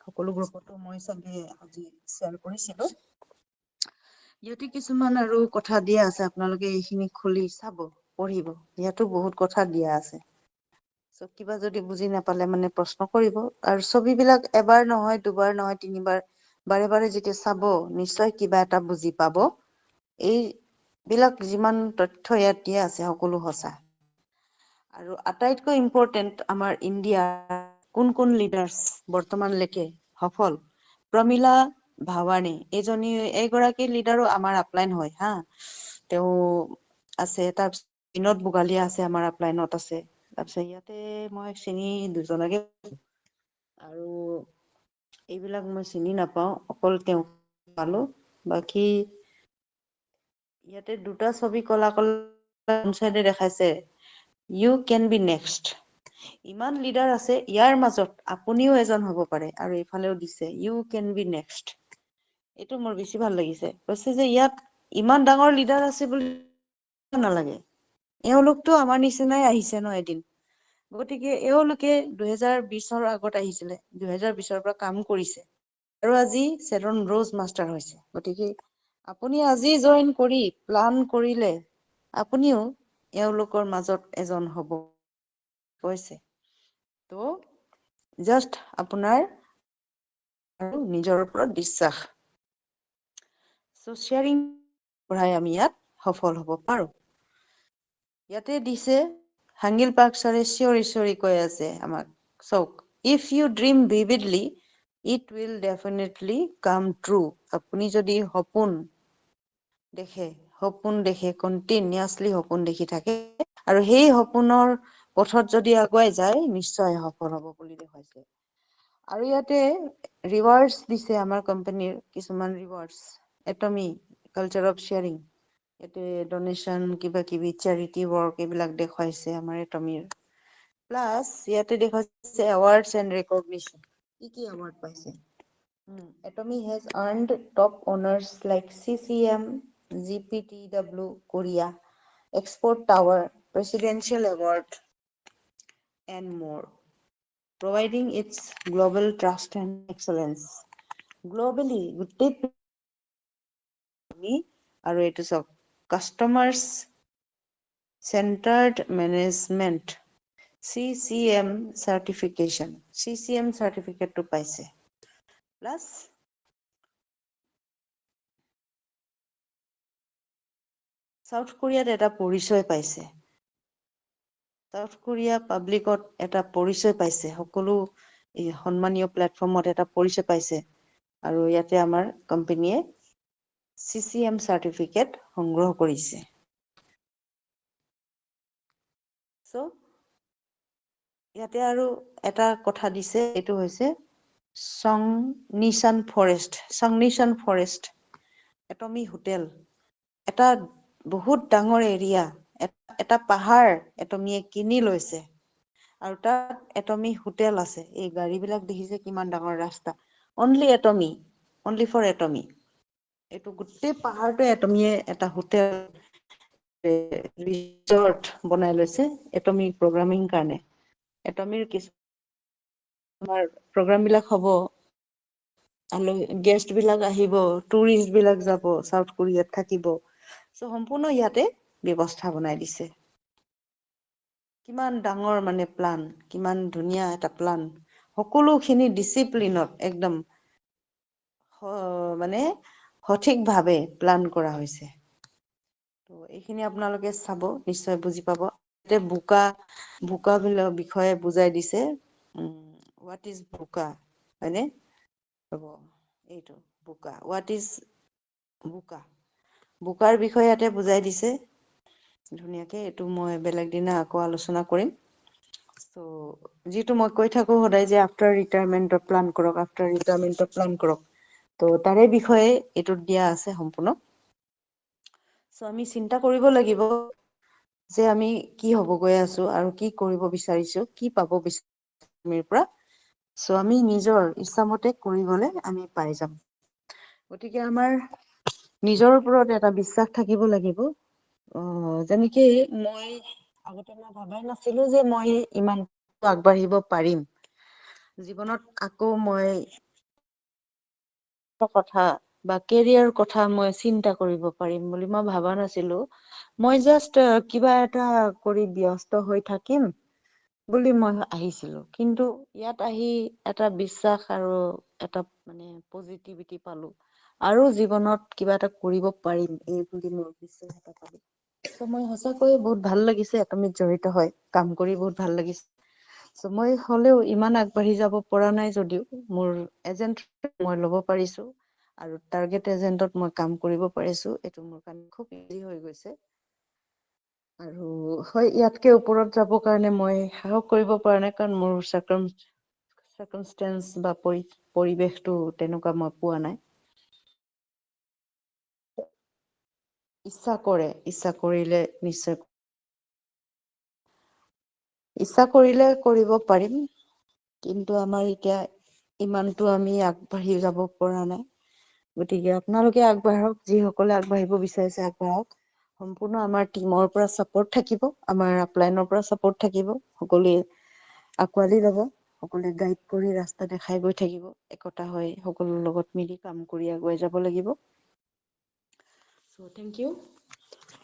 সকলো গ্ৰুপতো মই চাগে আজি শ্বেয়াৰ কৰিছিলোঁ। ইয়াতে কিছুমান আৰু কথা দিয়া আছে, আপোনালোকে এইখিনি খুলি চাব, পঢ়িব, ইয়াতো বহুত কথা দিয়া আছে। চ' কিবা যদি বুজি নাপালে মানে প্ৰশ্ন কৰিব। আৰু ছবিবিলাক এবাৰ নহয়, দুবাৰ নহয়, তিনিবাৰ, বাৰে বাৰে যেতিয়া চাব, নিশ্চয় কিবা এটা বুজি পাব। এইবিলাক যিমান তথ্য ইয়াত দিয়া আছে সকলো সঁচা। আৰু আটাইতকৈ ইম্পৰ্টেণ্ট, আমাৰ ইণ্ডিয়াৰ কোন কোন লিডাৰ্ছ বৰ্তমানলৈকে সফল? প্ৰমীলা ভাৱানী, এইগৰাকী লিডাৰো আমাৰ আপলাইন হয় হা, তেওঁ আছে। তাৰপিছত বিনোদ বুগালিয়া আছে, আমাৰ আপলাইনত আছে। তাৰপিছত ইয়াতে মই চিনি দুজনকে, আৰু এইবিলাক মই চিনি নাপাওঁ, অকল তেওঁ পালো। বাকী ইয়াতে দুটা ছবি কলা চাইডে দেখাইছে, ইউ কেন বি নেক্সট। ইমান লিডাৰ আছে, ইয়াৰ মাজত আপুনিও এজন হ'ব পাৰে। আৰু এইফালেও দিছে ইউ কেন বি নেক্সট। এইটো মোৰ বেছি ভাল লাগিছে, কৈছে যে ইয়াত ইমান ডাঙৰ লিডাৰ আছে বুলি নালাগে, এওঁলোকতো আমাৰ নিচিনাই আহিছে ন এদিন। গতিকে এওঁলোকে 2020 আগত আহিছিলে, 2020 পৰা কাম কৰিছে, আৰু আজি চেৰন ৰোজ মাষ্টাৰ হৈছে। গতিকে আপুনি আজি জইন কৰি প্লান কৰিলে আপুনিও এওঁলোকৰ মাজত এজন হ'ব কৈছে। তো জাষ্ট আপোনাৰ আৰু নিজৰ ওপৰত বিশ্বাস, শ্বেয়াৰিং পঢ়াই আমি ইয়াত সফল হ'ব পাৰো। ইয়াতে দিছে, হাংগিল পাৰ্ক ছাৰে চিঞৰি কৈ আছে আমাক, চাওক, if you dream vividly it will definitely come true. আপুনি যদি সপোন দেখে, কণ্টিনিউয়াছলি সপোন দেখি থাকে, আৰু সেই সপোনৰ পথত যদি আগুৱাই যায়, নিশ্চয় সফল হ'ব বুলি দেখুৱাইছে। আৰু ইয়াতে ৰিৱাৰ্ডছ দিছে আমাৰ কোম্পানীৰ কিছুমান ৰিৱাৰ্ডছ এটমি কালচাৰ অফ শ্বেয়াৰিং ইয়াতে ডনেশ্যন কিবা কিবি চেৰিটি ৱৰ্ক এইবিলাক দেখুৱাইছে আমাৰ এটমিৰ প্লাছ ইয়াতে দেখুৱাইছে এৱাৰ্ডছ এণ্ড ৰেকগনিশ্যন কি এৱাৰ্ড পাইছে Atomy has earned top honors like CCM, GPTW Korea, Export Tower, Presidential Award, and more, providing its global trust and excellence. Globally, গোটেই আৰু এইটো চাওক customers centred management CCM certification CCM চাৰ্টিফিকেটটো পাইছে plus south কোৰিয়াত এটা পৰিচয় পাইছে সাউথ কোৰিয়া পাব্লিকত এটা পৰিচয় পাইছে সকলো সন্মানীয় প্লেটফৰ্মত এটা পৰিচয় পাইছে আৰু ইয়াতে আমাৰ কোম্পানীয়ে CCM চাৰ্টিফিকেট সংগ্ৰহ কৰিছে সো ইয়াতে আৰু এটা কথা দিছে এইটো হৈছে সংনিশান ফৰেষ্ট এটমি হোটেল এটা বহুত ডাঙৰ এৰিয়া এটা পাহাৰ এটমিয়ে কিনি লৈছে আৰু তাত এটমি হোটেল আছে এই গাড়ীবিলাক দেখিছে কিমান ডাঙৰ ৰাস্তা অনলি ফৰ এটমি এইটো গোটেই পাহাৰটো এটমিয়ে এটা হোটেল ৰিজৰ্ট বনাই লৈছে এটমি প্ৰগ্ৰামিং কাৰণে এটমিৰ কিছু আমাৰ প্ৰগ্ৰাম বিলাক হ'ব গেষ্ট বিলাক আহিব টুৰিষ্ট বিলাক যাব সাউথ কোৰিয়াত থাকিব চ' সম্পূৰ্ণ ইয়াতে ব্যৱস্থা বনাই দিছে কিমান ডাঙৰ মানে প্লান কিমান ধুনীয়া এটা প্লান সকলোখিনি ডিচিপ্লিনত একদম মানে সঠিকভাৱে প্লান কৰা হৈছে তো এইখিনি আপোনালোকে চাব নিশ্চয় বুজি পাব ইয়াতে বোকা বিলাক বিষয়ে বুজাই দিছে হোৱাট ইজ বোকা হয়নে ৰ'ব এইটো বোকা হোৱাট ইজ বোকাৰ বিষয়ে ইয়াতে বুজাই দিছে ধুনীয়াকে এইটো মই বেলেগ দিনা আকৌ আলোচনা কৰিম চ' যিটো মই কৈ থাকো সদায় যে আফটাৰ ৰিটায়াৰমেণ্টৰ প্লান কৰক তো তাৰে বিষয়ে এইটোত দিয়া আছে সম্পূৰ্ণ চ' আমি চিন্তা কৰিব লাগিব যে আমি কি হ'ব গৈ আছো আৰু কি কৰিব বিচাৰিছো কি পাব বিচাৰিছো পৰা চ' আমি নিজৰ ইচ্ছামতে কৰি গলে আমি পাই যাম গতিকে আমাৰ নিজৰ ওপৰত এটা বিশ্বাস থাকিব লাগিব যেনেকে মই আগতে মই ভবাই নাছিলো যে মই ইমান আগবাঢ়িব পাৰিম জীৱনত আকৌ মই কথা বা কেৰিয়াৰ কথা মই চিন্তা কৰিব পাৰিম বুলি মই ভবা নাছিলো মই জাষ্ট কিবা এটা কৰি ব্যস্ত হৈ থাকিম বুলি মই আহিছিলো কিন্তু ইয়াত আহি এটা বিশ্বাস আৰু এটা মানে পজিটিভিটি পালো আৰু জীৱনত কিবা এটা কৰিব পাৰিম এই বুলি মোৰ বিশ্বাস এটা পালো চ' মই সঁচাকৈয়ে বহুত ভাল লাগিছে এটমিত জড়িত হয় কাম কৰি বহুত ভাল লাগিছে চ' মই হলেও ইমান আগবাঢ়ি যাব পৰা নাই যদিও মোৰ এজেণ্ট মই ল'ব পাৰিছো আৰু টাৰ্গেট এজেণ্টত মই কাম কৰিব পাৰিছো এইটো মোৰ কাৰণে খুব ইজি হৈ গৈছে আৰু হয় ইয়াতকে ওপৰত যাব কাৰণে মই সাহস কৰিব পৰা নাই কাৰণ মোৰ চাৰ্কামষ্টেঞ্চ বা পৰিৱেশটো তেনেকুৱা মই পোৱা নাই ইচ্ছা কৰিলে নিশ্চয় ইচ্ছা কৰিলে কৰিব পাৰিম কিন্তু আমাৰ এতিয়া ইমানটো আমি আগবাঢ়ি যাব পৰা নাই গতিকে আপোনালোকে আগবাঢ়ক যিসকলে আগবাঢ়িব বিচাৰিছে আগবাঢ়ক সম্পূৰ্ণ আমাৰ টিমৰ পৰা ছাপোৰ্ট থাকিব আমাৰ আপলাইনৰ পৰা ছাপোৰ্ট থাকিব সকলোৱে আঁকোৱালি ল'ব সকলোৱে গাইড কৰি ৰাস্তা দেখাই গৈ থাকিব একতা হৈ সকলোৰ লগত মিলি কাম কৰি আগুৱাই যাব লাগিব চ' থেংক ইউ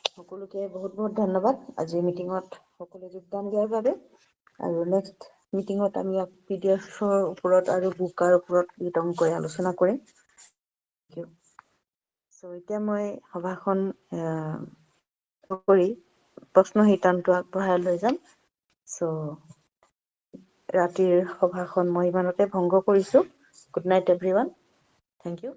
সকলোকে বহুত বহুত ধন্যবাদ আজিৰ মিটিঙত সকলোৱে যোগদান দিয়াৰ বাবে আৰু নেক্সট মিটিঙত আমি PDFৰ ওপৰত আৰু বোকাৰ ওপৰত বিতংকৈ আলোচনা কৰিম চ' এতিয়া মই সভাখন কৰি প্ৰশ্ন শিতানটো আগবঢ়াই লৈ যাম চ' ৰাতিৰ সভাখন মই ইমানতে ভংগ কৰিছো good night everyone thank U